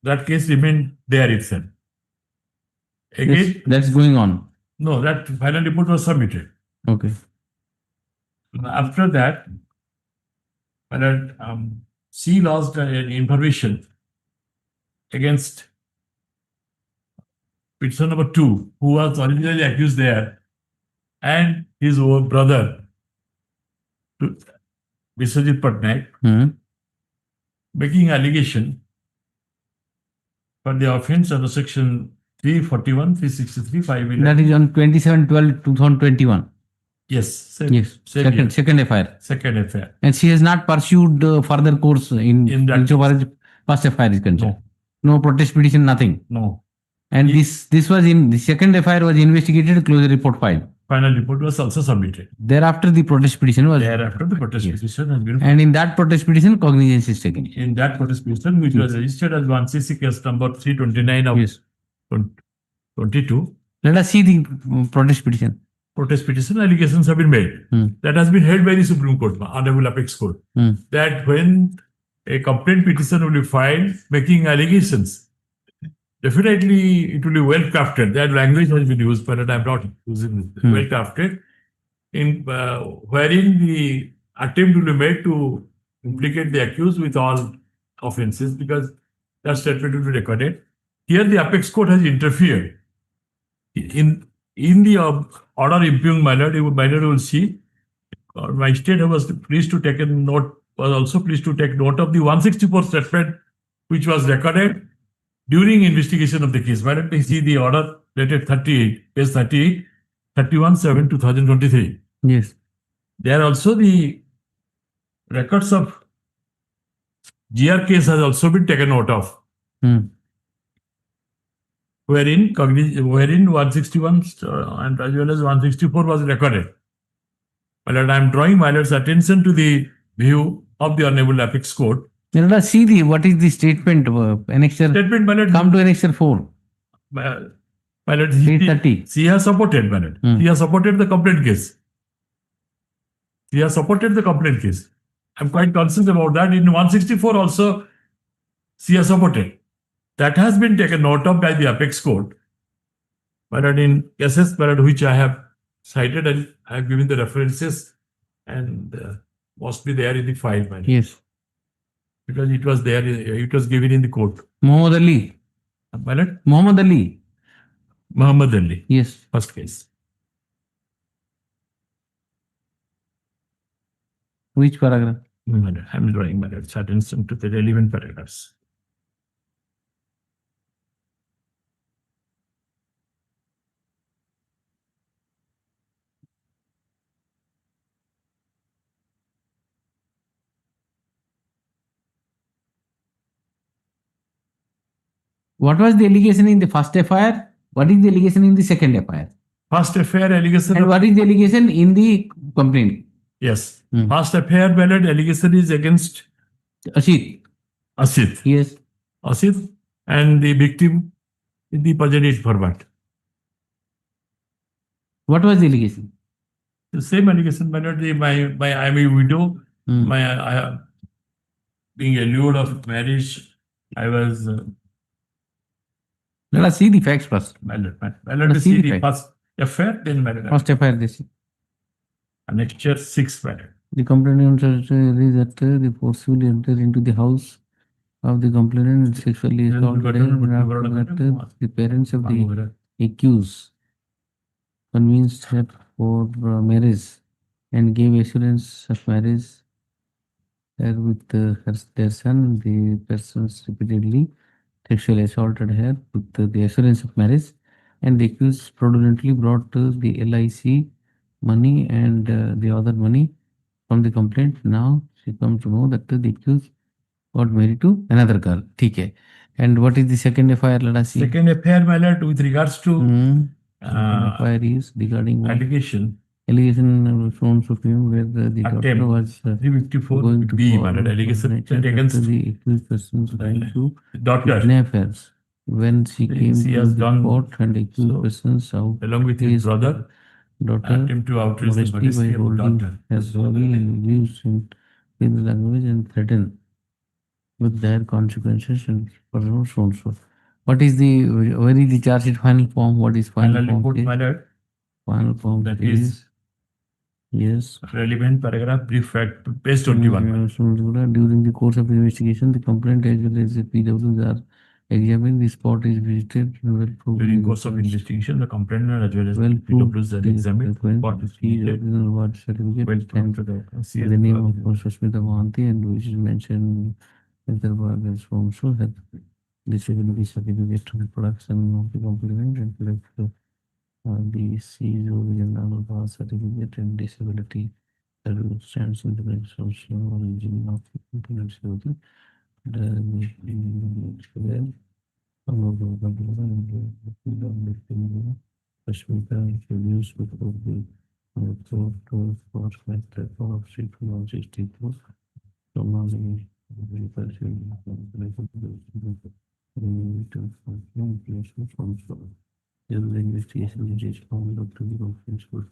That case remained there itself. Again, That's going on. no, that final report was submitted. Okay. After that, she lost information against petition number 2, who was originally accused there, and his own brother, Biswajit Patnaik, making allegation for the offence under section 341, 363, 511. That is on 27/12/2021. Yes. Yes. Second FIR. Second FIR. And she has not pursued further course in that so far as first FIR is concerned. No protest petition, nothing. No. And this was in the second FIR was investigated, closure report filed. Final report was also submitted. Thereafter, the protest petition was. Thereafter, the protest petition has been. And in that protest petition, cognizance is taken. In that protest petition, which was registered as 1CC case number 329 of 22. Let us see the protest petition. Protest petition allegations have been made. That has been held by the Supreme Court, Honorable Apex Court. That when a complaint petition will be filed making allegations, definitely it will be well crafted. That language has been used, but I am not using well crafted, in wherein the attempt will be made to implicate the accused with all offences, because that statement will be recorded. Here, the Apex Court has interfered in the order impugned my lord. Will see. My state was pleased to take a note. Was also pleased to take note of the 164 statement, which was recorded during investigation of the case. Why don't we see the order dated 38, page 38, 31/7/2023. Yes. There also the records of GR case has also been taken note of. Wherein 161 and as well as 164 was recorded. But I am drawing my lord's attention to the view of the Honorable Apex Court. Let us see what is the statement annexure. Statement, my lord. Come to annexure 4. My lord, she has supported, my lord. She has supported the complaint case. She has supported the complaint case. I'm quite concerned about that. In 164 also, she has supported. That has been taken note of by the apex court. But in cases which I have cited, and I have given the references and mostly there in the file. Yes. Because it was there, it was given in the court. Muhammad Ali. Muhammad Ali. Muhammad Ali. Yes. First case. Which paragraph? I'm drawing my attention to the relevant paragraphs. What was the allegation in the first FIR? What is the allegation in the second FIR? First FIR allegation. And what is the allegation in the complaint? Yes. First FIR valid allegation is against Asit. Asit. Yes. Asit and the victim in the perjured format. What was the allegation? The same allegation, I am a widow. Being allured of marriage, I was. Let us see the facts first. Let us see the first affair, then marriage. First FIR, this. Annexure 6 marriage. The complainant is that they forcibly entered into the house of the complainant and sexually assaulted her, and after that the parents of the accused convinced her for marriage and gave assurance of marriage with their son. The persons repeatedly sexually assaulted her with the assurance of marriage, and the accused fraudulently brought the LIC money and the other money from the complaint. Now she comes to know that the accused got married to another girl. Okay. And what is the second FIR? Let us see. Second FIR, my lord, with regards to FIR is regarding allegation. Allegation shown to him where the daughter was 354 going to B, my lord, allegation against the accused persons trying to daughter. kidnap her. When she came to the court and the accused persons out along with his brother, daughter attempt to outrage the modesty by modesty of holding daughter. her body and abuse in the language and threaten with their consequences and so on so. What is the where is the charge sheet final form? What is final form? Report, my lord. Final form That is yes. Relevant paragraph brief fact page 21. During the course of investigation, the complaint as well as the PWs are examined. The spot is visited. During course of investigation, the complainant as well as PWs are examined. Spot is visited. Welcome to the name of Susmita Mohanty, and which is mentioned in the paragraph form. So that disability certificate to the production of the complaint and the CESO general certificate and disability that stands in the social origin of the complaint. Sushmita introduced before the court for method of 664. So now the person the investigation which is found up to the conference with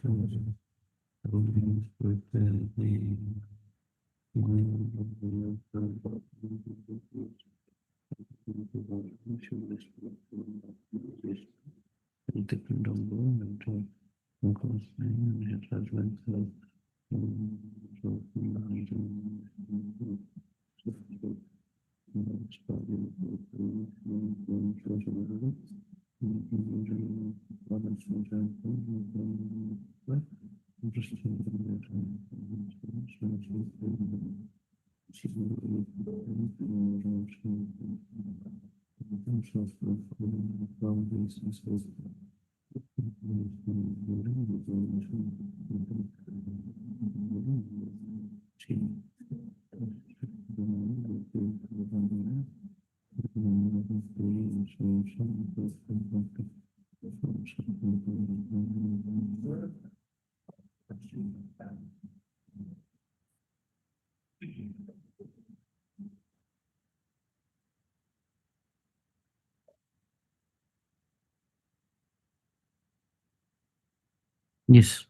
yes,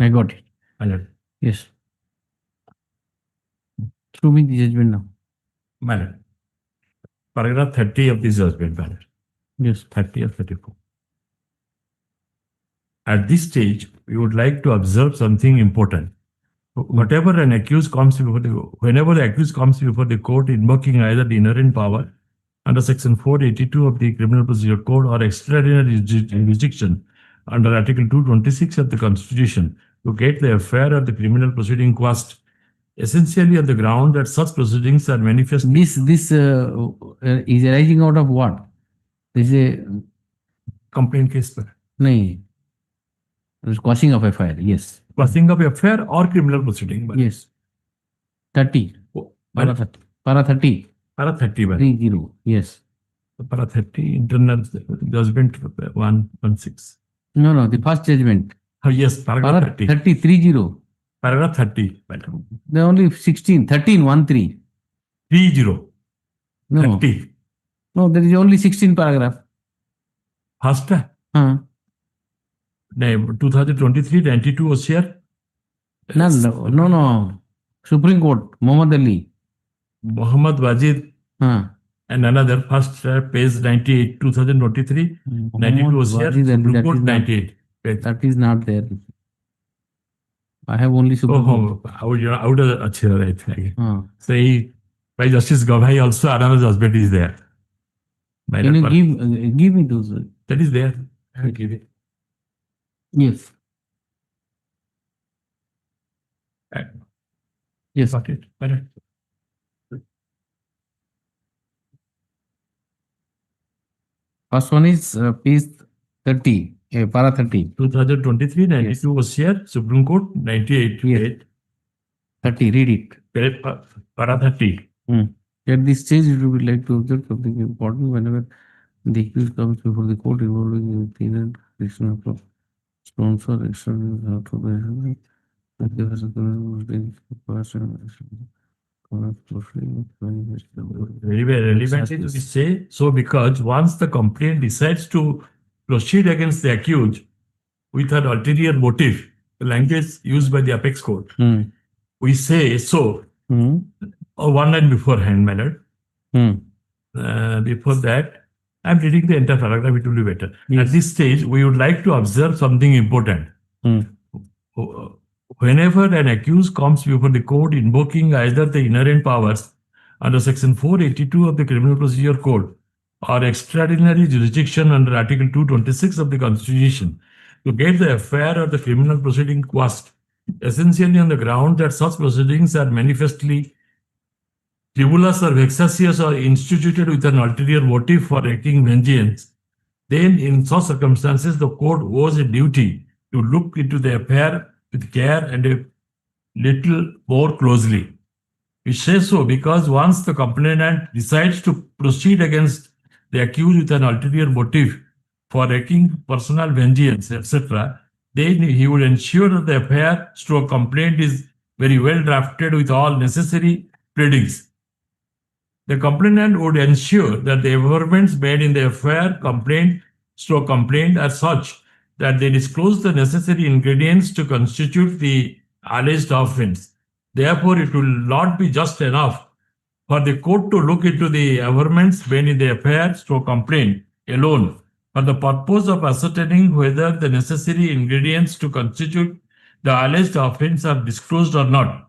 I got it. Yes. Through me the judgment now. Madam. paragraph 30 of this judgment, my lord. Yes. 30 or 34. At this stage, we would like to observe something important. Whenever the accused comes before the court invoking either the inherent power under section 482 of the Criminal Procedure Code or extraordinary jurisdiction under Article 226 of the Constitution to get the affair of the criminal proceeding quashed, essentially on the ground that such proceedings are manifest. This is arising out of what? This is a complaint case. No. Quashing of FIR, yes. Quashing of affair or criminal proceeding. Yes. 30. Para 30. Para 30. Para 30. 30. Yes. Para 30 internal judgment 116. No, the first judgment. Yes, paragraph 30. 30. 30. Paragraph 30. The only 16. 13. 1 3. 30. No. 30. No, there is only 16 paragraph. First. 2023 92 was here. No. Supreme Court, Muhammad Ali. Muhammad Wajid and another first page 98 2023 92 was here. Supreme Court 98. That is not there. I have only Supreme Court. Out of a chair, I think. Say by Justice Gavai also another judgment is there. Can you give me those? That is there. I will give it. Yes. Yes. Got it. First one is page 30, para 30. 2023 92 was here. Supreme Court 98. Yes. 30, read it. Para 30. At this stage, it would be like to observe something important whenever the accused comes before the court involving the inner of sponsor, external very relevant is we say so because once the complaint decides to proceed against the accused with an ulterior motive, the language used by the apex court, we say so or one line beforehand, my lord. Before that, I'm reading the entire paragraph, it will be better. At this stage, we would like to observe something important. Whenever an accused comes before the court invoking either the inherent powers under section 482 of the Criminal Procedure Code or extraordinary jurisdiction under Article 226 of the Constitution to get the affair or the criminal proceeding quashed, essentially on the ground that such proceedings are manifestly frivolous or vexatious or instituted with an ulterior motive for wreaking vengeance, then in such circumstances the court owes a duty to look into the affair with care and a little more closely. We say so because once the complainant decides to proceed against the accused with an ulterior motive for wreaking personal vengeance, etc., then he would ensure that the affair / complaint is very well drafted with all necessary pleadings. The complainant would ensure that the averments made in the affair, complaint / complaint are such that they disclose the necessary ingredients to constitute the alleged offense. Therefore, it will not be just enough for the court to look into the averments made in the affair / complaint alone for the purpose of ascertaining whether the necessary ingredients to constitute the alleged offense are disclosed or not.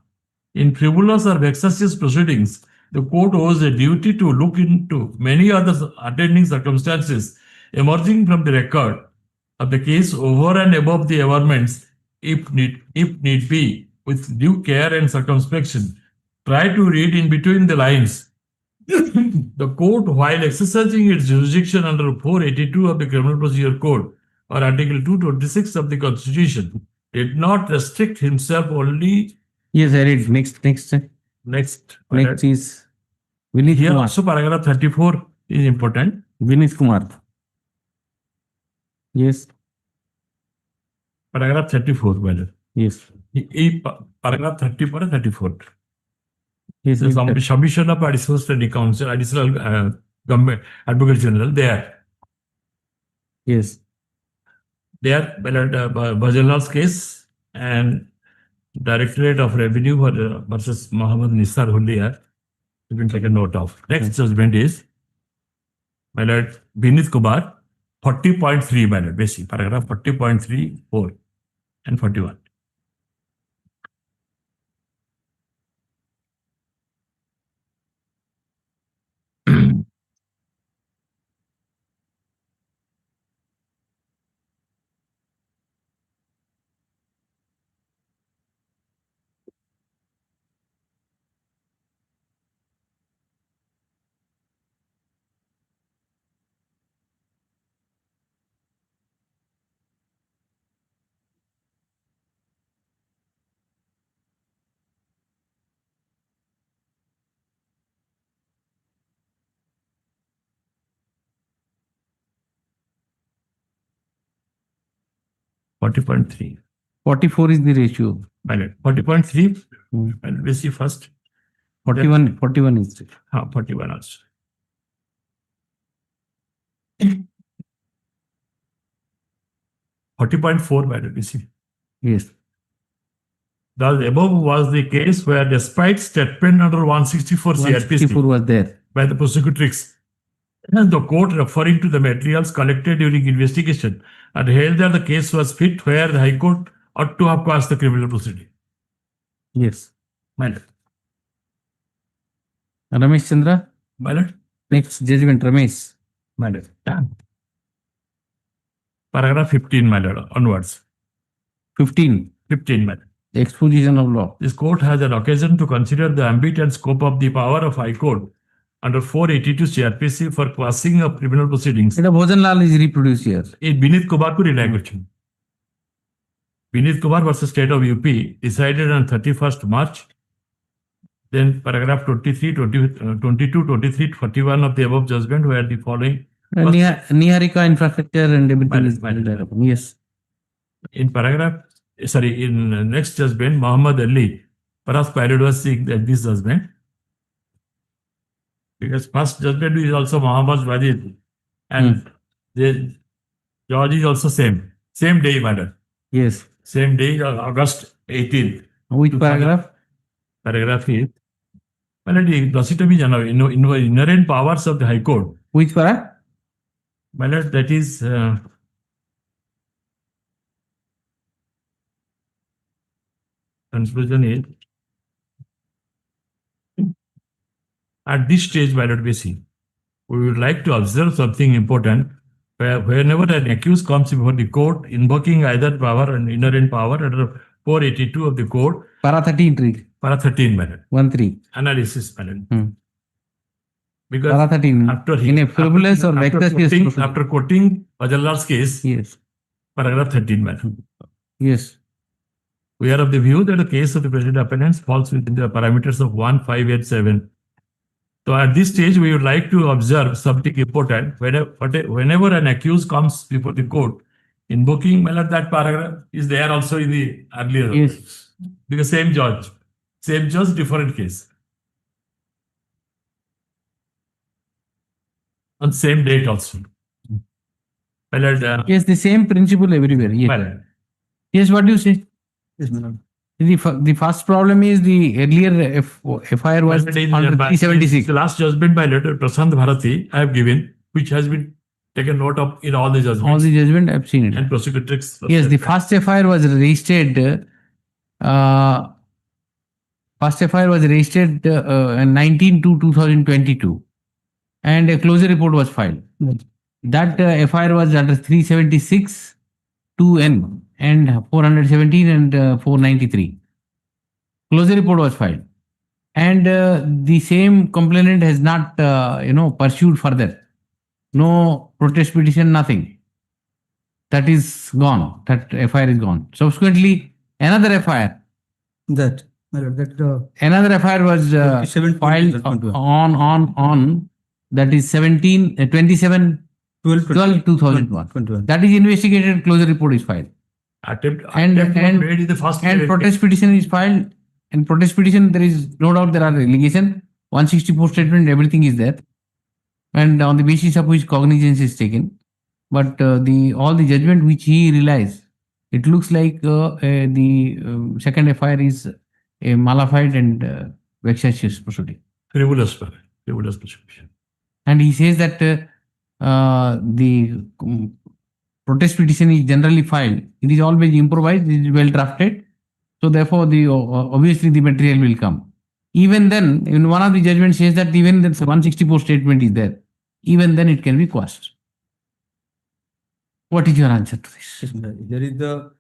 In frivolous or vexatious proceedings, the court owes a duty to look into many other attending circumstances emerging from the record of the case over and above the averments, if need be, with due care and circumspection. Try to read in between the lines. The court, while exercising its jurisdiction under 482 of the Criminal Procedure Code or Article 226 of the Constitution, did not restrict himself only. Yes, I read. Next is Vinit Here Kumar. also paragraph 34 is important. Vinit Kumar. Yes. Paragraph 34, well. Yes. Paragraph 34 and 34. Yes. The submission of additional study council, additional government advocate general there. Yes. There, Bajal's case and Directorate of Revenue versus Mohammed Nisar Hulliya, you can take a note of. Next judgment is my lord, Vinith Kumar, 40.3, my lord, basic, paragraph 40.3, 4 and 41. Forty point three. 44 is the ratio. My lord, 40.3. And we see first. 41 is it. 41 also. $40.4, my lord, we see. Yes. Thus, above was the case where, despite statement under 164 164 CRPC was there. by the prosecutrix, and the court referring to the materials collected during investigation and held that the case was fit, where the High Court ought to have passed the criminal proceeding. Yes. My lord. Ramesh Chandra. My lord. Next judgment, Ramesh. My lord. Paragraph 15, my lord, onwards. 15. 15, my lord. Exposition of law. This court has an occasion to consider the ambit and scope of the power of High Court under 482 CRPC for quashing of criminal proceedings. Bhojan Lal is reproduced here. In Vinith Kumar ko rely question. Vinith Kumar versus State of UP decided on 31st March. Then paragraph 23, 22, 23, 41 of the above judgment were the following. Niharika infrastructure and everything is there. Yes. In paragraph, sorry, in next judgment, Muhammad Ali, perhaps pilot was seeing that this judgment. Because first judgment is also Muhammad Wajid. And the judge is also same day, madam. Yes. Same day, August 18th. Which paragraph? Paragraph 8. Does it mean inherent powers of the High Court? Which paragraph? My lord, that is conclusion is at this stage, my lord, we would like to observe something important. Whenever an accused comes before the court invoking either power and inherent power under 482 of the code. Para 13. Para 13, my lord. 1-3. Analysis, my lord. Because Para 13. In a frivolous or vexatious proceeding. After quoting Ajallar's case, yes. Paragraph 13, my lord. Yes. We are of the view that the case of the present appellants falls within the parameters of 1587. So at this stage, we would like to observe something important. Whenever an accused comes before the court, invoking, my lord, that paragraph is there also in the earlier. Yes. Because same judge, different case. On same date also. My lord, yes, the same principle everywhere. Yes. My lord. Yes, what do you say? Yes, madam. The first problem is the earlier FIR was on 376. The last judgment by letter Prasant Bharati I have given, which has been taken note of in all the judgments. All the judgment, I have seen it. And prosecutrix. Yes, the first FIR was registered. First FIR was registered 19/2/2022, and a closure report was filed. That FIR was under 376 2N. And 417 and 493. Closure report was filed. And the same complainant has not, pursued further. No protest petition, nothing. That is gone. That FIR is gone. Subsequently, another FIR. Another FIR was filed on that is 27/12/2001. That is investigated. Closure report is filed. Protest petition is filed. And protest petition, there is no doubt there are allegations. 164 statement, everything is there. And on the basis of which cognizance is taken. But all the judgment which he relies, it looks like the second FIR is a malified and vexatious proceeding. Frivolous prosecution. And he says that the protest petition is generally filed. It is always improvised, it is well drafted. So therefore, obviously the material will come. Even then, in one of the judgments says that even the 164 statement is there. Even then it can be quashed. What is your answer to this? There is the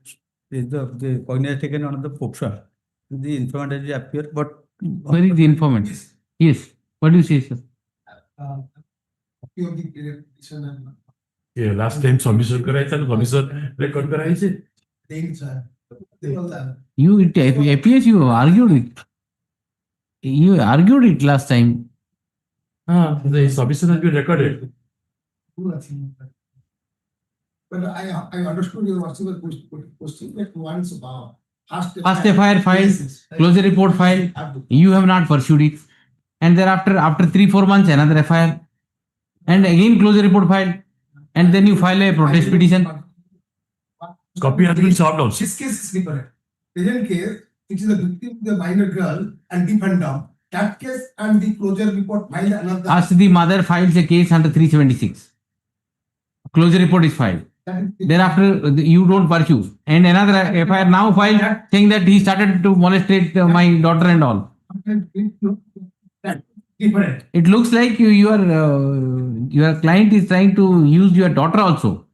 cognizance taken on the POXA. The informant has appeared, but Where is the informant? Yes. What do you say, sir? Last time submission करायचं ना submission record करायचे You, it appears you argued it. You argued it last time. the submission has been recorded. But I understood your question that once First FIR filed, closure report filed, you have not pursued it. And thereafter, after 3-4 months, another FIR. And again closure report filed. And then you file a protest petition. Copy has been solved also. This case is different. Present case, which is the victim, the minor girl and defendant. That case and the closure report filed another. As the mother files a case under 376. Closure report is filed. Thereafter, you don't pursue. And another FIR now filed saying that he started to molestate my daughter and all. It looks like your client is trying to use your daughter also.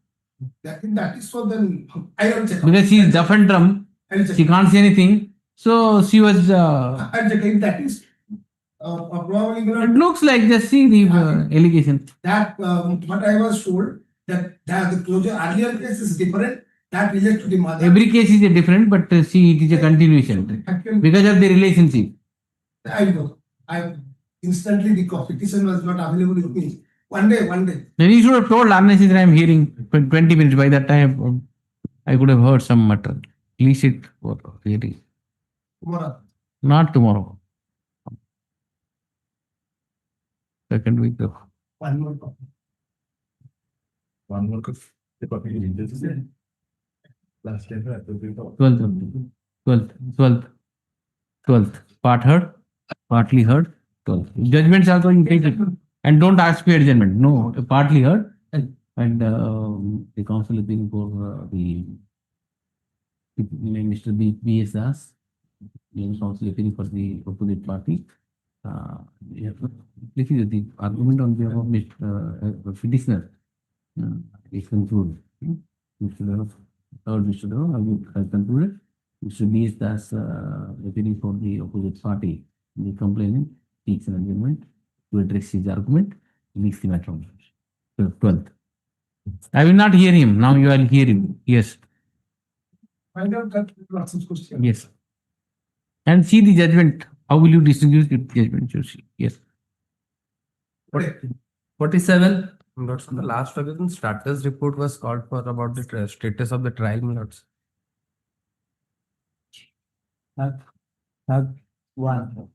That is for the. I will check. Because she is deaf and dumb. She can't see anything. So she was. I'll check if that is. Probably. It looks like, just see the allegation. That what I was told that the closure earlier case is different. That relates to the mother. Every case is different, but see, it is a continuation because of the relationship. I know. Instantly the petition was not available with me. One day. Then you should have told unnecessary. I am hearing 20 minutes. By that time, I could have heard some matter. Release it for hearing. Tomorrow. Not tomorrow. Second week of. One more copy. One more copy. The copy is last time. 12th. Part heard, partly heard. 12th. Judgments also you take it. And don't ask for adjournment. No, partly heard. And the council is being for the Mr. B.S. Das. The council is being for the opposite party. This is the argument on behalf of Mr. Petitioner. Is concluded. Mr. Dev has concluded. Mr. B.S. Das appearing for the opposite party. The complainant seeks an agreement to address his argument. Leaves the matter on 12th. I will not hear him. Now you will hear him. Yes. Find out that question. Yes. And see the judgment. How will you distinguish the judgment? You see. Yes. 47. Notes on the last occasion, status report was called for about the status of the trial minutes. Hag one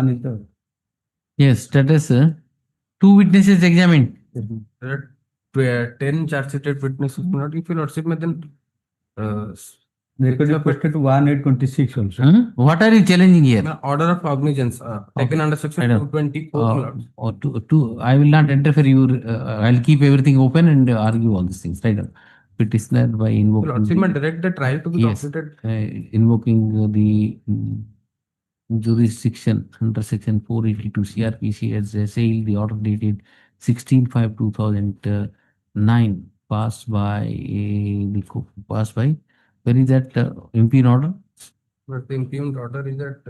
is the. Yes, status. 2 witnesses examined. There are 10 charge sheeted witnesses. Not if you lordship may then. Requested to 1/8/26 also. What are you challenging here? Order of cognizance taken under section 224. Or I will not interfere. I'll keep everything open and argue all these things. Right. Petitioner by invoking. Lordship may direct the trial to be completed. Invoking the jurisdiction under section 482 CRPC as assailed the order dated 16/5/2009 passed by where is that impugned order? But the impugned order is at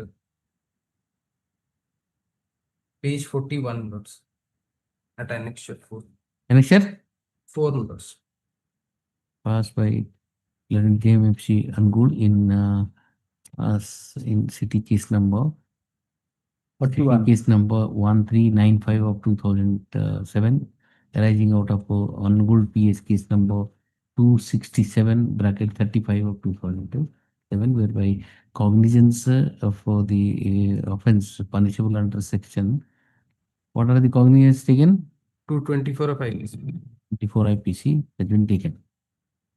page 41 notes at annexure 4. Annexure 4 notes. Passed by JMFC Hon'Ble in city case number 41. Case number 1395 of 2007 arising out of Hon'Ble PS case number 267/35 of 2007 whereby cognizance for the offence punishable under section. What are the cognizance taken? 224 of IPC. 24 IPC has been taken.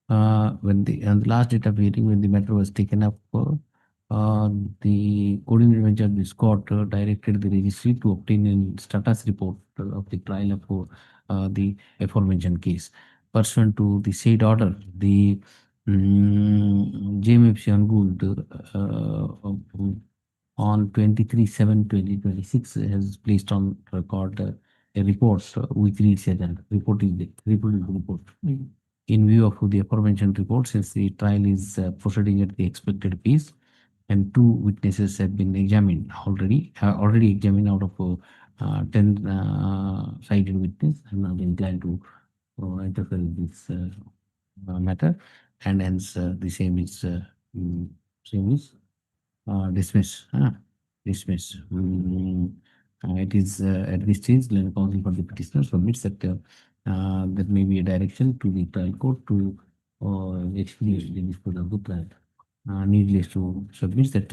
When the last date of hearing, when the matter was taken up, the coordinating bench of this court directed the registry to obtain a status report of the trial of the aforementioned case. Pursuant to the said order, the JMFC on 23/7/2026 has placed on record a report which reads as an report is the report. In view of the aforementioned report, since the trial is proceeding at the expected pace, and 2 witnesses have been examined already examined out of 10 cited witness, and now inclined to interfere with this matter, and hence the same is dismissed. Dismissed. It is at this stage, legal counsel for the petitioner submits that there may be a direction to the trial court to expedite the disposal of the trial. Needless to submit that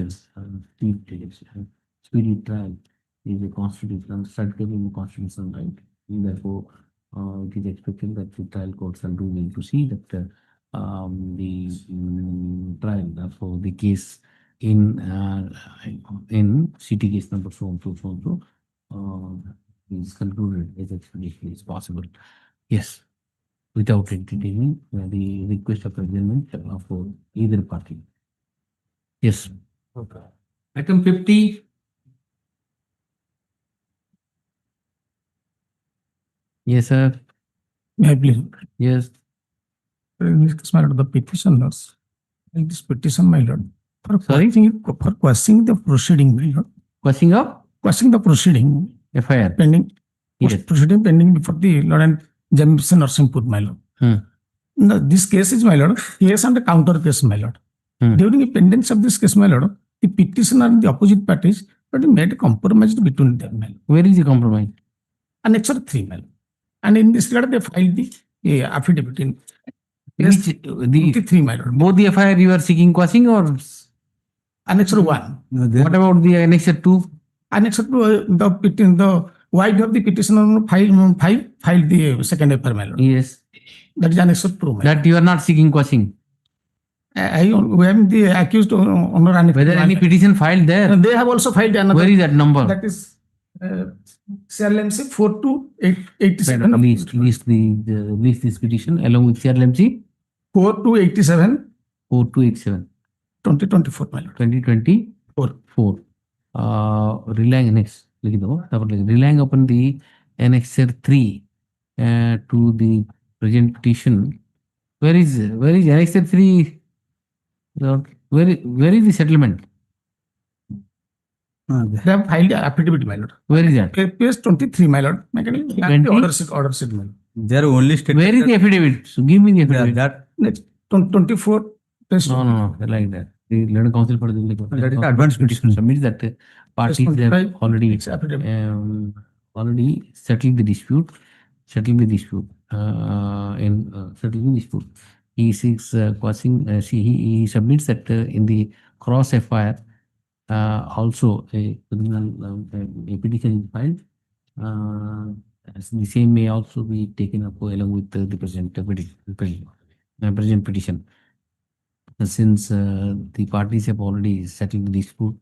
speedy trial is a constitutional, certificate constitutional right. Therefore, it is expected that the trial courts are doing to see that the trial for the case in CT case number so and so is concluded as expeditiously as possible. Yes, without entertaining the request of adjournment for either party. Yes. Okay. Item 50. Yes, sir. May I please? Yes. In this case, my lord, the petitioners, in this petition, my lord, for questioning the proceeding, my lord. Questioning the proceeding. FIR. Pending. Yes. Proceeding pending before the Lord and Jameson Nursingpur, my lord. Now, this case is, my lord, case and counter case, my lord. During the pendence of this case, my lord, the petitioner and the opposite parties but made a compromise between them, my lord. Where is the compromise? Annexure 3, my lord. And in this regard, they filed the affidavit in the 3, my lord. Both the FIR you are seeking quashing or Annexure 1? What about the Annexure 2? Annexure 2, the wife of the petitioner filed the second FIR, my lord. Yes. That is Annexure 2, my that you are not seeking quashing. We have the accused honor and whether any petition filed there. They have also filed another. Where is that number? That is CRLMC 4287. List this petition along with CRLMC 4287. 4287. 2024, my lord. 2024. Relying upon the Annexure 3 to the present petition. Where is Annexure 3? Where is the settlement? They have filed the affidavit, my lord. Where is that? Page 23, my lord. Order sheet, my lord. They are only stated. Where is the affidavit? So give me the affidavit. That 24. No, like that. The learned counsel for the that is advanced petition submits that parties have already settled the dispute. He seeks quashing. He submits that in the cross FIR also a criminal a petition is filed. The same may also be taken up along with the present petition. Since the parties have already settled the dispute,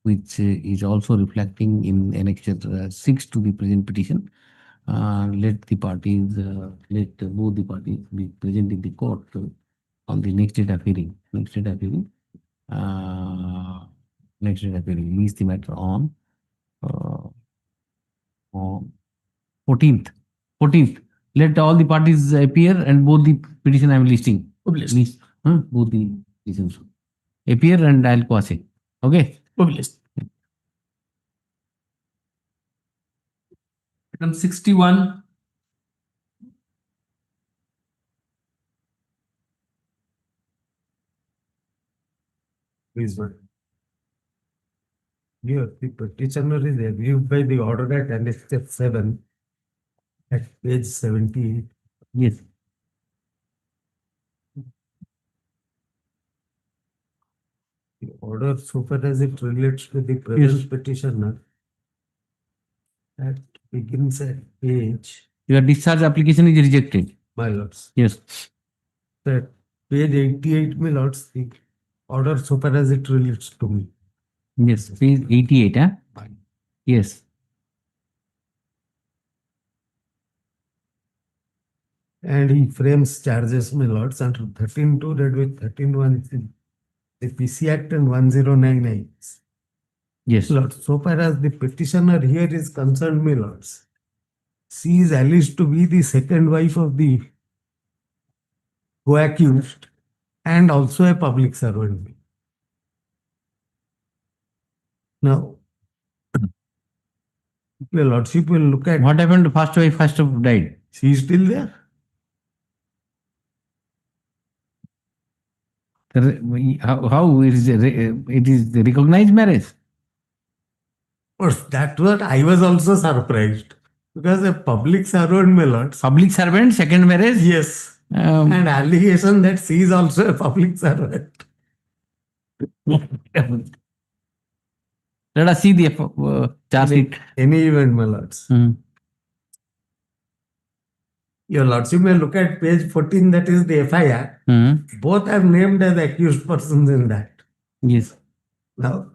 which is also reflecting in Annexure 6 to the present petition, let both the parties be present in the court on the next date of hearing. Next date of hearing leaves the matter on 14th. Let all the parties appear and both the petition I am listing. Both the petitions appear and I'll quash it. Okay. Item 61. Please, sir. Here, the petitioner is reviewed by the order at Annexure 7 at page 78. Yes. The order, so far as it relates to the present petitioner, that begins at page. Your discharge application is rejected. My lords. Yes. That page 88, my lords, the order so far as it relates to me. Yes, page 88, huh? Yes. and he frames charges, my lords, under 13.2 read with 13.1, the PC Act and 1099. Yes. Lords, so far as the petitioner here is concerned, my lords, she is alleged to be the second wife of the co-accused and also a public servant. Now, your lordship will look at What happened to first wife first died? She is still there. How it is the recognized marriage? But that's what I was also surprised. Because a public servant, my lords. Public servant, second marriage? Yes. And allegation that she is also a public servant. Let us see the charge sheet. Any event, my lords. Your lordship may look at page 14, that is the FIR. Both are named as accused persons in that. Yes. Now,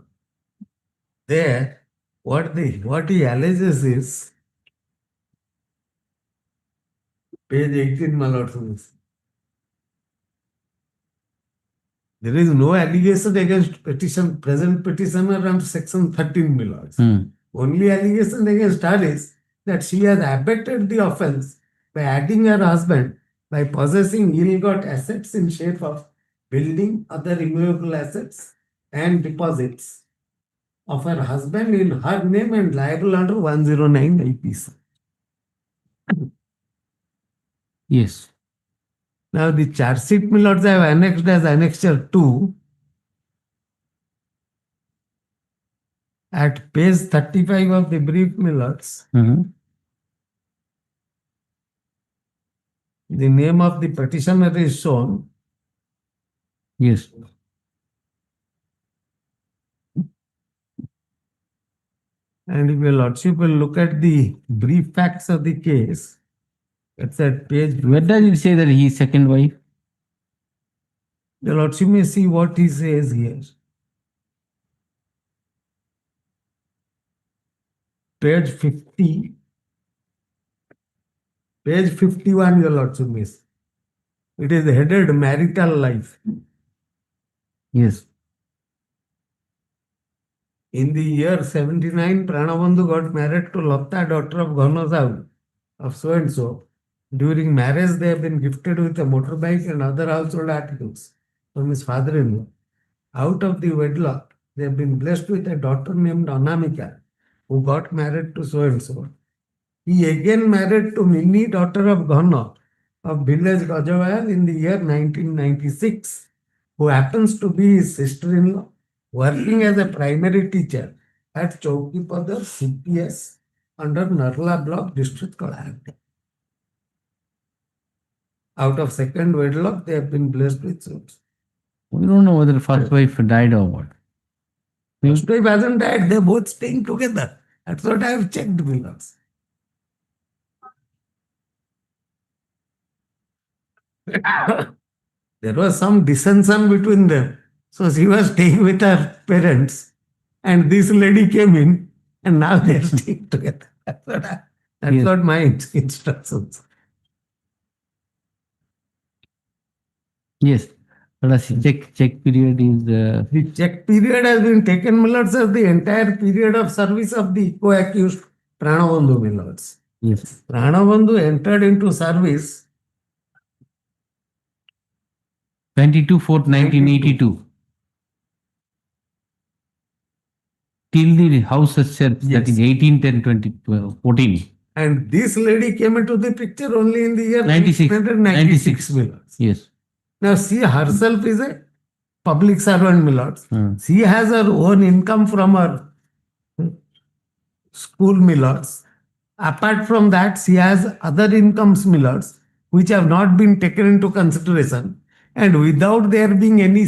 there, what he alleges is page 18, my lords. There is no allegation against present petitioner under section 13, my lords. Only allegation against her is that she has abetted the offense by adding her husband by possessing ill-got assets in shape of building, other immovable assets and deposits of her husband in her name and liable under 109 IPC. Yes. Now the charge sheet, my lords, I have annexed as annexure 2 at page 35 of the brief, my lords. The name of the petitioner is shown. Yes. And if your lordship will look at the brief facts of the case, it's at page. Where does it say that he is second wife? Your lordship may see what he says here. Page 50. Page 51, your lordship may see. It is headed marital life. Yes. In the year 79, Pranabandhu got married to Lapta, daughter of Ghanosau of so and so. During marriage, they have been gifted with a motorbike and other household articles from his father-in-law. Out of the wedlock, they have been blessed with a daughter named Anamika, who got married to so and so. He again married to Minni, daughter of Ghana of village Gajawayar in the year 1996, who happens to be his sister-in-law, working as a primary teacher at Chowkipadar CPS under Narla Block, District Kolhapur. Out of second wedlock, they have been blessed with sons. We don't know whether first wife died or what. First wife hasn't died, they're both staying together. That's what I have checked, Williams. There was some dissension between them. So she was staying with her parents, and this lady came in, and now they're staying together. That's what my instructions. Yes. But a check period is. The check period has been taken, my lords, as the entire period of service of the co-accused Pranabandhu, my lords. Yes. Pranabandhu entered into service 22/4/1982. Till the house itself, that is 18/10/2014. And this lady came into the picture only in the year 96. 1996, my lords. Yes. Now, she herself is a public servant, my lords. She has her own income from her school, my lords. Apart from that, she has other incomes, my lords, which have not been taken into consideration. And without there being any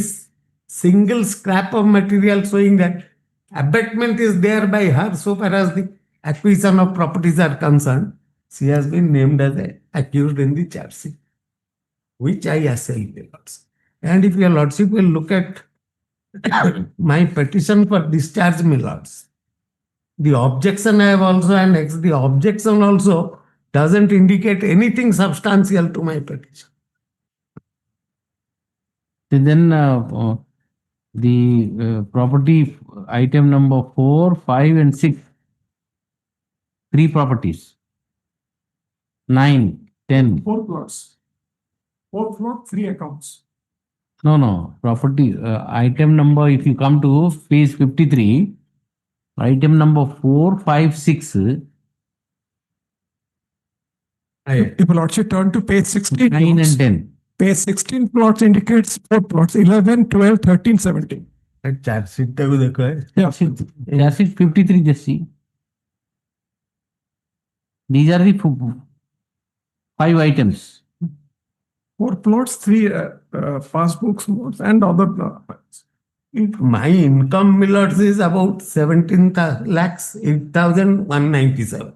single scrap of material showing that abatement is there by her so far as the acquisition of properties are concerned, she has been named as a accused in the charge sheet, which I assail, my lords. And if your lordship will look at my petition for discharge, my lords, the objection I have also annexed. The objection also doesn't indicate anything substantial to my petition. Then the property item number 4, 5, and 6. 3 properties. 9, 10. 4 plots. 4 plot, 3 accounts. No. Property item number, if you come to page 53, item number 4, 5, 6. If Lordship turn to page 16. 9 and 10. Page 16 plots indicates 4 plots, 11, 12, 13, 17. Charge sheet 53, just see. These are the 5 items. 4 plots, 3 passbooks and other My income, Millards, is about 17 lakhs 8,197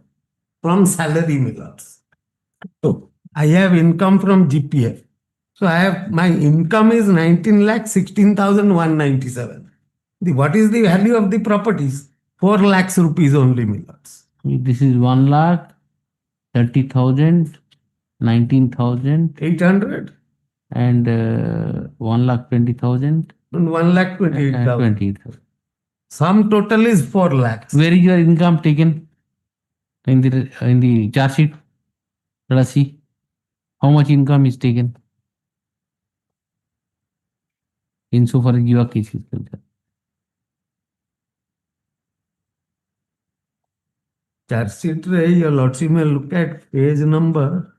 from salary, Millards. So I have income from GPF. So my income is 19 lakhs 16,197. What is the value of the properties? 4 lakhs rupees only, Millards. This is 1 lakh 30,000, 19,000. 800. And 1 lakh 20,000. And 1 lakh 28,000. 28,000. Sum total is 4 lakhs. Where is your income taken in the charge sheet? Let us see how much income is taken insofar as your case is concerned. Charge sheet, your Lordship may look at page number.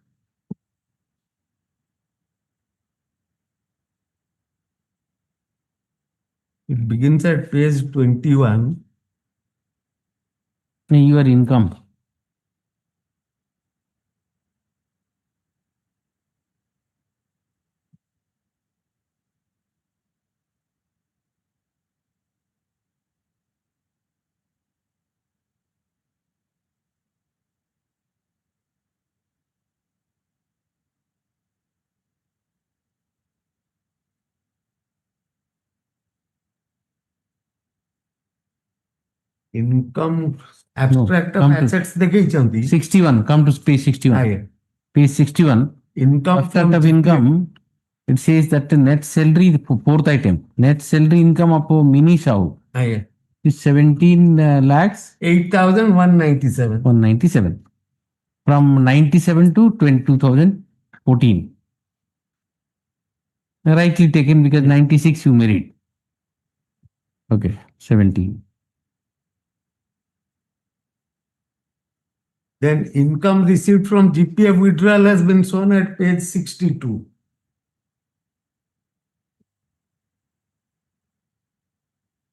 It begins at page 21. Your income. Income abstract of come to assets देखी 61. Come to page 61. Page 61. Income Abstract of income. It says that the net salary, 4th item, net salary income of Mini Shao is 17 lakhs 8,197. 197 from 97 to 2014. Rightly taken because 96 you married. Okay, 17. Then income received from GPF withdrawal has been shown at page 62.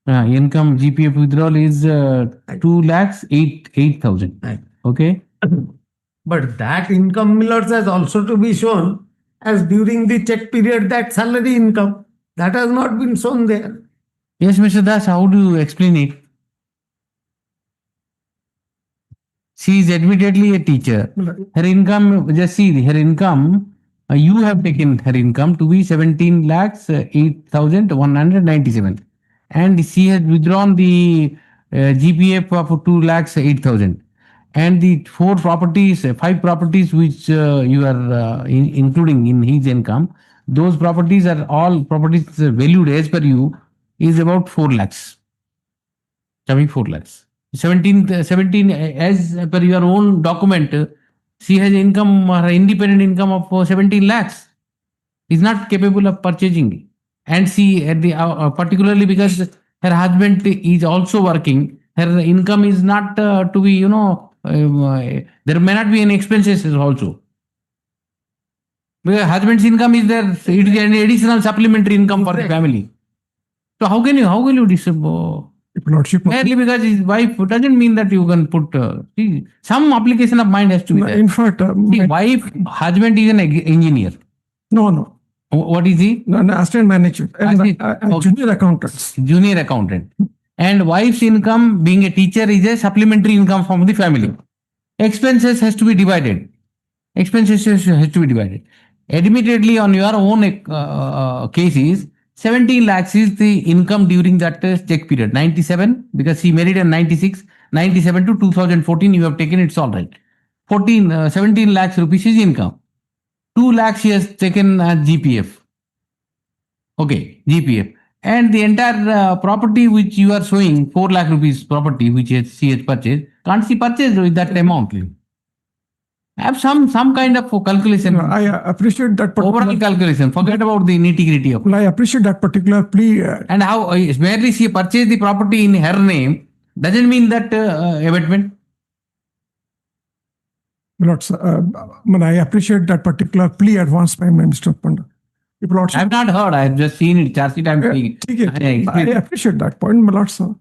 Income GPF withdrawal is 2 lakhs 8,000. Okay. But that income, Millards, has also to be shown as during the check period that salary income. That has not been shown there. Yes, Mr. Das, how do you explain it? She is admittedly a teacher. Her income, just see her income, you have taken her income to be 17 lakhs 8,197. And she has withdrawn the GPF of 2 lakhs 8,000. And the 5 properties which you are including in his income, those properties are all properties valued as per you is about 4 lakhs. Coming 4 lakhs. 17 as per your own document, she has income, her independent income of 17 lakhs. Is not capable of purchasing. And she, at the particularly because her husband is also working, her income is not to be, there may not be any expenses also. Because husband's income is there, it is an additional supplementary income for the family. So how can you disable? Merely because his wife doesn't mean that you can put some application of mind has to be there. In fact, husband is an engineer. No. What is he? No, assistant manager. Junior accountant. Junior accountant. And wife's income, being a teacher, is a supplementary income from the family. Expenses has to be divided. Admittedly, on your own cases, 17 lakhs is the income during that check period. 97, because she married in 96, 97 to 2014, you have taken, it's all right. 17 lakhs rupees is income. 2 lakhs he has taken as GPF. Okay, GPF. And the entire property which you are showing, 4 lakh rupees property which she has purchased, can't she purchase with that amount? Have some kind of calculation. I appreciate that Overall calculation. Forget about the nitty-gritty of it. I appreciate that particular plea. And how merely she purchased the property in her name doesn't mean that abatement. I appreciate that particular plea advanced by Mr. Panda. I have not heard. I have just seen it. Charge sheet. I appreciate that point, my lord, sir.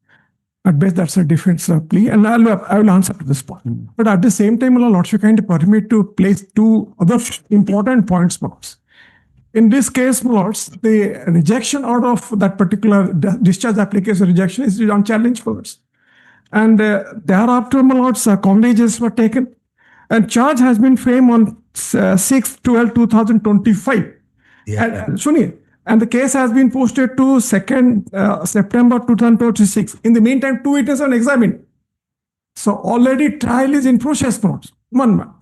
At best, that's a defense plea, and I will answer to this point. But at the same time, my lord, you kind permit to place two other important points, my lords. In this case, my lords, the rejection out of that particular discharge application rejection is unchallenged for us. And thereafter, my lords, cognizations were taken, and charge has been framed on 6/12/2025. And the case has been posted to 2nd September 2026. In the meantime, 2 witnesses are examined. So already trial is in process, my lords. 1 month.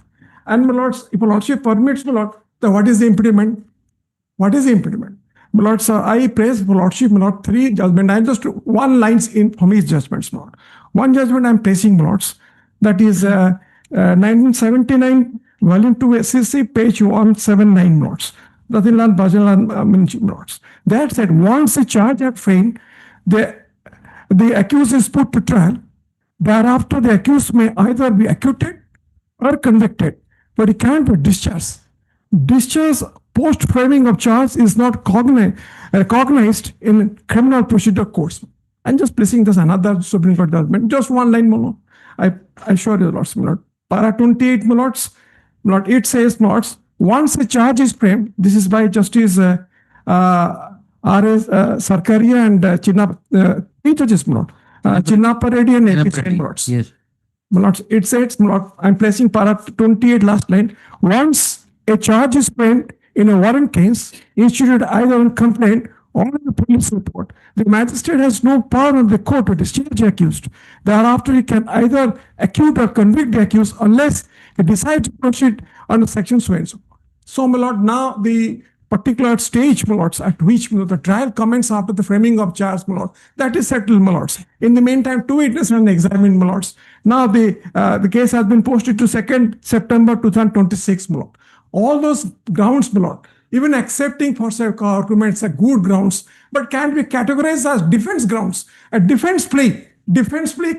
And my lords, if my lordship permits, my lord, then what is the impediment? What is the impediment? My lords, I praise my lordship, my lord, 3 judgment. I'm just 1 lines in from his judgments, my lord. 1 judgment I'm placing, my lords. That is 1979, volume 2 SCC, page 179, my lords. Radhinlal Bajalan Lords. That said, once a charge are framed, the accused is put to trial. Thereafter, the accused may either be acquitted or convicted, but he can't be discharged. Discharge post framing of charge is not recognized in criminal procedure courts. I'm just placing this another Supreme Court judgment. Just 1 line, my lord. I assure you, lords, my lord. Para 28, my lords. My lord, it says, my lords, once a charge is framed, this is by Justice R.S. Sarkaria and three judges, my lord. Chinnappa Reddy and A.P. Sen, my lords. Yes. My lords, it says, my lord, I'm placing para 28 last line. Once a charge is framed in a warrant case, instituted either on complaint or in the police report, the magistrate has no power on the court to discharge the accused. Thereafter, he can either acquit or convict the accused unless he decides to proceed under section so and so. So, my lord, now the particular stage, my lords, at which the trial commences after the framing of charge, my lord, that is settled, my lords. In the meantime, 2 witnesses are examined, my lords. Now the case has been posted to 2nd September 2026, my lord. All those grounds, my lord, even accepting for sake arguments are good grounds, but can be categorized as defense grounds. A defense plea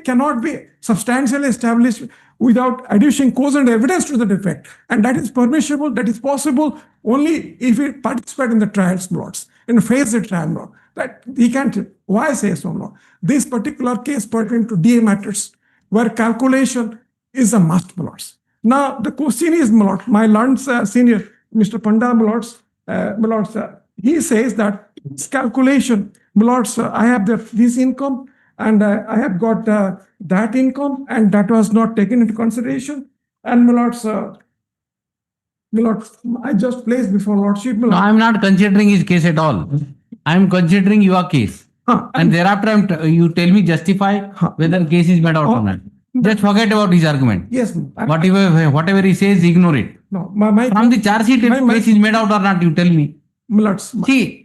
cannot be substantially established without adducing cause and evidence to the defect. And that is permissible, that is possible only if we participate in the trials, my lords, and face the trial, my lord. That he can't. Why say so, my lord? This particular case pertaining to DA matters, where calculation is a must, my lords. Now, the question is, my lord, my learned senior, Mr. Panda, my lords, he says that this calculation, my lords, I have this income and I have got that income, and that was not taken into consideration. And my lords, I just placed before lordship. No, I'm not considering his case at all. I'm considering your case. And thereafter, you tell me justify whether case is made out or not. Just forget about his argument. Yes. Whatever he says, ignore it. No, from the charge sheet, if case is made out or not, you tell me.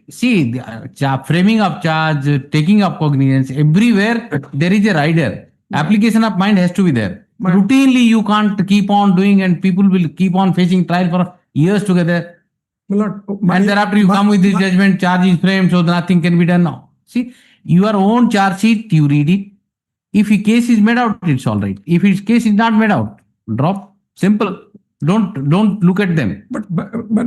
See, the framing of charge, taking up cognizance, everywhere there is a rider. Application of mind has to be there. Routinely, you can't keep on doing, and people will keep on facing trial for years together. And thereafter, you come with this judgment, charge is framed, so nothing can be done now. See, your own charge sheet, you read it. If a case is made out, it's all right. If his case is not made out, drop. Simple. Don't look at them. But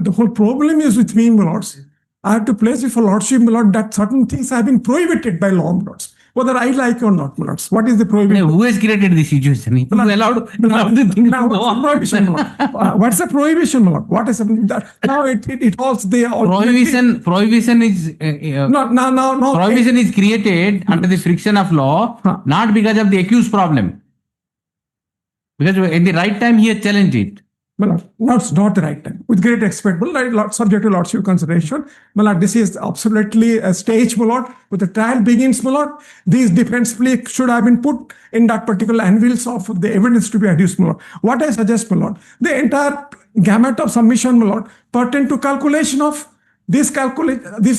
the whole problem is with me, my lords. I have to place before lordship, my lord, that certain things have been prohibited by law, my lords. Whether I like or not, my lords. What is the prohibition? Who has created this situation? Who allowed the thing to go on? What's the prohibition, my lord? What is that? Now it also they are prohibition is no. Prohibition is created under the friction of law, not because of the accused problem. Because at the right time he has challenged it. not the right time. With great respect, my lord, subject to lordship consideration, my lord, this is absolutely a stage, my lord. With the trial begins, my lord, these defensively should have been put in that particular anvils of the evidence to be adduced, my lord. What I suggest, my lord, the entire gamut of submission, my lord, pertain to calculation of this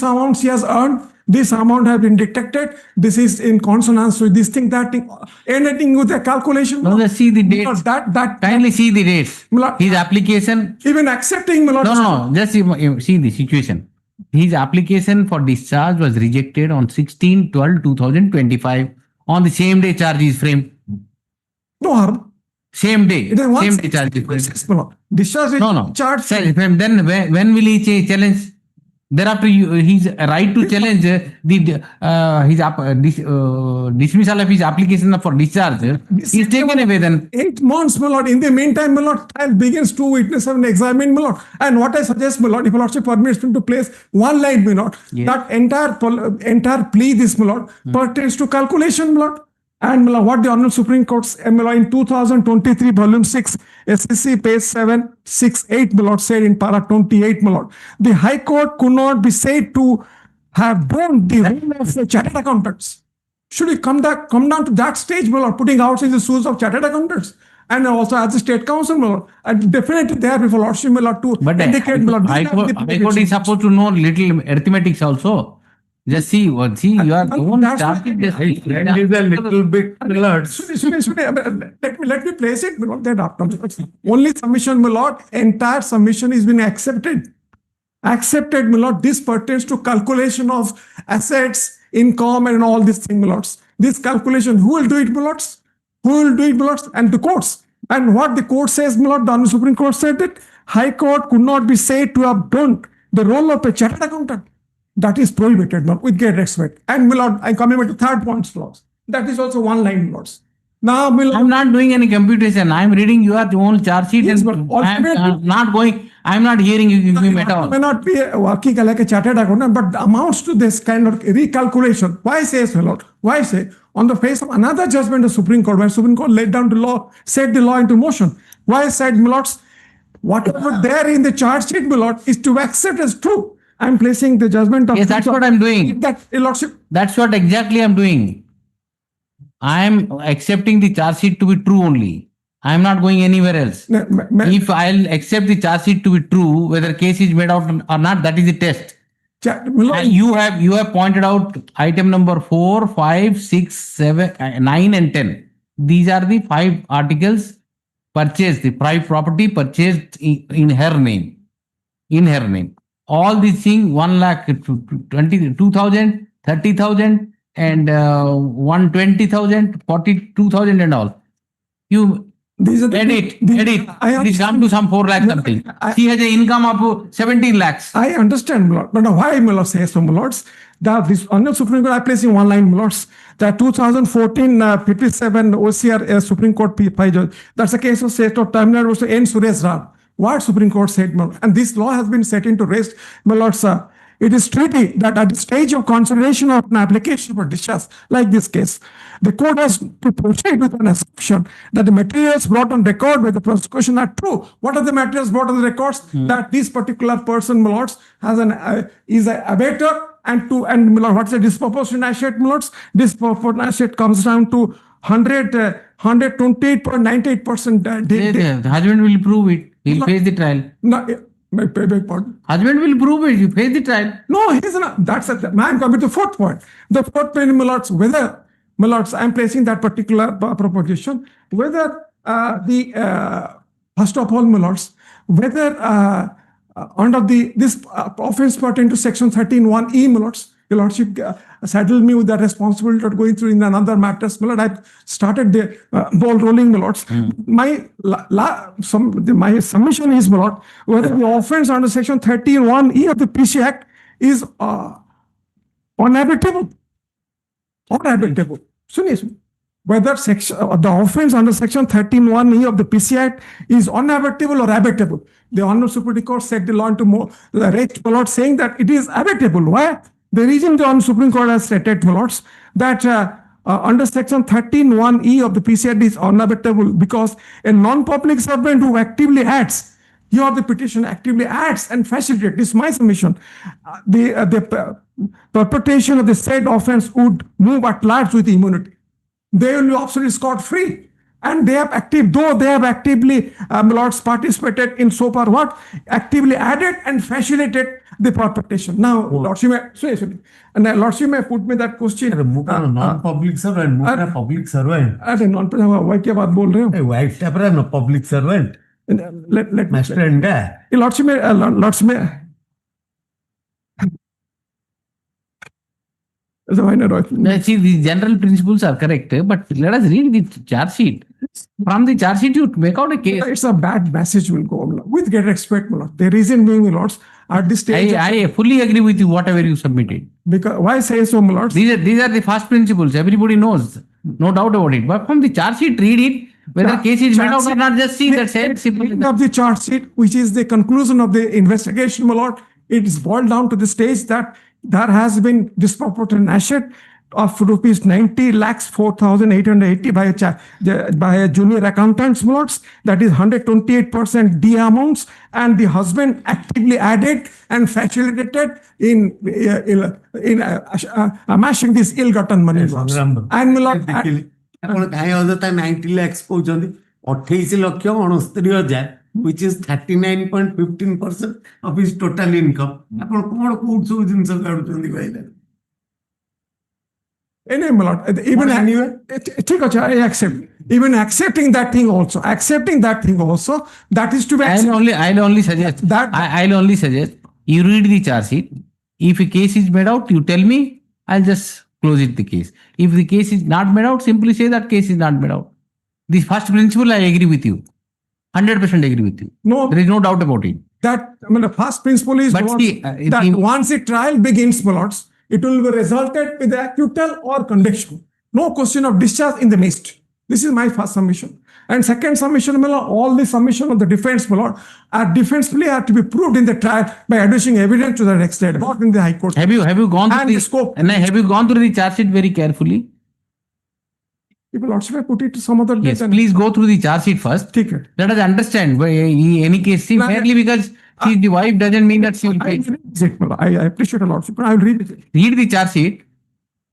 amounts he has earned. This amount has been detected. This is in consonance with this thing, that thing, anything with the calculation. No, see the dates. Kindly see the dates. His application. Even accepting. No, just see the situation. His application for discharge was rejected on 16/12/2025. On the same day, charge is framed. No harm. Same day. Same day, charge is framed. Discharge. No. Charge. Then when will he challenge? Thereafter, his right to challenge dismissal of his application for discharge is taken away then. 8 months, my lord. In the meantime, my lord, trial begins, 2 witnesses have been examined, my lord. And what I suggest, my lord, if my lordship permits him to place one line, my lord, that entire plea, this, my lord, pertains to calculation, my lord. And my lord, what the Honorable Supreme Court, my lord, in 2023, volume 6, SCC page 768, my lord, said in para 28, my lord, the High Court could not be said to have done the role of the chartered accountants. Should we come down to that stage, my lord, putting outside the shoes of chartered accountants? And also as the State Council, my lord, and definitely there before lordship, my lord, to indicate, my lord, High Court is supposed to know little arithmetics also. Just see, you are don't start it. Just is a little bit alert. Let me place it, my lord, then after. Only submission, my lord, entire submission is been accepted. Accepted, my lord. This pertains to calculation of assets, income, and all these things, my lords. This calculation, who will do it, my lords? Who will do it, my lords? And the courts. And what the court says, my lord, the Honorable Supreme Court said that High Court could not be said to have done the role of a chartered accountant. That is prohibited, my lord, with great respect. And, my lord, I come to third point, lords. That is also one line, my lords. Now, my lord, I'm not doing any computation. I'm reading your own charge sheet, and I'm not going. I'm not hearing you give me at all. May not be working like a chartered accountant, but amounts to this kind of recalculation. Why say, my lord? Why say, on the face of another judgment of Supreme Court, where Supreme Court laid down the law, set the law into motion? Why said, my lords, whatever there in the charge sheet, my lord, is to accept as true. I'm placing the judgment of. Yes, that's what I'm doing. Lordship. That's what exactly I'm doing. I'm accepting the charge sheet to be true only. I'm not going anywhere else. If I'll accept the charge sheet to be true, whether case is made out or not, that is the test. And you have pointed out item number 4, 5, 6, 7, 9, and 10. These are the 5 articles purchased, the private property purchased in her name. In her name. All these things, 1,22,000, 30,000, and 120,000, 42,000, and all. You edit. Please come to some 4 lakh something. She has an income of 17 lakhs. I understand, my lord. But why, my lord, says so, my lords? That this Honorable Supreme Court, I place in one line, my lords. The 2014 57 OCR Supreme Court judge. That's a case of State of Tamil Nadu versus N. Suresh Rao. What Supreme Court said, my lord, and this law has been set into rest, my lord, sir. It is treaty that at the stage of consideration of an application for discharge, like this case, the court has to proceed with an assumption that the materials brought on record by the prosecution are true. What are the materials brought on the records? That this particular person, my lords, has is a abater, and my lord, what's the disproportionate asset, my lords? Disproportionate asset comes down to 128.98%. The husband will prove it. He'll face the trial. No, beg pardon. Husband will prove it. You face the trial. No, he's not. That's a man coming to the 4th point. The 4th point, my lords, whether, my lords, I'm placing that particular proposition, whether first of all, my lords, whether under this offense pertain to section 13(1)(e), my lords, your lordship saddled me with the responsibility of going through in another matters, my lord. I started the ball rolling, my lords. My submission is, my lord, whether the offense under section 13(1)(e) of the PC Act is unhabitable. Unhabitable. Whether the offense under section 13(1)(e) of the PC Act is unhabitable or habitable. The Honorable Supreme Court set the law into the rest, my lord, saying that it is habitable. Why? The reason the Honorable Supreme Court has stated, my lords, that under section 13(1)(e) of the PCRD is unavailable because a non-public servant who actively adds, here the petition actively adds and facilitates, this is my submission, the perpetration of the said offense would move at large with immunity. They will be absolutely scot-free. And they have actively, Lords, participated in so far what? Actively added and facilitated the perpetration. Now, Lordship may put me that question. Non-public servant, public servant. Non-public, why क्या बात बोल रहे हो? Wife Tapra no public servant. Let Master and guy. Lordship may. See, the general principles are correct, but let us read the charge sheet. From the charge sheet, you make out a case. It's a bad message will go with great respect, my lord. The reason being, my lords, at this stage. I fully agree with you, whatever you submitted. Because why say so, my lords? These are the first principles. Everybody knows, no doubt about it. But from the charge sheet, read it. Whether case is made out or not, just see that said simply. Of the charge sheet, which is the conclusion of the investigation, my lord, it is boiled down to the stage that there has been disproportionate asset of rupees 90 lakhs 4,880 by a junior accountant, my lords. That is 128% D amounts, and the husband actively added and facilitated in amassing this ill-gotten money. And my lord, ଆପଣ କାହିଁ ଅଯଥା 90 lakhs କହୁଛନ୍ତି 28,69,000 which is 39.15% of his total income. ଆପଣ କଣ କୋଉଠି ସବୁ ଜିନିଷ କାଢୁଛନ୍ତି କହିଲେ? My lord, even I accept. Even accepting that thing also, that is to be accepted. I'll only suggest that I'll only suggest you read the charge sheet. If a case is made out, you tell me, I'll just close it the case. If the case is not made out, simply say that case is not made out. The first principle, I agree with you. 100% agree with you. No, there is no doubt about it. That the first principle is that once the trial begins, my lords, it will be resulted with the acquittal or conviction. No question of discharge in the midst. This is my first submission. And second submission, my lord, all the submission of the defense, my lord, are defense plea are to be proved in the trial by adducing evidence to the next state, not in the High Court. Have you gone through the scope? And have you gone through the charge sheet very carefully? If Lordship, I put it to some other yes, please go through the charge sheet first. Let us understand why any case. See, merely because she is the wife doesn't mean that she will pay. I appreciate a Lordship, but I will read it. Read the charge sheet.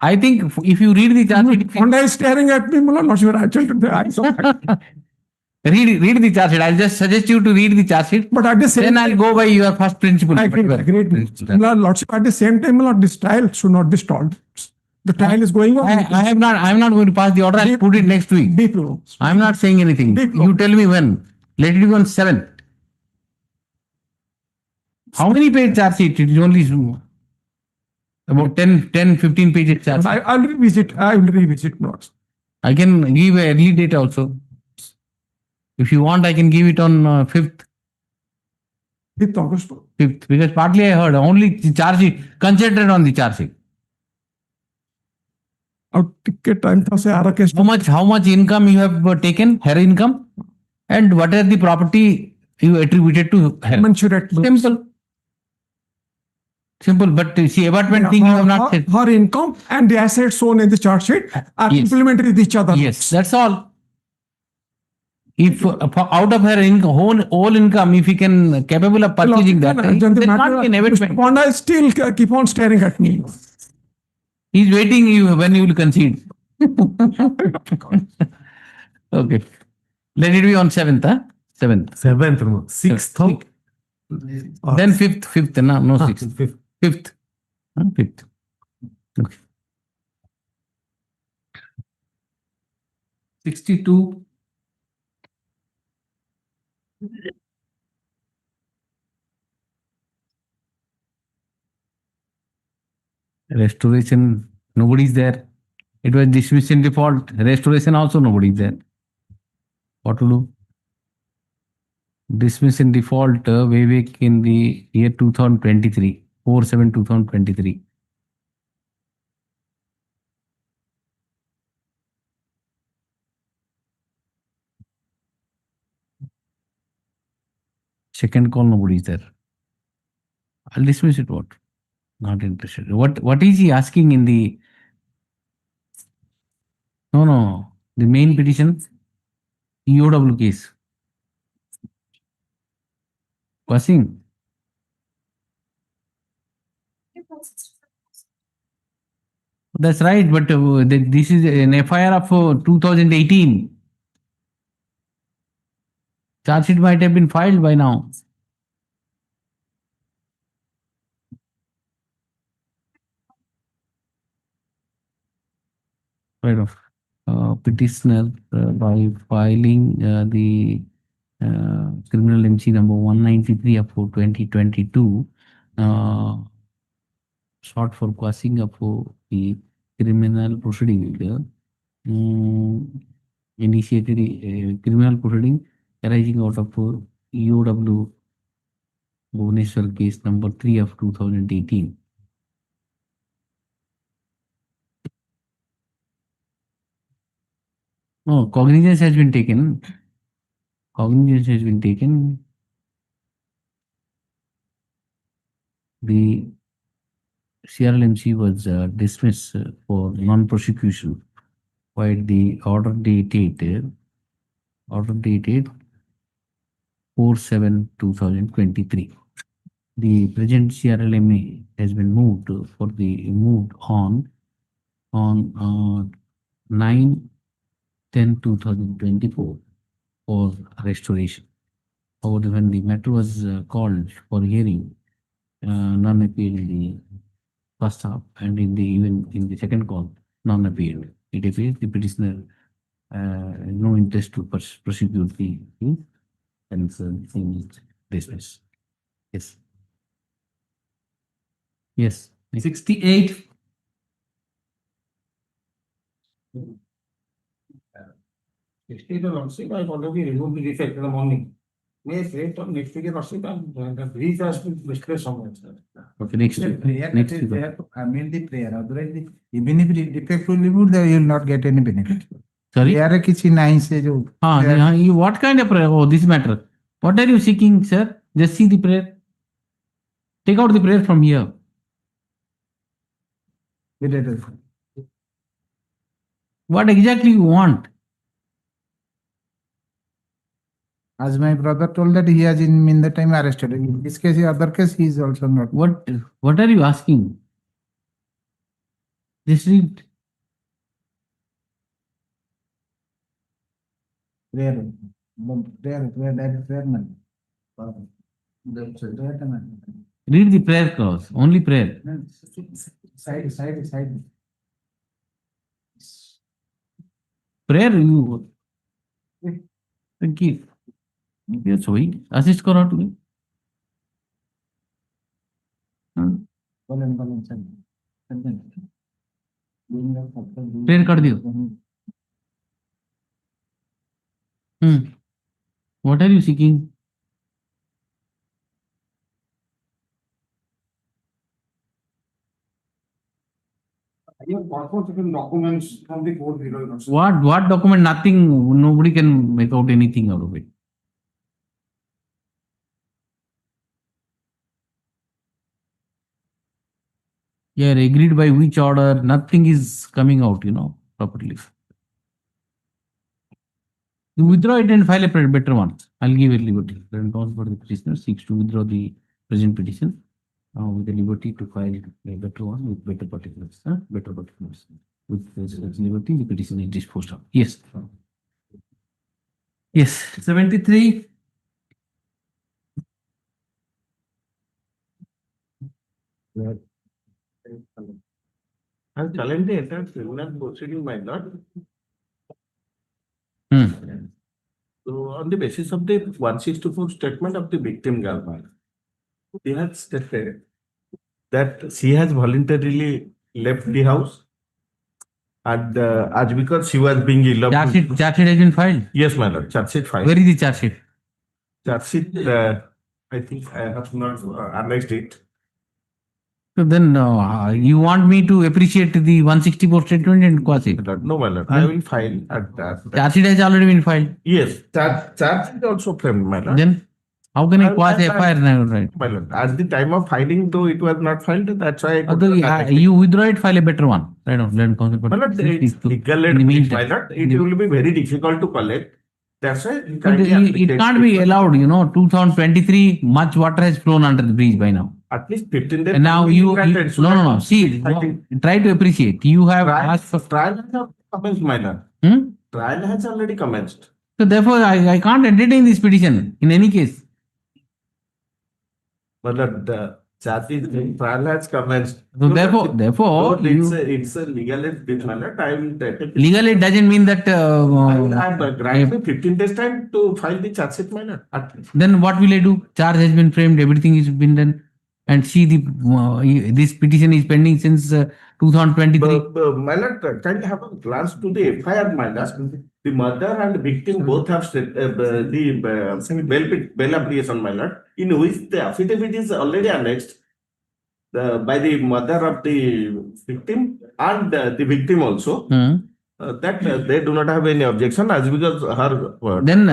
I think if you read the charge sheet. Honda is staring at me, Lordship. I told the eyes. Read the charge sheet. I'll just suggest you to read the charge sheet. But at the same then I'll go by your first principle. Great. Lordship, at the same time, Lord, this trial should not be stalled. The trial is going on. I am not going to pass the order. I'll put it next week. I'm not saying anything. You tell me when. Let it be on 7th. How many page charge sheet? It is only about 10-15 pages charge sheet. I will revisit notes. I can give a early date also. If you want, I can give it on 5th. 5th August. 5th, because partly I heard only charge sheet. Concentrate on the charge sheet. How much income you have taken, her income, and what is the property you attributed to her? Simple, but see, abatement thing you have not said. Her income and the assets shown in the charge sheet are implemented with each other. Yes, that's all. If out of her income, whole income, if he can capable of purchasing that, then not an abatement. Honda still keep on staring at me. He's waiting you when you will concede. Okay. Let it be on 7th, huh? 7th. 6th. Then 5th, no 6th. 5th. 5th. Okay. 62. Restoration, nobody is there. It was dismissed in default. Restoration also nobody is there. What to do? Dismiss in default way back in the year 2023, 4/7/2023. Second call, nobody is there. I'll dismiss it. What? Not interested. What is he asking in the No, no. The main petition, EOW case. Quashing. That's right, but this is an FIR of 2018. Charge sheet might have been filed by now. Right of petitioner by filing the criminal MC number 193 of 2022 sought for quashing of the criminal proceeding initiated a criminal proceeding arising out of EOW Bhubaneswar case number 3 of 2018. No, cognizance has been taken. Cognizance has been taken. The CRLMC was dismissed for non-prosecution, while the order dated 4/7/2023. The present CRLMA has been moved on 9/10/2024 for restoration. However, when the matter was called for hearing, none appeared in the first half, and even in the second call, none appeared. It appears the petitioner has no interest to prosecute the case, and so the thing is dismissed. Yes. Yes. 68. Lordship, I've already removed the defect in the morning. May I wait on next week, Lordship, and the brief has been displayed somewhere, sir. Okay, next The week. prayer, Next they week. have to amend the prayer. Otherwise, even if the defect will remove, they will not get any benefit. Sorry? Prayer किसी नहीं से जो What kind of prayer? Oh, this matter. What are you seeking, sir? Just see the prayer. Take out the prayer from here. What exactly you want? As my brother told that he has in the time arrested. In this case, other case, he is also not. What are you asking? Just read. Prayer. Read the prayer clause. Only prayer. Side. Prayer you. Give. Yes, why? Assist करो to me. Prayer कर दियो. What are you seeking? Documents from the court. What document? Nothing. Nobody can make out anything out of it. Yeah, agreed by which order? Nothing is coming out, properly. You withdraw it and file a better one. I'll give it liberty. Then cause for the petitioner seeks to withdraw the present petition with the liberty to file a better one with better particulars. With this liberty, the petition is disposed of. Yes. Yes. 73. I'll challenge the entire criminal proceeding, my lord. So, on the basis of the 164 statement of the victim girl, they had stated that she has voluntarily left the house, and as because she was being ill. Charge sheet has been filed? Yes, my lord. Charge sheet filed. Where is the charge sheet? Charge sheet, I think I have not annexed it. So then you want me to appreciate the 164 statement and quash it? No, my lord. I will file at that. Charge sheet has already been filed. Yes, charge sheet also framed, my lord. Then How can I quash FIR now, right? My lord, at the time of filing, though it was not filed, that's why I could Although not attach it. you withdraw it, file a better one. Right now, land council. My lord, it's legal aid, my lord. It will be very difficult to collect. That's why But it can't be allowed, 2023, much water has flown under the bridge by now. At least 15 days. And now no. See, try to appreciate. You have asked for trial has commenced, my lord. Trial has already commenced. So therefore, I can't entertain this petition in any case. But the trial has commenced. So therefore, it's a legal aid, my lord. I will take it. Legal aid doesn't mean that. I will have grant me 15 days time to file the charge sheet, my lord. Then what will I do? Charge has been framed, everything has been done, and see this petition is pending since 2023. My lord, can you have a glance to the FIR, my lord? The mother and victim both have the bail application, my lord, in which the affidavit is already annexed by the mother of the victim and the victim also. That they do not have any objection as because her. Then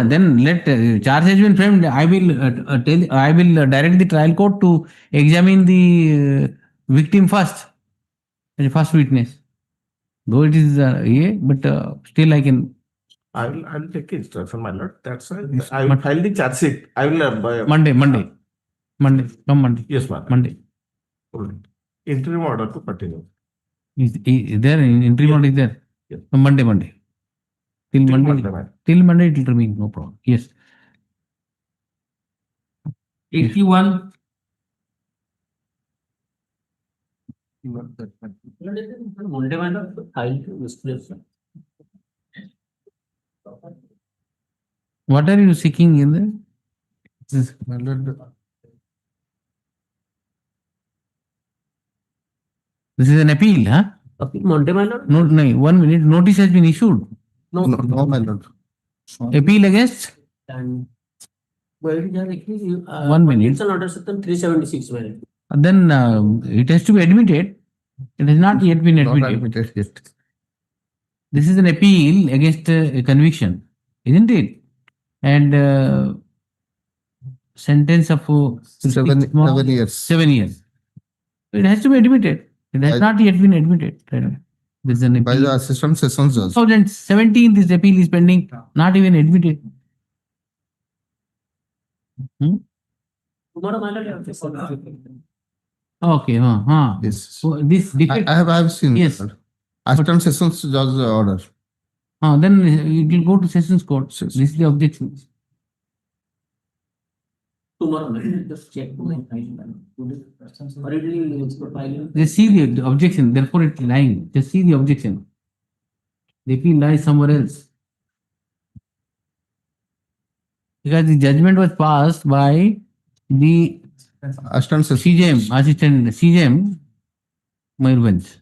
let charge has been framed. I will direct the trial court to examine the victim first, as a first witness. Though it is but still I can. I will take instruction, my lord. That's why I will file the charge sheet. I will Monday. Come Monday. Yes, ma'am. Monday. Interim order to continue. Is there interim order is there? Yes. Monday. Till Monday it will remain, no problem. Yes. 81. What are you seeking in there? This is an appeal, huh? Monday, my lord? No, 1 minute. Notice has been issued. No, my lord. Appeal against? And where is actually 1 minute. It's an order section 376, my lord. Then it has to be admitted. It has not yet been admitted. This is an appeal against a conviction, isn't it? And sentence of 7 years. 7 years. It has to be admitted. It has not yet been admitted. This is an appeal. By the assistant sessions judge. 2017, this appeal is pending, not even admitted. Tomorrow, my lord, you have to follow. Okay, Yes. So this defect. I have seen. Yes. Assistant sessions judge order. Then it will go to sessions court. This is the objection. Tomorrow, my lord, just check. Or it will file. Just see the objection, therefore it's lying. Just see the objection. The appeal lies somewhere else. Because the judgment was passed by the Assistant CJM, Mayurbhanj.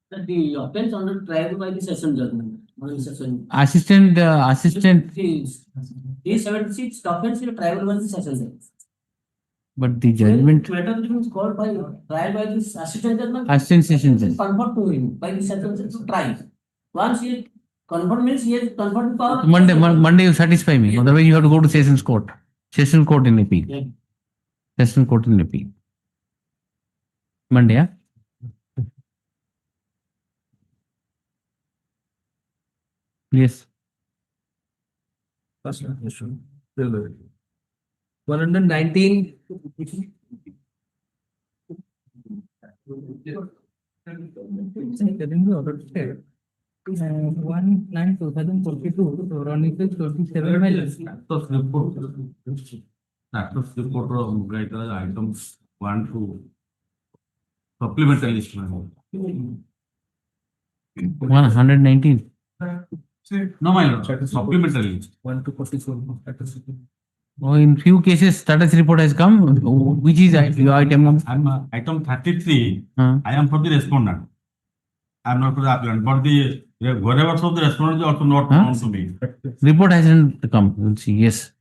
That the offense under trial by the session judgment. Assistant. 376 offense in trial by the session judgment. But the judgment. Matter is called by trial by the assistant judgment. Assistant session judge. Convert to him by the session judge to trial. Once he convert means he has converted power. Monday you satisfy me. Otherwise you have to go to sessions court. Session court in appeal. Yeah. Session court in appeal. Monday, yeah? Yes. 119. One 9/2022, Chronicle 27 miles. Report items 1 to supplementary list. 119. No, my lord, supplementary list. 1 to 44. In few cases, status report has come. Which is your item number? I'm item 33. I am for the respondent. I am not for the applicant, but the whatever of the respondent is also not known to me. Report hasn't come. We'll see. Yes.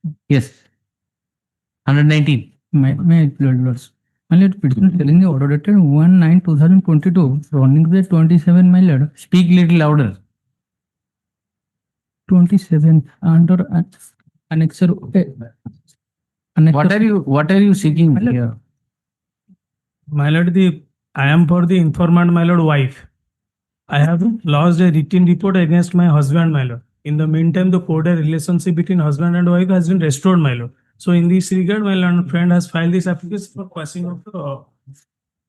119. May I plead, lords? My lord, petition telling the order dated 1/9/2022, running the 27, my lord. Speak little louder. 27 under Annexure. What are you seeking here? My lord, I am for the informant, my lord, wife. I have lodged a written report against my husband, my lord. In the meantime, the cordial relationship between husband and wife has been restored, my lord. So in this regard, my learned friend has filed this application for passing of the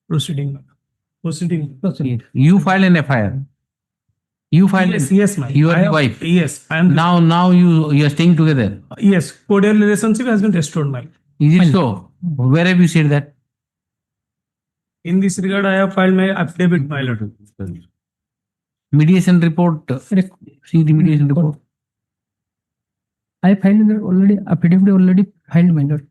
proceeding. You filed an FIR. You filed. Yes, my lord. You are I the am- wife. Yes, I am. Now you are staying together. Yes, cordial relationship has been restored, my lord. Is it so? Where have you said that? In this regard, I have filed my affidavit, my lord. Mediation report. See the mediation report. I filed already, affidavit already filed, my lord.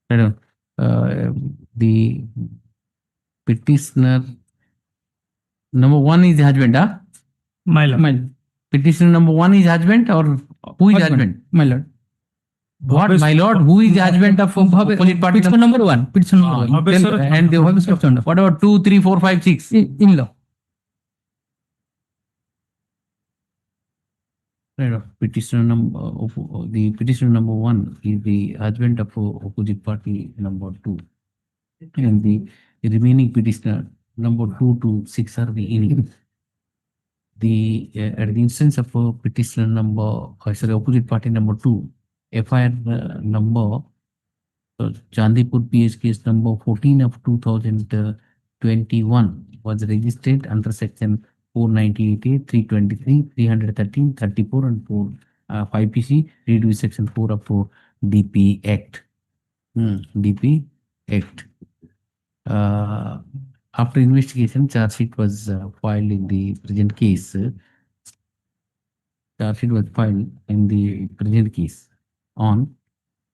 Madam, the petitioner number one is husband, huh? My lord. My lord. Petitioner number one is husband or who is husband? My lord. What, my lord? Who is the husband of opposite party? Petition number one. Petition number one. And what about 2, 3, 4, 5, 6? In-law. Petitioner number the petitioner number one is the husband of opposite party number 2, and the remaining petitioner number 2 to 6 are the in. The at the instance of petitioner number opposite party number 2, FIR number Chandipur PH case number 14 of 2021 was registered under section 498A, 323, 313, 34 and 5 PC, read with section 4 of DP Act. DP Act. After investigation, charge sheet was filed in the present case. Charge sheet was filed in the present case on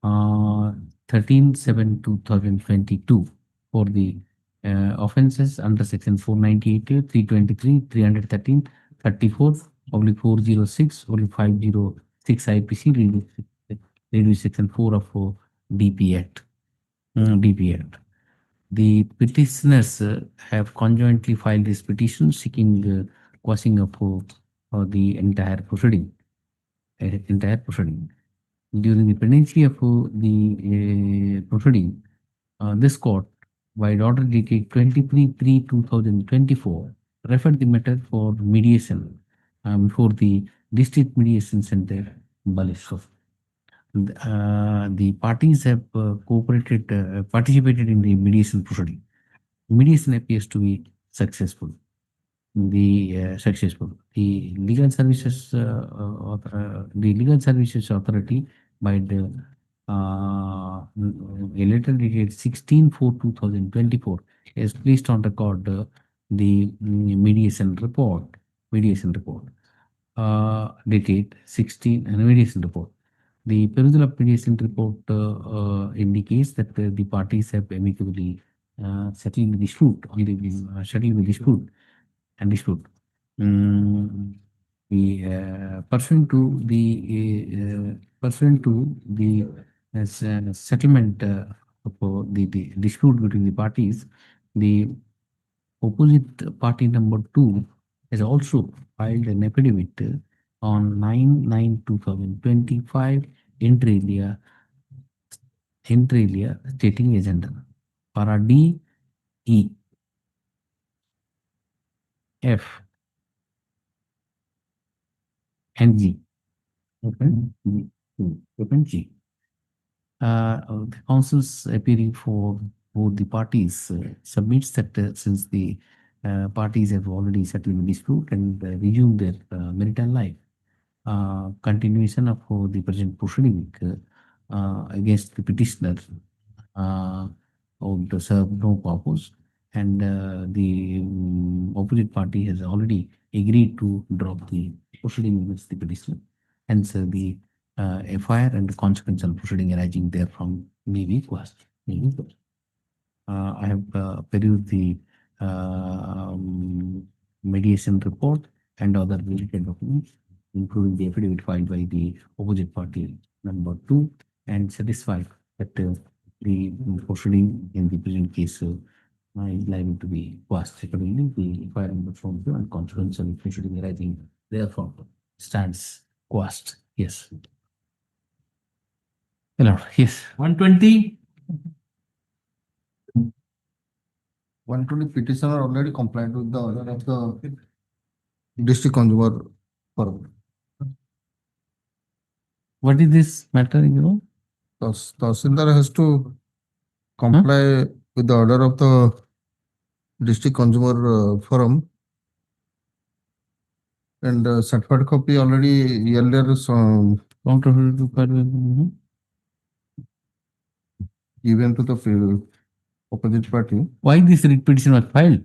13/7/2022 for the offences under section 498, 323, 313, 34, /406, /506 IPC, read with section 4 of DP Act. DP Act. The petitioners have conjointly filed this petition seeking quashing of the entire proceeding. During the pendency of the proceeding, this court, by order dated 23/3/2024, referred the matter for mediation before the District Mediation Center, Baleshwar. The parties have participated in the mediation proceeding. Mediation appears to be successful. The legal services authority by the a letter dated 16/4/2024 is placed on record the mediation report dated 16 mediation report. The perusal of mediation report indicates that the parties have amicably settled the dispute on the dispute. Pursuant to the settlement of the dispute between the parties, the opposite party number 2 has also filed an affidavit on 9/9/2025 inter alia stating agenda para D, E, F and G. Open G. The counsels appearing for both the parties submits that since the parties have already settled the dispute and resumed their marital life, continuation of the present proceeding against the petitioner would serve no purpose, and the opposite party has already agreed to drop the proceeding against the petitioner. Hence, the FIR and consequential proceeding arising therefrom may be quashed. I have perused the mediation report and other related documents, including the affidavit filed by the opposite party number 2, and satisfied that the proceeding in the present case is liable to be quashed. Accordingly, the FIR number 2 and consequential proceeding arising therefrom stands quashed. Yes. Hello. Yes. 120. 120 petitioner already complied with the order of the district consumer forum. What is this matter, you know? Tahsildar has to comply with the order of the district consumer forum, and certified copy already earlier given to the opposite party. Why this writ petition was filed?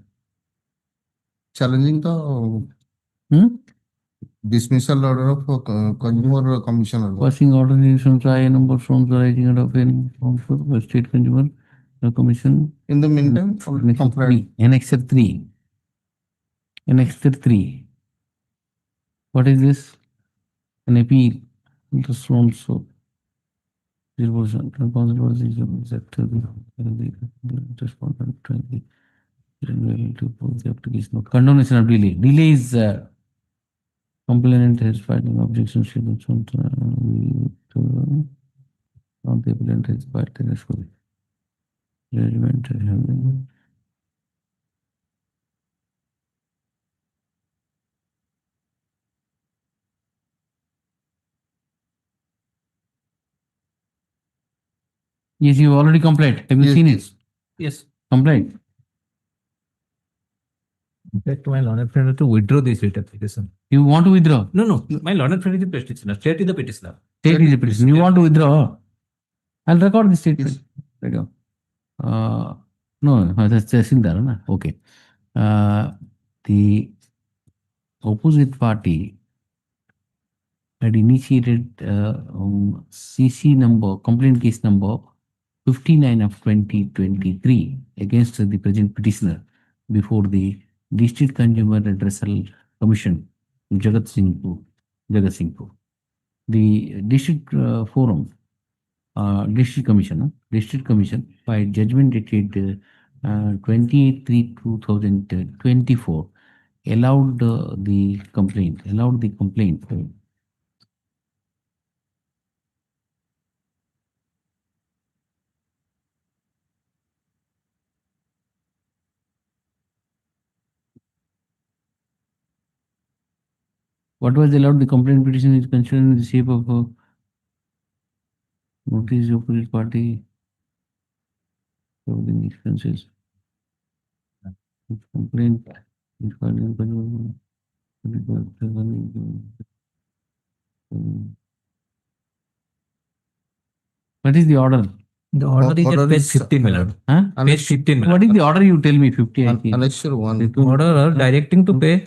Challenging the dismissal order of consumer commissioner. Passing organizations I number from the writing out of any for state consumer commission. In the meantime, complied. Annexure 3. Annexure 3. What is this? An appeal. The so 0%. Condonation of delay. Delay is complainant has filed an objection. Not the appellant has filed a judgment. Yes, you already complied. Have you seen it? Yes. Complied. That my learned friend to withdraw this writ application. You want to withdraw? No. My learned friend is the petitioner. State is the petitioner. State is the petitioner. You want to withdraw? I'll record the statement. There you go. No, that's Tahsildar. Okay. The opposite party had initiated CC number, complaint case number 59 of 2023 against the present petitioner before the District Consumer Redressal Commission, Jagatsinghpur. The District Forum, District Commission by judgment dated 28/3/2024 allowed the complaint. What was allowed? The complaint petition is considered in the shape of notice of opposite party covering expenses. Complaint is filed in What is the order? The order is at page 15, my lord. Page 15, my lord. What is the order you tell me? 50. Annexure 1. Order directing to pay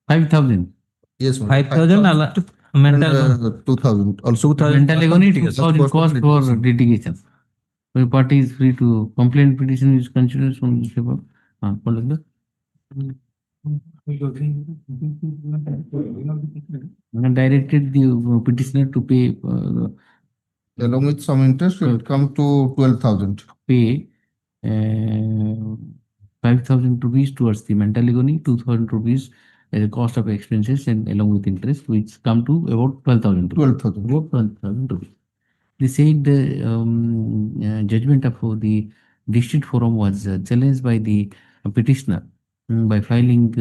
5,000. Yes, 5,000 mental 2,000. Also, 2,000 mental agony cost for litigation. The party is free to complaint petition is considered from the paper. Directed the petitioner to pay along with some interest, it will come to 12,000. Pay 5,000 rupees towards the mental agony, 2,000 rupees as a cost of expenses, and along with interest, which come to about 12,000. 12,000. About 12,000 rupees. They said the judgment of the district forum was challenged by the petitioner by filing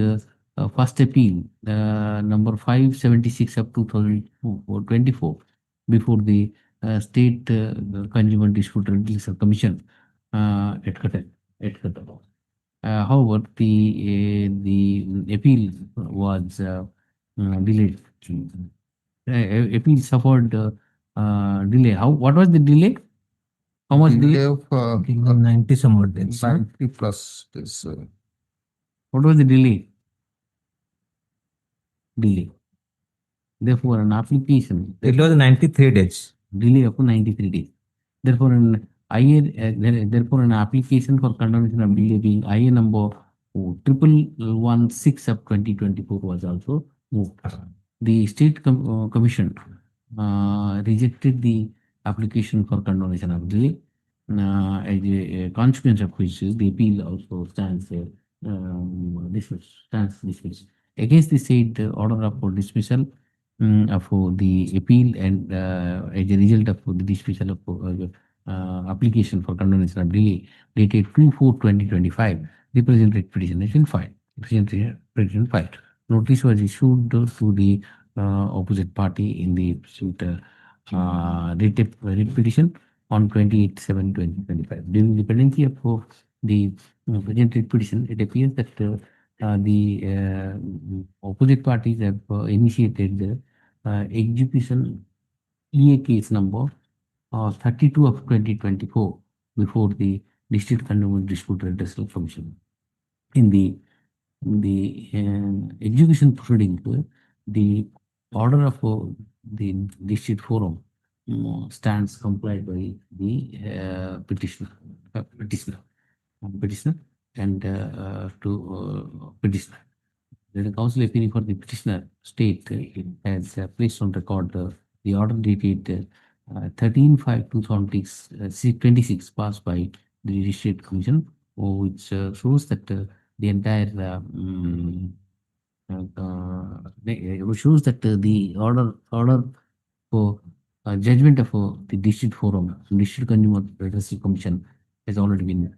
first appeal number 576 of 2024 before the State Consumer Dispute Resolution Commission at Qatar. However, the appeal was delayed. Appeal suffered delay. What was the delay? How much delay? Of 90 some odd days. 90 plus this. What was the delay? Delay. Therefore, an application. It was 93 days. Delay up to 93 days. Therefore, therefore, an application for condemnation of delay being IA number 1116 of 2024 was also moved. The State Commission rejected the application for condonation of delay, as a consequence of which the appeal also stands dismissed. Against the said order of dismissal of the appeal and as a result of the dismissal of application for condonation of delay dated 2/4/2025, the present writ petition has been filed. Petition filed. Notice was issued to the opposite party in the suit writ petition on 28/7/2025. During the pendency of the present writ petition, it appears that the opposite parties have initiated the execution EA case number 32 of 2024 before the District Consumer Dispute Redressal Commission. In the execution proceeding, the order of the district forum stands complied by the petitioner and to petitioner. The counsel appearing for the petitioner state has placed on record the order dated 13/5/2026 passed by the District Commission, which shows that the entire shows that the order for judgment of the district forum, District Consumer Redressal Commission, has already been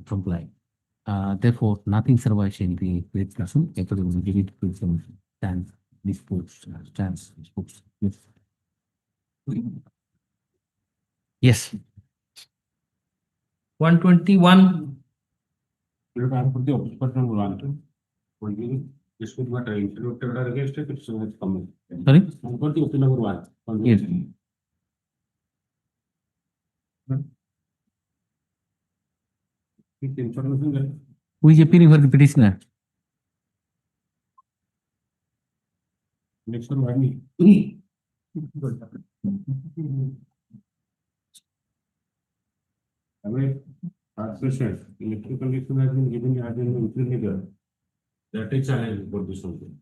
complied. Therefore, nothing survives in the writ petition. Accordingly, the writ petition stands disposed. Yes. 121. Sorry? Yes. Who is appearing for the petitioner? Next one, electrical connection has been given as an insignificant. That is challenge for this one.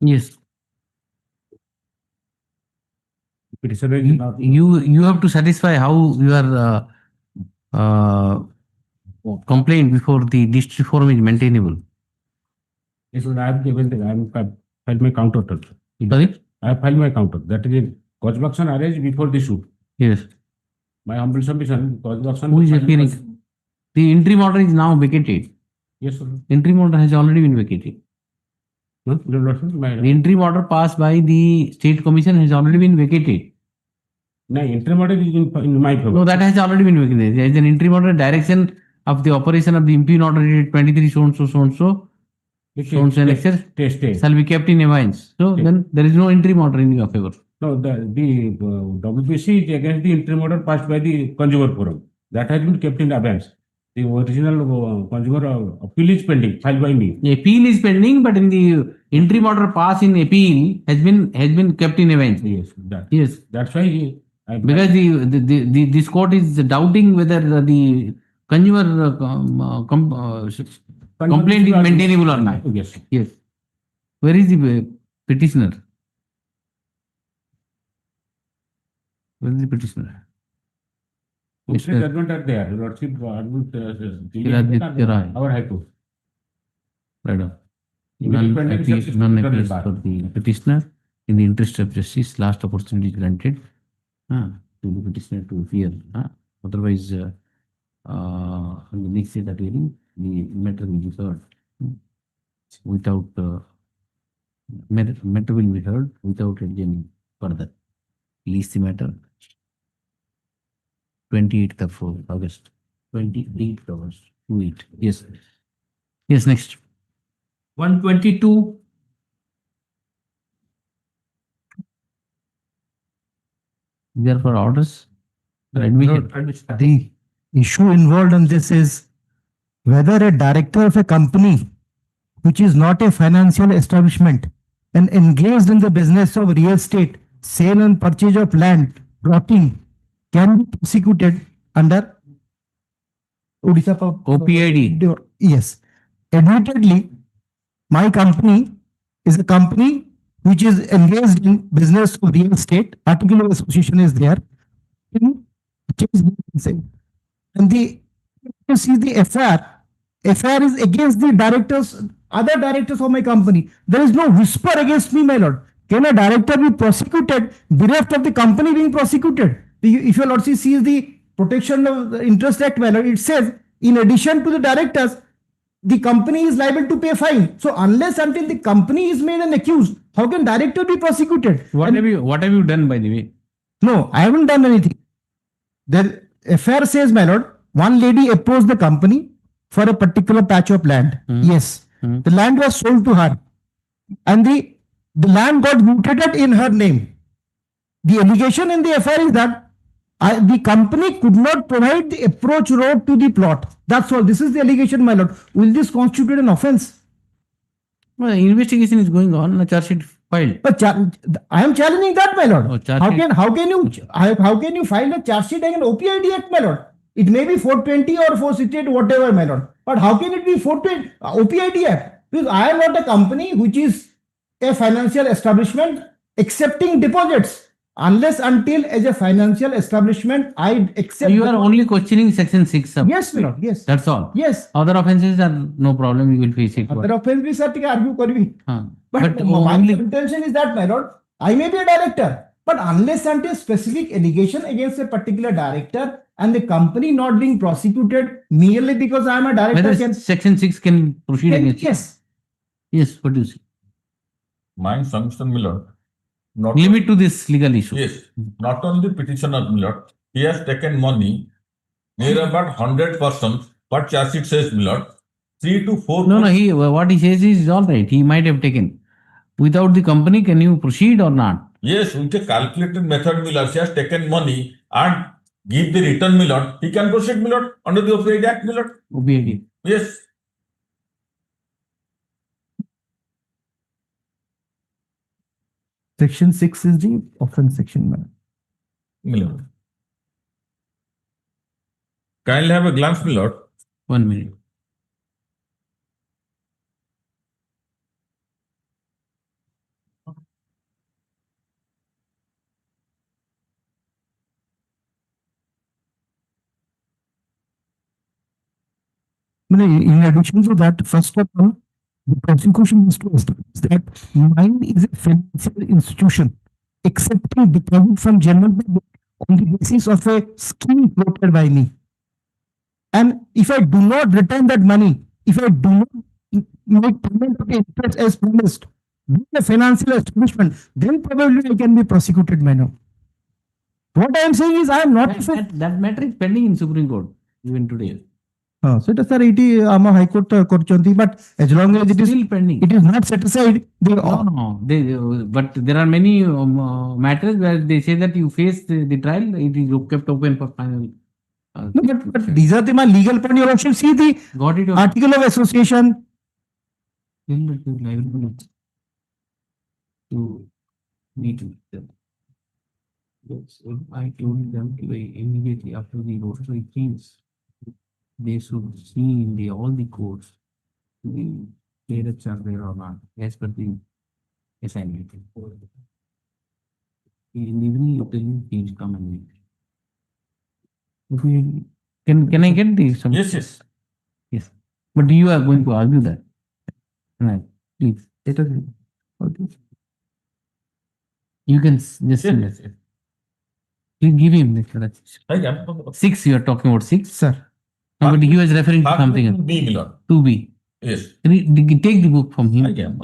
Yes. You have to satisfy how your complaint before the district forum is maintainable. Yes, I have given I have filed my counter. Sorry? I have filed my counter. That is a cause of action arranged before the suit. Yes. My humble submission, cause of action. Who is appearing? The interim order is now vacated. Yes, sir. Interim order has already been vacated. No, the interim order passed by the State Commission has already been vacated. No, interim order is in my favor. No, that has already been vacated. There is an interim order direction of the operation of the impugn order dated 23 so and so and excess shall be kept in abeyance. So then there is no interim order in your favor. No, the WPC is against the interim order passed by the consumer forum. That has been kept in abeyance. The original consumer appeal is pending, filed by me. The appeal is pending, but in the interim order passed in appeal has been kept in abeyance. Yes, that's why. Because this court is doubting whether the consumer complaint is maintainable or not. Yes. Yes. Where is the petitioner? Where is the petitioner? Mr. Judgment are there, Lordship, Shiraditya Rai. our High Court. Right on. Immediate None pending appeals is none done appeals by. for the petitioner. In the interest of justice, last opportunity is granted to the petitioner to appear. Otherwise, on the next day that hearing, the matter will be heard without matter will be heard without adjourning further. Release the matter. 28th of August. 28th August. 28. Yes. Yes, next. 122. They are for orders. For admission. The issue involved in this is whether a director of a company which is not a financial establishment and engaged in the business of real estate, sale and purchase of land, plotting, can be prosecuted under Odisha OPID. Yes. Admittedly, my company is a company which is engaged in business of real estate. Article of association is there. And you see the FIR is against the directors, other directors of my company. There is no whisper against me, my lord. Can a director be prosecuted bereft of the company being prosecuted? If your lordship sees the Protection of the Interest Act, my lord, it says in addition to the directors, the company is liable to pay fine. So unless until the company is made an accused, how can director be prosecuted? What have you done, by the way? No, I haven't done anything. The affair says, my lord, one lady opposed the company for a particular patch of land. Yes. The land was sold to her. And the land got mutated in her name. The allegation in the affair is that the company could not provide the approach road to the plot. That's all. This is the allegation, my lord. Will this constitute an offense? Well, investigation is going on. A charge sheet filed. But I am challenging that, my lord. Oh, How can you file a charge sheet against OPID Act, my lord? It may be 420 or 468, whatever, my lord. But how can it be 420 OPID Act? Because I am not a company which is a financial establishment accepting deposits. Unless until as a financial establishment, I accept. You are only questioning section 6. Yes, my lord. Yes. That's all. Yes. Other offenses are no problem. You will face it. Other offense भी sir argue Curvv. But my only intention is that, my lord, I may be a director, but unless until specific allegation against a particular director and the company not being prosecuted merely because I am a director. Whether section 6 can proceed against. Yes. Yes. What do you say? My submission, Miller. Limit to this legal issue. Yes, not only petitioner, Milord, he has taken money near about 100%, what charge sheet says, Milord, 3 to 4. No, what he says is all right. He might have taken. Without the company, can you proceed or not? Yes, with a calculated method, Milord, he has taken money and give the return, Milord. He can proceed, Milord, under the OPID Act, Milord. OPID. Yes. Section 6 is the offense section, man. Milord. Kindly have a glance, Milord. 1 minute. In addition to that, first of all, the prosecution is to establish that mine is a financial institution accepting deposit from general public on the basis of a scheme floated by me. And if I do not return that money, if I do not make payment of the interest as promised, being a financial establishment, then probably I can be prosecuted, my lord. What I am saying is I am not. That matter is pending in Supreme Court even today. So it is sir, it is High Court korchonti, but as long as it is still pending, it is not set aside. But there are many matters where they say that you face the trial, it is kept open for final. No, but these are the my legal point. You should see the article of association. To meet with them. Yes, I told them to immediately after the rotary change, they should see in all the courts the clearance are there or not, as per the Yes, I need it. In the evening, you tell him please come and meet. If we, can I get the some? Yes, yes. Yes. But you are going to argue that. Right. Please. Let us. Okay. You can just. Yes, yes, yes. Please give him the. I am. 6, you are talking about 6? Sir. No, but he was referring to something else. B, Milord. 2B. Yes. Take the book from him. I am.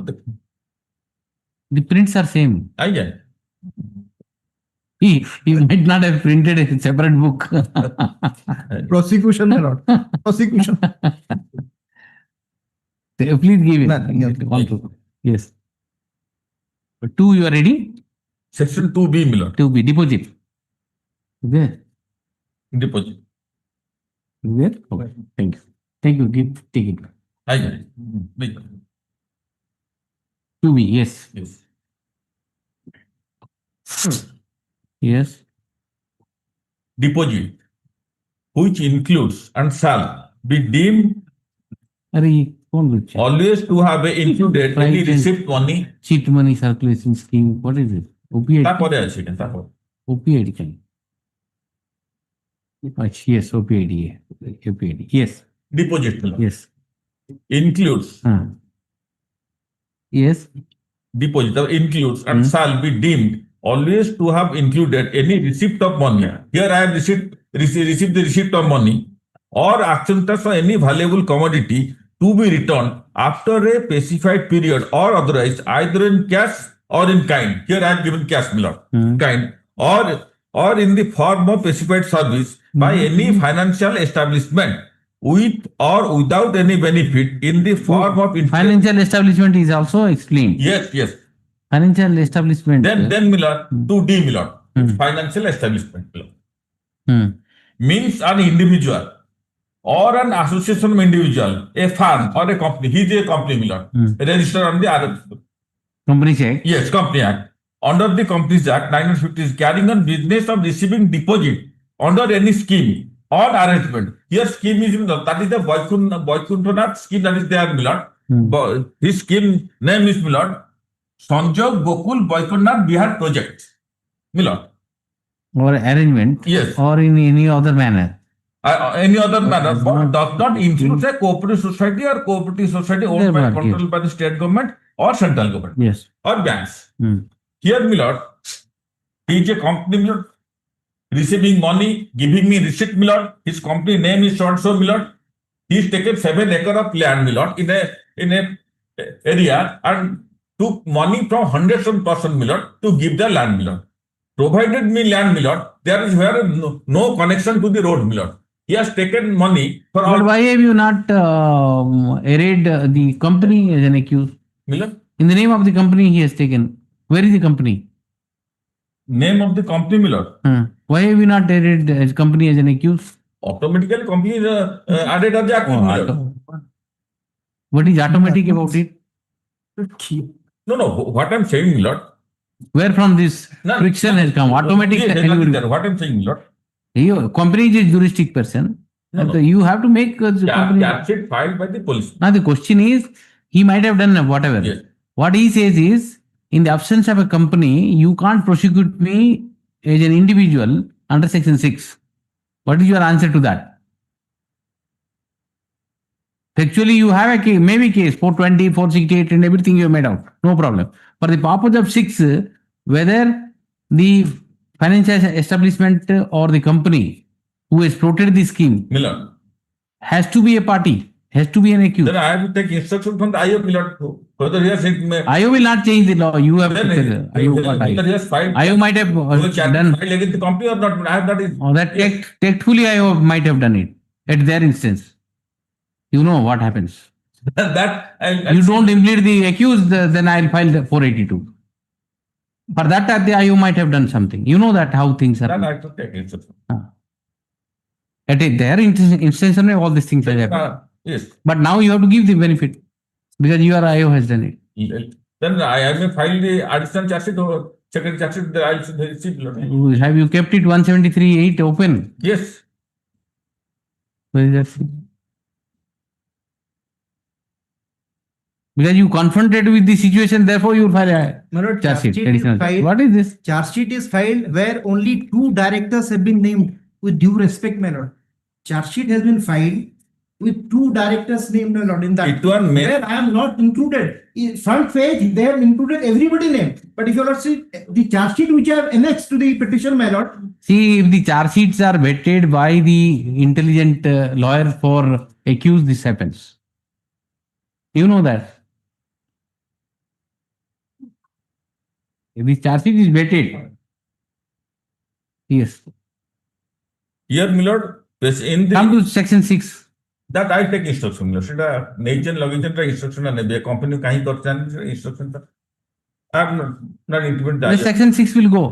The prints are same. I am. He might not have printed a separate book. Prosecution, my lord. Prosecution. Please give it. Yes. 2, you are ready? Section 2B, Milord. 2B, deposit. There. Deposit. There? Okay. Thank you. Thank you. Take it. I am. 2B, yes. Yes. Yes. Deposit, which includes and shall be deemed always to have included any receipt money. Cheat money circulation scheme. What is it? OPID. তারপরে আছে কেন তারপর? OPID kind. Yes, OPID. OPID. Yes. Deposit. Yes. Includes. Yes. Deposit includes and shall be deemed always to have included any receipt of money. Here I have received the receipt of money or acceptance of any valuable commodity to be returned after a specified period or otherwise either in cash or in kind. Here I have given cash, Milord. Kind or in the form of specified service by any financial establishment with or without any benefit in the form of financial establishment is also explained. Yes, yes. Financial establishment. Then Milord, 2D, Milord. Financial establishment, Milord. Means an individual or an association of individual, a firm or a company. He is a company, Milord. Registered on the Companies Act. Yes, Company Act. Under the Companies Act 1950 is carrying on business of receiving deposit under any scheme or arrangement. Here scheme is, that is the Vaikuntanath scheme that is there, Milord. His scheme name is, Milord, Sanjog Gokul Vaikuntanath Bihar Project. Milord. Or arrangement. Yes. Or in any other manner. Any other manner, but does not include a cooperative society or cooperative society owned by controlled by the state government or central government. Yes. Or banks. Here, Milord, he is a company, Milord, receiving money, giving me receipt, Milord. His company name is so-and-so, Milord. He has taken 7 acres of land, Milord, in a area and took money from hundreds of persons, Milord, to give the land, Milord. Provided me land, Milord, there is no connection to the road, Milord. He has taken money for all. But why have you not arrayed the company as an accused? Milord? In the name of the company he has taken. Where is the company? Name of the company, Milord. Why have you not arrayed the company as an accused? Automatically, company is added as the accused, Milord. What is automatic about it? No. What I'm saying, Milord. Where from this friction has come? Automatic. What I'm saying, Milord. Company is a juristic person. You have to make the company. That's it filed by the police. Now the question is, he might have done whatever. Yes. What he says is, in the absence of a company, you can't prosecute me as an individual under Section 6. What is your answer to that? Actually, you have a case, maybe case 420, 468 and everything you have made out. No problem. For the purpose of 6, whether the financial establishment or the company who has floated the scheme Milord, has to be a party, has to be an accused. Then I have to take instruction from the IO, Milord. Whether he has IO will not change the law. You have to tell IO might have done. Against the company or not? I have that. Tactfully IO might have done it at their instance. You know what happens. You don't implicate the accused, then I'll file the 482. For that, the IO might have done something. You know that how things are. Then I have to take instruction. At their instance, all these things have happened. Yes. But now you have to give the benefit because your IO has done it. Then I may file the additional charge sheet or second charge sheet that I'll receive. Have you kept it 173(8) open? Yes. Where is that? Because you confronted with the situation, therefore you file a My lord, charge sheet. is Additional. filed- What is this? Charge sheet is filed where only 2 directors have been named. With due respect, my lord. Charge sheet has been filed with 2 directors named, my lord, in that. It was made- Where I am not included. In front page, they have included everybody name. But if you not see the charge sheet which I have annexed to the petition, my lord. See, if the charge sheets are vetted by the intelligent lawyer for accused, this happens. You know that. If the charge sheet is vetted, yes. Here, my lord, in the Come to section 6. that I take instruction, my lord. Should I nation location instruction and a company kahi korchan instruction? I am not intimate. The section 6 will go.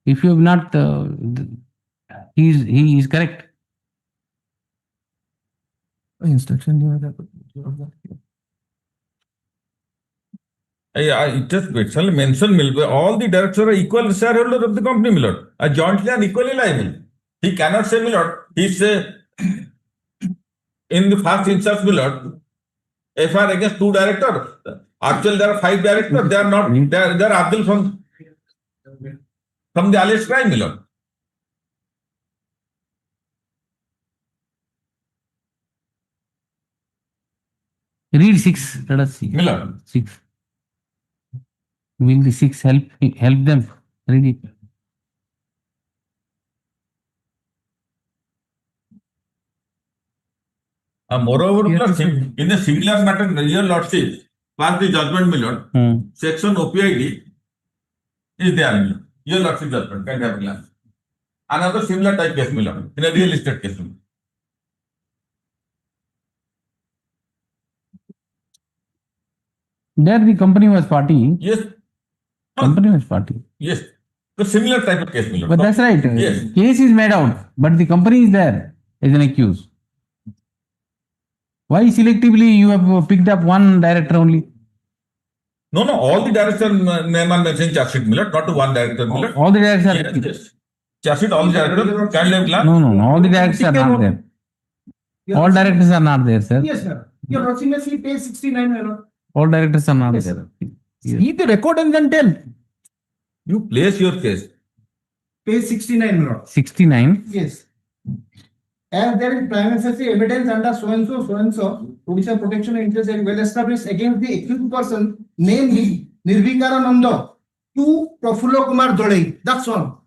If you have not, he is correct. Instruction. It just specially mentioned, all the directors are equal shareholders of the company, my lord. Are jointly and equally liable. He cannot say, my lord, he say, in the first instance, my lord, FR against 2 directors. Actually, there are 5 directors. They are not, they are absent from the alleged crime, my lord. Read 6. Let us see. My lord. 6. Will the 6 help them? Read it. Moreover, in a similar matter, your lordship, pass the judgment, my lord. Section OPID is there, my lord. Your lordship judgment, can have a glance. Another similar type case, my lord, in a real estate case. There the company was party. Yes. Company was party. Yes. The similar type of case, my lord. But that's right. Yes. Case is made out, but the company is there as an accused. Why selectively you have picked up one director only? No, all the directors name are mentioned in charge sheet, my lord, not to one director, my lord. All the directors are Yes. Charge sheet, all the directors, can have glance. No. All the directors are not there. All directors are not there, sir. Yes, sir. Your approximately page 69, my lord. All directors are not there. Read the record and then tell. You place your case. Page 69, my lord. 69. Yes. As there is prima facie evidence under so and so, Odisha Protection Interest Act well established against the accused person, namely Nirvikara Nanda, to Prafulla Kumar Dole. That's all.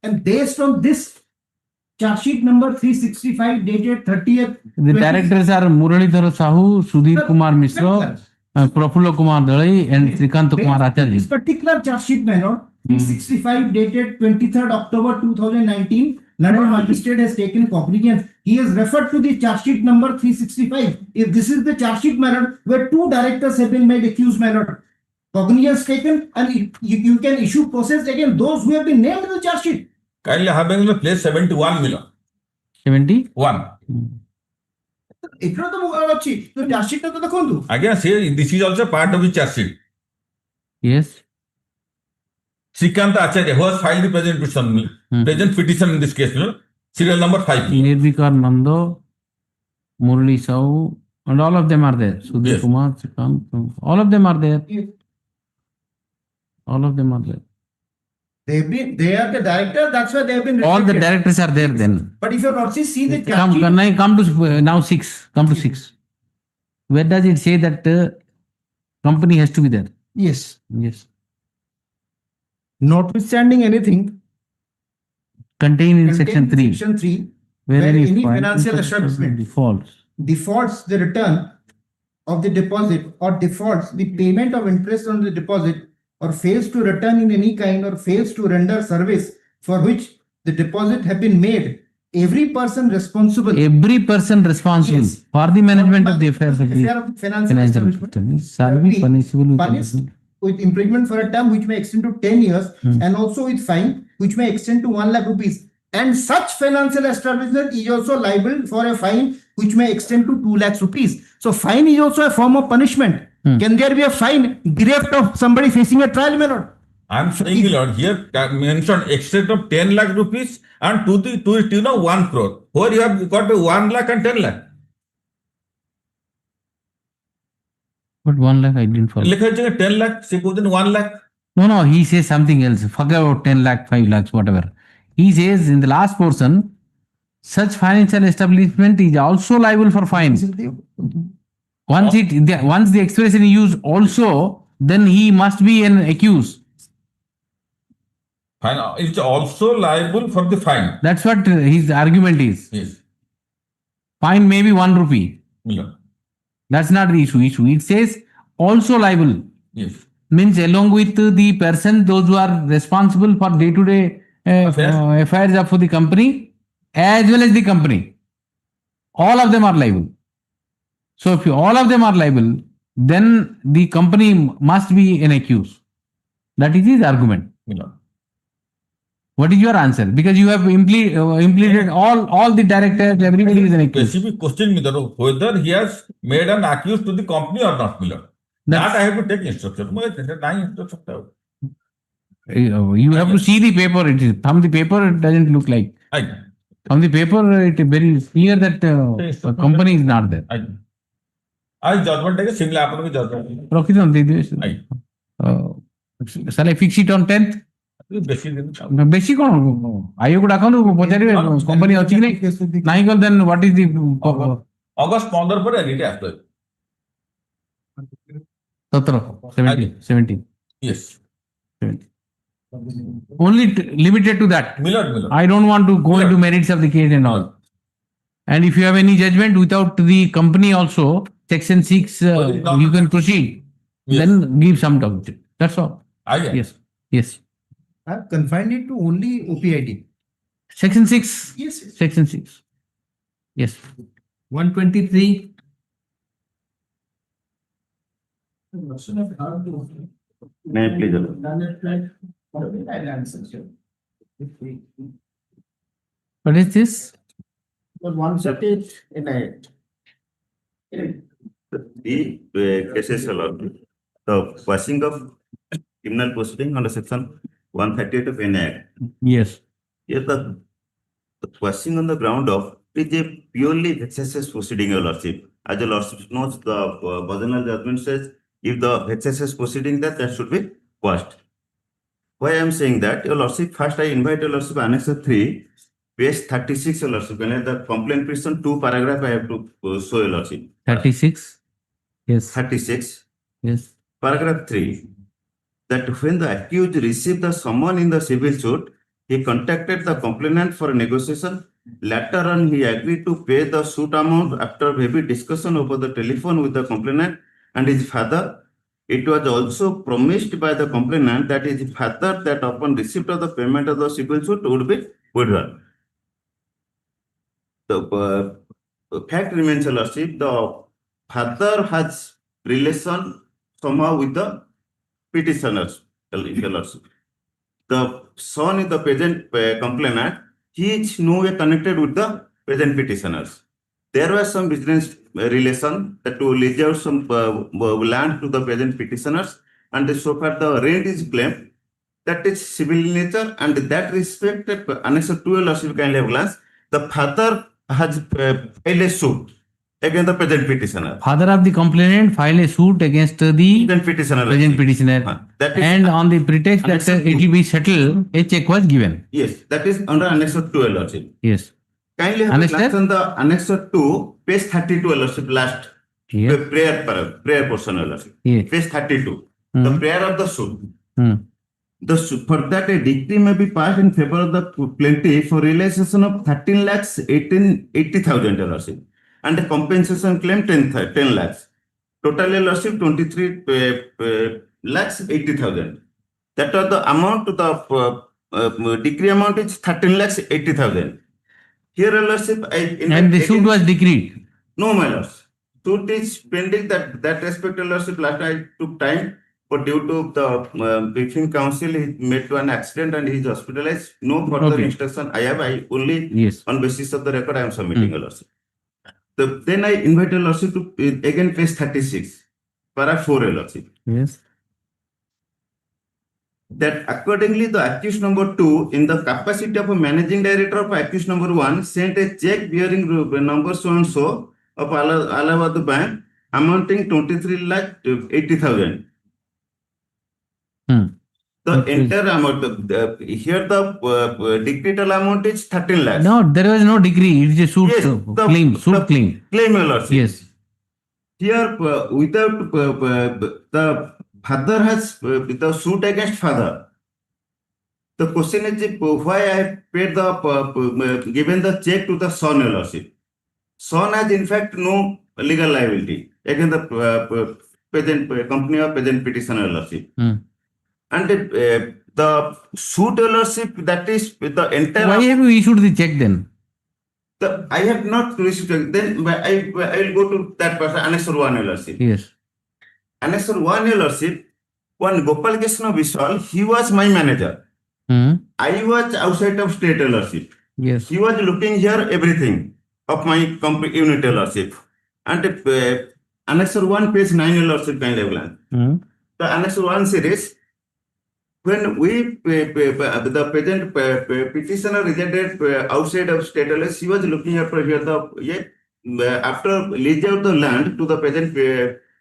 And based on this charge sheet number 365 dated 30th. The directors are Muralidhar Sahu, Sudhir Kumar Mishra, Prafulla Kumar Dalai, and Srikant Kumar Acharya. This particular charge sheet, my lord, 365 dated 23rd October 2019, London magistrate has taken cognizance. He has referred to the charge sheet number 365. If this is the charge sheet, my lord, where 2 directors have been made accused, my lord, cognizance taken, and you can issue process against those who have been named in the charge sheet. Kindly have in place 71, my lord. 71? ଏଥିରେ ତ ମୁଁ ଅଛି ତ charge sheet ତ ଦେଖନ୍ତୁ Again, see, this is also part of the charge sheet. Yes. Srikant Acharya, who has filed the present petition in this case, serial number 5. Nirvikar Nanda, Murali Sahu, and all of them are there. Sudhir Kumar, Srikant, all of them are there. All of them are there. They are the directors, that's why they have been All the restricted. directors are there then. But if you not see the charge sheet, Come to now 6. Come to 6. Where does it say that company has to be there? Yes. Yes. Notwithstanding anything Contained in section 3. Section 3, Where any financial establishment defaults the return of the deposit or defaults the payment of interest on the deposit or fails to return in any kind or fails to render service for which the deposit have been made, every person responsible for the management of the affairs of the financial establishment shall be punishable punished with imprisonment for a term which may extend to 10 years and also with fine which may extend to 1 lakh rupees. And such financial establishment is also liable for a fine which may extend to 2 lakhs rupees. So fine is also a form of punishment. Can there be a fine bereft of somebody facing a trial, my lord? I am saying, Lord, here mentioned extent of 10 lakh rupees and to the tune of 1 crore. Where you have got 1 lakh and 10 lakh. But 1 lakh I didn't follow. Lekha 10 lakh, suppose 1 lakh. No, he says something else. Forget about 10 lakh, 5 lakhs, whatever. He says in the last portion, such financial establishment is also liable for fine. Once the expression is used also, then he must be an accused. Fine. It's also liable for the fine. That's what his argument is. Yes. Fine may be 1 rupee. Yeah. That's not the issue. It says also liable. Yes. Means along with the person, those who are responsible for day-to-day affairs of the company, as well as the company. All of them are liable. So if all of them are liable, then the company must be an accused. That is his argument. Yeah. What is your answer? Because you have implemented all the directors, everybody is an accused. Specific question, whether he has made an accused to the company or not, Miller. That I have to take instruction. You have to see the paper. It is from the paper. It doesn't look like. From the paper, it is very clear that the company is not there. I judgment take a single apple judgment. Shall I fix it on 10th? ବେଶୀ କଣ ଆୟକୁ ଡାକନ୍ତୁ ପଚାରିବେ company ଅଛି କି ନାହିଁ କଲ ଦେନ୍ what is the August 15 ପରେ elite after 17 yes 70 only limited to that. Miller. I don't want to go into merits of the case and all. And if you have any judgment without the company also, section 6 you can proceed. Then give some doubt. That's all. Yes. I have confined it to only OPID. Section 6. Yes. Section 6. Yes. 123. May I please? What is this? 138 in it. The cases allowed. The passing of criminal proceeding under section 138 of NA Act. Yes. Here the question on the ground of it is a purely vexatious proceeding, Your Lordship. As your Lordship knows, the original judgment says if the vexatious proceeding that should be quashed. Why I am saying that, Your Lordship, first I invite Your Lordship Annex 3, page 36, Your Lordship. When the complaint petition 2 paragraph I have to show, Your Lordship. 36? Yes. 36. Yes. Paragraph 3. That when the accused received the summon in the civil suit, he contacted the complainant for a negotiation. Later on, he agreed to pay the suit amount after heavy discussion over the telephone with the complainant and his father. It was also promised by the complainant that his father, that upon receipt of the payment of the civil suit, would be withdrawn. The fact remains, Your Lordship, the father has relation somehow with the petitioners. The son is the present complainant. He is no way connected with the present petitioners. There was some business relation that to lease out some land to the present petitioners, and so far the rent is claimed. That is civil in nature, and that respect, Annex 12 Lordship kindly have glance. The father has filed a suit against the present petitioner. Father of the complainant filed a suit against the present petitioner. And on the pretext that it will be settled, a check was given. Yes, that is under Annex 2 Lordship. Yes. Kindly have glance on the Annex 2, page 32 Lordship, last prayer portion Lordship. Yes. Page 32. The prayer of the suit. For that a decree may be passed in favor of the plaintiff for realization of 13,80,000 Lordship. And the compensation claim 10 lakhs. Total Lordship 23,80,000. That was the amount to the decree amount is 13,80,000. Here Lordship, and the suit was decreed. No, my lords. Suit is pending. That respect, Lordship. Last I took time, but due to the briefing council, he met to an accident and he is hospitalized. No further instruction. I only on basis of the record I am submitting, Lordship. Then I invite Lordship to again page 36. para 4 LRC. Yes. That accordingly, the accused number 2, in the capacity of a managing director of accused number 1, sent a check bearing number so and so of Allahabad Bank amounting 23,80,000. The entire amount, here the decretal amount is 13 lakhs. No, there was no degree. It's a suit claim. Suit claim. Claim LRC. Yes. Here, without the father has the suit against father. The question is why I paid the given the check to the son LRC. Son has in fact no legal liability against the present company or present petitioner LRC. And the suit LRC, that is the entire. Why have you issued the check then? I have not received. Then I will go to that person, Annexure 1 LRC. Yes. Annexure 1 LRC, one Gopal Krishna Vishal, he was my manager. I was outside of state LRC. Yes. He was looking here everything of my unit LRC. And Annexure 1 page 9 LRC kind of land. The Annexure 1 series, when we, the present petitioner resided outside of state LRC, he was looking after here after lease out the land to the present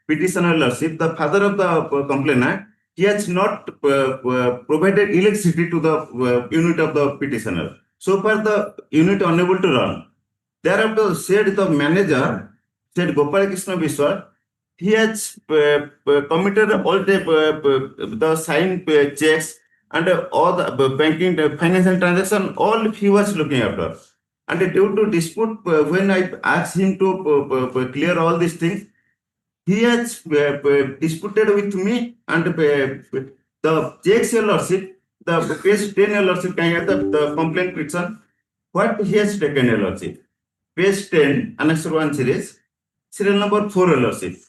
petitioner LRC, the father of the complainant, he has not provided electricity to the unit of the petitioner. So far, the unit unable to run. Thereafter, said the manager, said Gopal Krishna Vishwar, he has committed all the signed checks and all the banking, financial transaction, all he was looking after. And due to dispute, when I asked him to clear all these things, he has disputed with me, and the checks LRC, the page 10 LRC, the complaint petition, what he has taken LRC. Page 10, Annexure 1 series, serial number 4 LRC.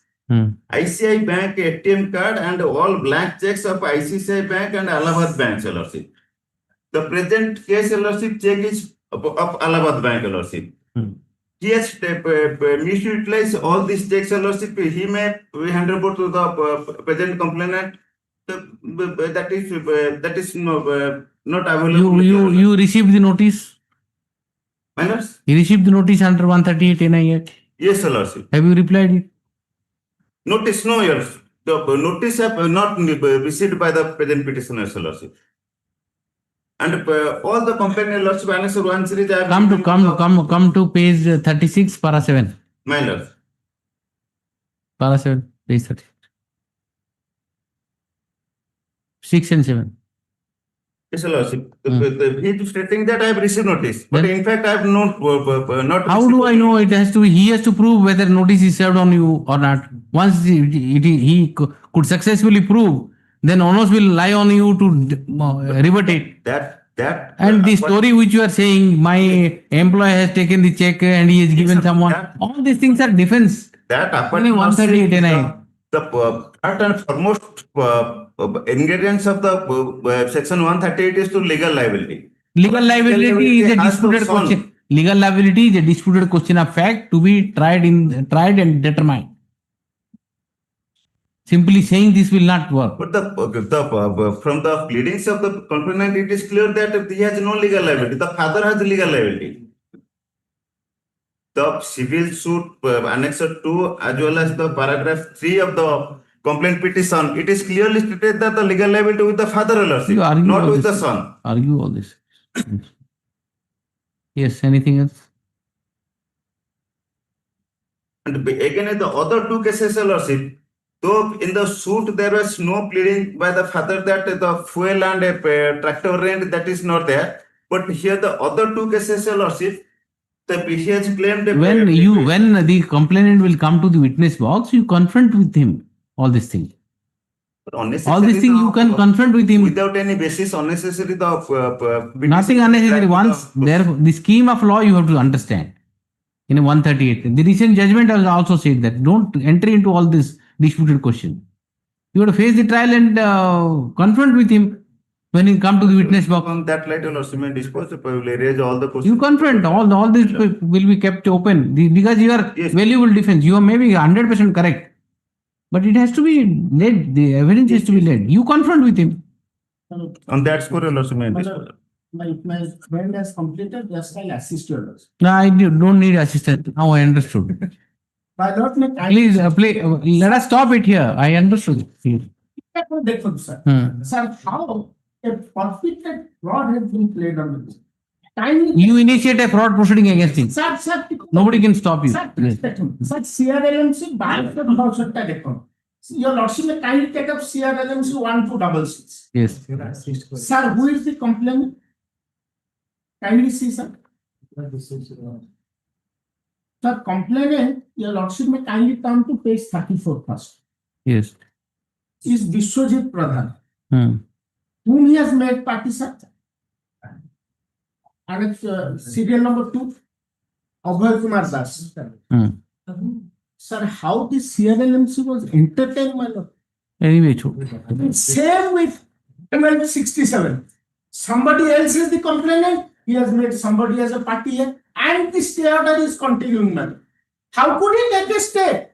ICICI Bank ATM card and all blank checks of ICICI Bank and Allahabad Bank LRC. The present case LRC check is of Allahabad Bank LRC. He has misutilized all these checks LRC. He may hand over to the present complainant. That is not available. You received the notice? Minors? You received the notice under 138 NI Act? Yes, LRC. Have you replied it? Notice, no, yes. The notice have not received by the present petitioner LRC. And all the complaint LRC Annexure 1 series I have Come to page 36, para 7. Minors. Para 7, page 30. 6 and 7. Yes, LRC. He is stating that I have received notice, but in fact I have not. How do I know? It has to. He has to prove whether notice is served on you or not. Once he could successfully prove, then onus will lie on you to rebut it. And the story which you are saying, my employee has taken the check and he has given someone. All these things are defense. That only 138 NI. The part and foremost ingredients of the section 138 is to legal liability. Legal liability is a disputed question. Legal liability is a disputed question of fact to be tried and determined. Simply saying this will not work. But from the pleadings of the complainant, it is clear that he has no legal liability. The father has legal liability. The civil suit annexure 2 as well as the paragraph 3 of the complaint petition, it is clearly stated that the legal liability with the father LRC, not with the son. Argue all this. Yes, anything else? And again, the other two cases LRC, though in the suit there was no pleading by the father that the fuel and a tractor rent, that is not there. But here the other two cases LRC, the PCH claimed when the complainant will come to the witness box, you confront with him all these things. All these things you can confront with him without any basis. Unnecessary nothing unnecessary. Once there, the scheme of law you have to understand. In 138, the recent judgment has also said that don't enter into all this disputed question. You have to face the trial and confront with him. When you come to the witness box, on that light, may dispose, raise all the questions. You confront all this will be kept open because you are valuable defense. You are maybe 100% correct, But it has to be led, the evidence has to be led. You confront with him. On that score, Your Lordship, may I discuss? My friend has completed, just I'll assist your lordship. No, I don't need assistance. Now I understood. My lord, may Please, let us stop it here. I understood. Sir. Hmm. Sir, how a forfeited fraud has been played on this? You initiate a fraud proceeding against him. Sir, Nobody can stop you. Sir, Yes. sir, CRLMC bank the voucher tag account. Your lordship may kindly take up CRLMC 1266. Yes. Sir, who is the complainant? Kindly see, sir. Sir, complainant, your lordship may kindly turn to page 34 first. Yes. Is Vishwajit Pradhan, Hmm. whom he has made party, sir. And it's serial number 2, Abhay Kumar Das. Hmm. Sir, how this CRLMC was entertained, my lord? Anyway, Same with 1267. Somebody else is the complainant. He has made somebody as a party here, and the stay order is continuing, man. How could he take a stay?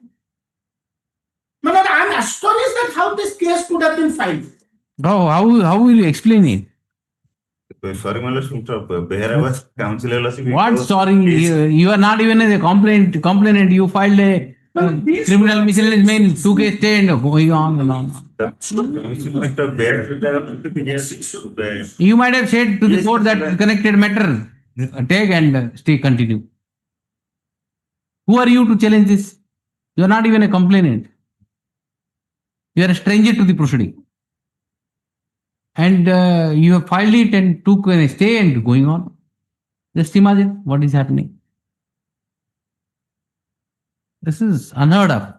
Man, I'm astonished that how this case could have been filed. How will you explain it? Sorry, my Lordship, Behera was counsel, Your Lordship. What story? You are not even a complainant. You filed a criminal miscellaneous mail, took a stay and going on and on. You might have said to the court that connected matter, take and stay continue. Who are you to challenge this? You are not even a complainant. You are a stranger to the proceeding. And you have filed it and took a stay and going on. Just imagine what is happening. This is unheard of.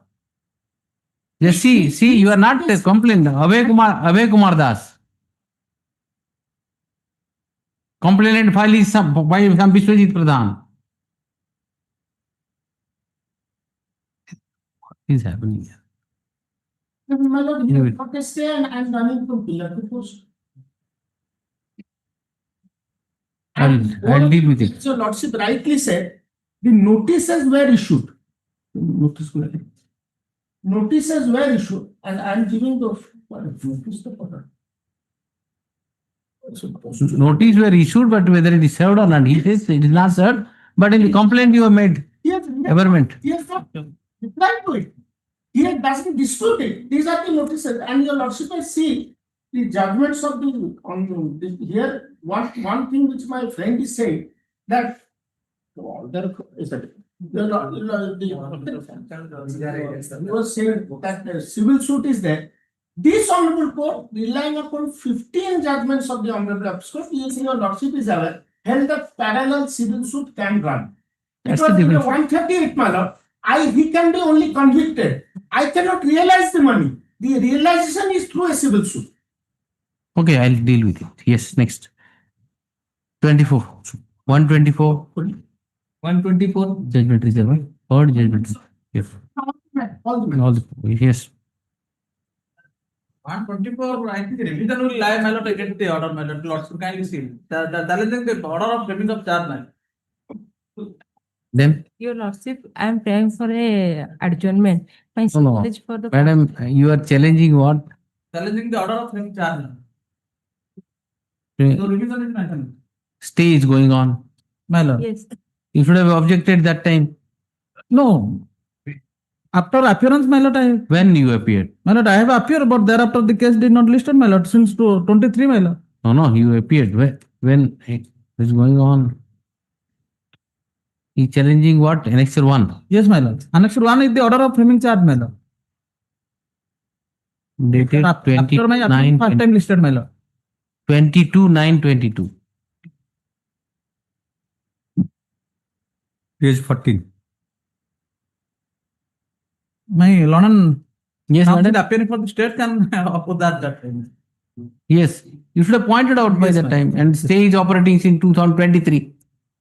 Just see, you are not a complainant. Abhay Kumar Das. Complainant file is some Vishwajit Pradhan. What is happening here? My lord, Anyway. you got a stay and I'm running from pillar to post. I'll deal with it. So, lordship rightly said, the notices were issued. Notices were issued, and I'm giving the notice the order. Notice were issued, but whether it is served or not, he says it is not served. But in the complaint you have made, averment. He has not replied to it. He doesn't dispute it. These are the notices, and your lordship may see the judgments of here. One thing which my friend is saying that there is that. You were saying that the civil suit is there. This honorable court, relying upon 15 judgments of the honorable appeals court, your lordship is aware, held that parallel civil suit can run. That's Because the in the difference. 138, my lord, he can be only convicted. I cannot realize the money. The realization is through a civil suit. Okay, I'll deal with it. Yes, next. 24. 124. 124. Judgment reserve. Third judgment. Yes. All the All the, yes. 124, I think revision will lie, my lord, against the order, my lord. Lordship kindly see. Challenging the order of framing of charge, my lord. Then? Your lordship, I am praying for a adjournment. My No, no. knowledge for the Madam, you are challenging what? Challenging the order of framing charge, my lord. So revision is mentioned. Stay is going on. My lord. Yes. You should have objected that time. No. After appearance, my lord, When you appeared? my lord, I have appeared, but thereafter the case did not listed, my lord, since 23, my lord. No, you appeared. When it is going on? He challenging what? Annexure 1. Yes, my lord. Annexure 1 is the order of framing charge, my lord. Dated After my appearance, 29, first time listed, my lord. 22/9/22. Page 14. My lord, yes, madam, appearing for the state can oppose that time. Yes, you should have pointed out by Yes, that ma'am. time. And stay is operating since 2023.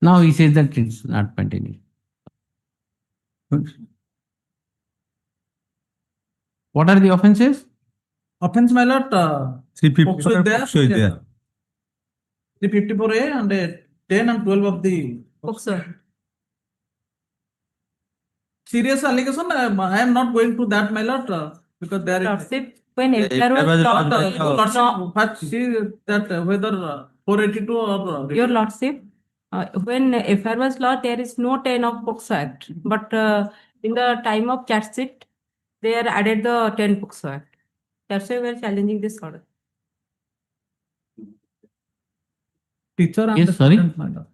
Now he says that it's not continuing. What are the offenses? Offense, my lord, 354 POCSO is there. 354A and 10 and 12 of the POCSO. serious allegation. I am not going to that, my lord. Because there is. Lordship, when FIR was lodged, Lordship, first see that whether 482 or. Your Lordship, when FIR was lodged, there is no 10 of POCSO Act, but in the time of charge sheet, they are added the 10 POCSO Act. That's why we are challenging this order. Teacher and Yes, the sorry? student, my lord.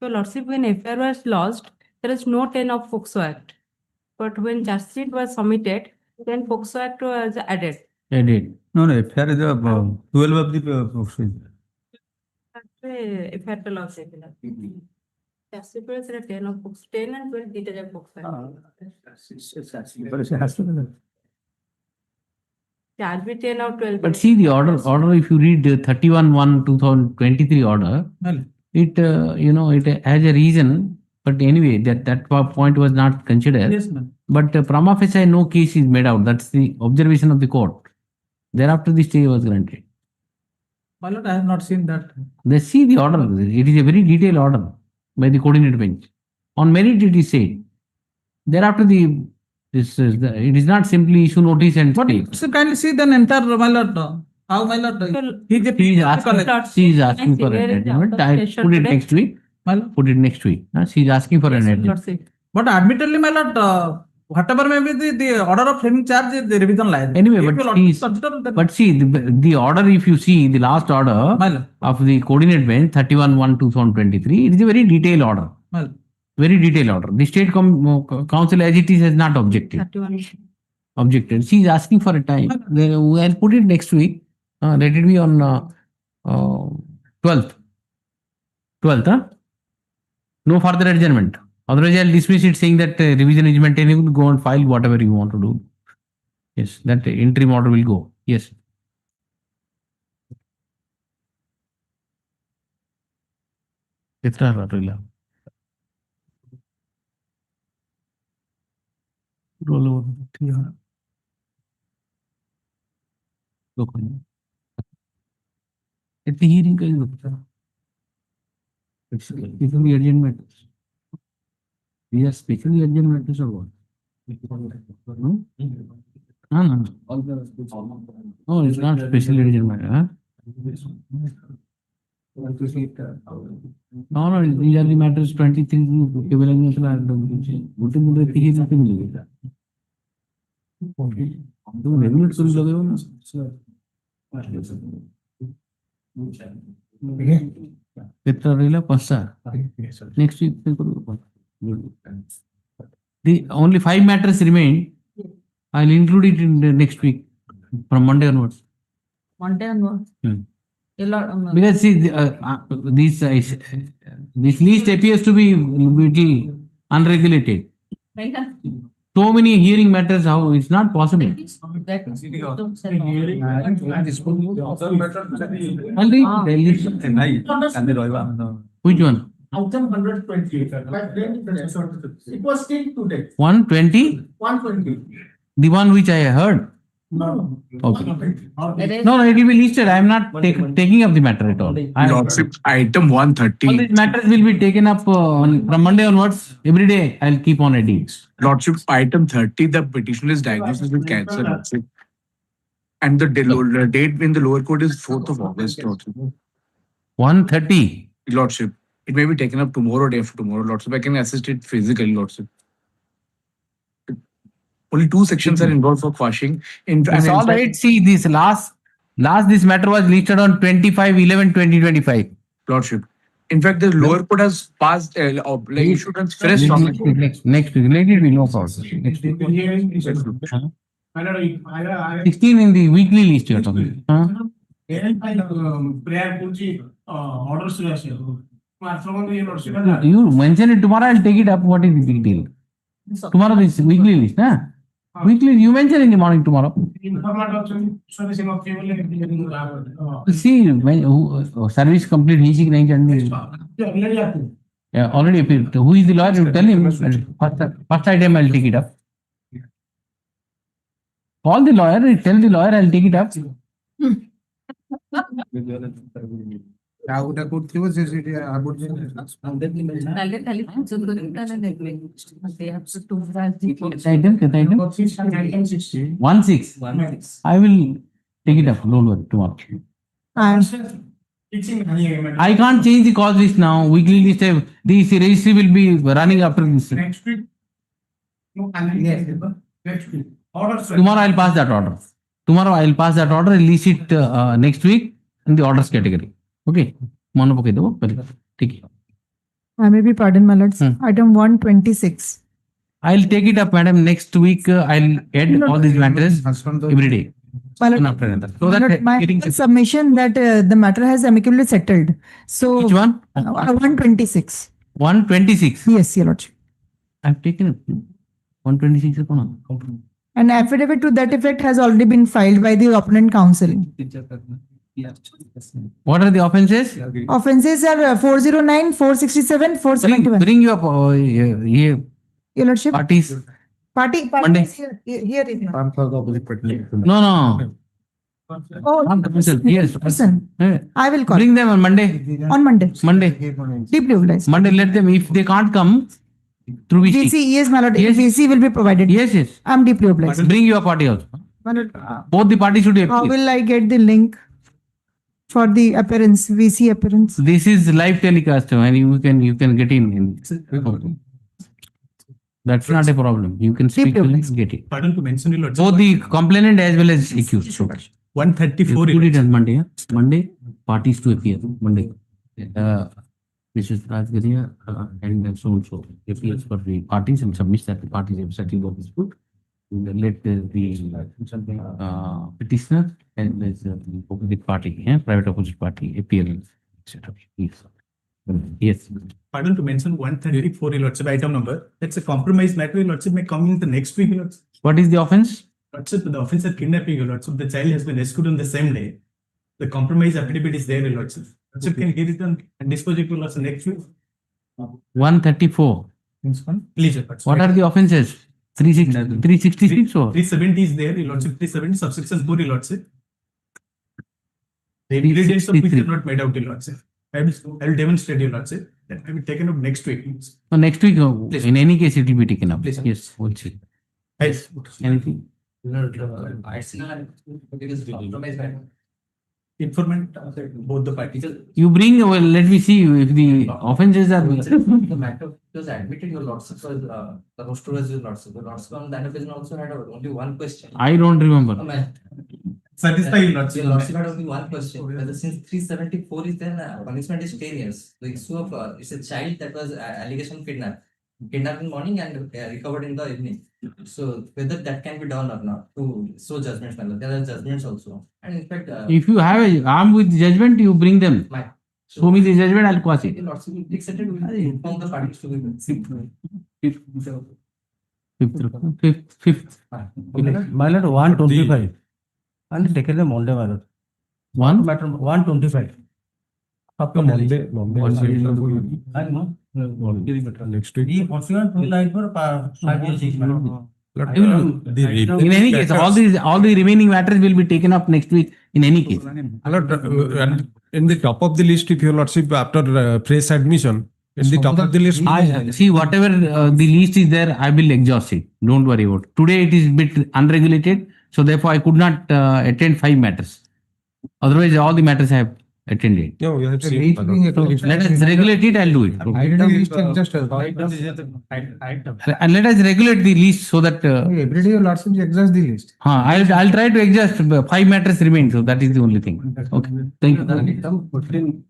Your Lordship, when FIR was lodged, there is no 10 of POCSO Act. But when charge sheet was submitted, then POCSO Act was added. Edit. No, FIR is a 12 of the procedure. FIR to lodge. Charge sheet was 10 of POCSO, 10 and 12 detail of POCSO Act. But it has to be. Charge be 10 or 12. But see the order, if you read 31/1/2023 order, it, it has a reason, but anyway, that point was not considered. Yes, ma'am. But prima facie, no case is made out. That's the observation of the court. Thereafter, the stay was granted. My lord, I have not seen that. They see the order. It is a very detailed order by the coordinate bench. On merit, it is said. Thereafter, it is not simply issue notice and stay. So kindly see then entire, my lord. How, my lord? He She is asking for an adjournment. I put it next week. Put it next week. She is asking for an adjournment. But admittedly, my lord, whatever may be the order of framing charge, the revision lies. Anyway, but see, the order, if you see the last order of the coordinate bench, 31/1/2023, it is a very detailed order. Very detailed order. The state council as it is has not objected. Objected. She is asking for a time. I'll put it next week. Let it be on 12th. 12th, huh? No further adjournment. Otherwise, I'll dismiss it saying that revision is maintainable. Go and file whatever you want to do. Yes, that interim order will go. Yes. Roll over. At the hearing, it will be urgent matters. We are specially urgent matters or what? No, it's not specially urgent matter. Huh? No, these are the matters 23. Next week. The only 5 matters remain. I'll include it in the next week from Monday onwards. Monday onwards. Because see, this list appears to be little unregulated. So many hearing matters, how it's not possible. Which one? Item 120. It was still today. 120? 120. The one which I heard. No. Okay. No, it will be listed. I am not taking up the matter at all. Lordship, item 130. All these matters will be taken up from Monday onwards. Every day I'll keep on adding. Lordship, item 30, the petitioner's diagnosis with cancer. Lordship. And the date in the lower court is 4th of August. Lordship. 130. Lordship, it may be taken up tomorrow, day after tomorrow. Lordship, I can assist it physically, Lordship. Only 2 sections are involved for quashing. It's all right. See, this last this matter was listed on 25/11/2025. Lordship. In fact, the lower court has passed issued a fresh next week. Let it be no problem. Next week. 16 in the weekly list you are talking. You mention it tomorrow, I'll take it up. What is the big deal? Tomorrow is weekly list, huh? Weekly, you mention in the morning tomorrow. See, when service complete, yeah, already appeared. Who is the lawyer? You tell him. First item, I'll take it up. Call the lawyer, tell the lawyer, I'll take it up. ଆଉ ଗୋଟେ କୋଉଠି ଥିବ ସେ ସେଠି ଆବର୍ଜନା Item, 16. I will take it up. Don't worry, tomorrow. I can't change the cause list now. Weekly list, this registry will be running after this. Next week. No, next week. Tomorrow I'll pass that order. Tomorrow I'll pass that order, release it next week in the orders category. Okay. Mono poke devo. Take it. I may be pardoned, my lords. Item 126. I'll take it up, madam. Next week I'll add all these matters every day. My lord, So my that lord, my submission that the matter has amicably settled. So which one? 126. 126. Yes, your lordship. I've taken it. 126 is gone. An affidavit to that effect has already been filed by the opponent counsel. What are the offenses? Offenses are 409, 467, 471. Bring you up here. Your lordship. Parties. Party Monday. is here is not. No. Oh, Yes. person. I will call. Bring them on Monday. On Monday. Deeply obliged. Monday, let them. If they can't come through VC. VC, yes, my lord. Yes. VC will be provided. Yes. I'm deeply obliged. Bring your party also. My lord, Both the parties should how appear. will I get the link for the appearance, VC appearance? This is live telecast and you can get in. That's not a problem. You can speak to them, get it. Pardon to mention, your lordship. Both the complainant as well as accused. 134. Put it on Monday. Monday, parties to appear. Monday. Mrs. Rajgaria and so and so appears for the parties and submits that the parties have settled what is good. Let the petitioner and the opposite party, private opposite party appear, etc. Yes. Pardon to mention 134, your lordship, item number. That's a compromise matter, your lordship, may come in the next week, your lordship. What is the offense? Lordship, the offense of kidnapping, your lordship. The child has been rescued on the same day. The compromise affidavit is there, your lordship. Lordship can give it on and dispose it to lordship next week. 134. Please, your lordship. What are the offenses? 366 or? 370 is there, your lordship. 370 subsection 4, your lordship. The ingredients of which are not made out, your lordship. I will demonstrate, your lordship. That will be taken up next week. So next week, in any case, it will be taken up. Yes, we'll see. Yes. Anything? Informant, both the parties. You bring, well, let me see if the offenses are. The matter was admitted, your lordship, was the roster was your lordship. The lordship on that occasion also had only one question. I don't remember. Satisfy your lordship. Your lordship had only one question. Whether since 374 is then punishment is 10 years. The issue of it's a child that was allegation kidnapped in morning and recovered in the evening. So whether that can be done or not to show judgments, there are judgments also. And in fact, If you have a arm with judgment, you bring them. Show me the judgment, I'll quash it. the lordship will be accepted, we will inform the parties to be Fifth. My lord, 125. And taken the Monday, my lord. One? Matter 125. Up to Monday. I know. Next week. The pursuant to line for 5 years, 6 months. In any case, all the remaining matters will be taken up next week in any case. In the top of the list, if your lordship, after fresh admission, in the top of the list. See, whatever the list is there, I will exhaust it. Don't worry about it. Today it is a bit unregulated, so therefore I could not attend 5 matters. Otherwise, all the matters I have attended. No, you have seen. Let us regulate it, I'll do it. And let us regulate the list so that. Every day your lordship exhaust the list. I'll try to exhaust 5 matters remain, so that is the only thing. Okay, thank you.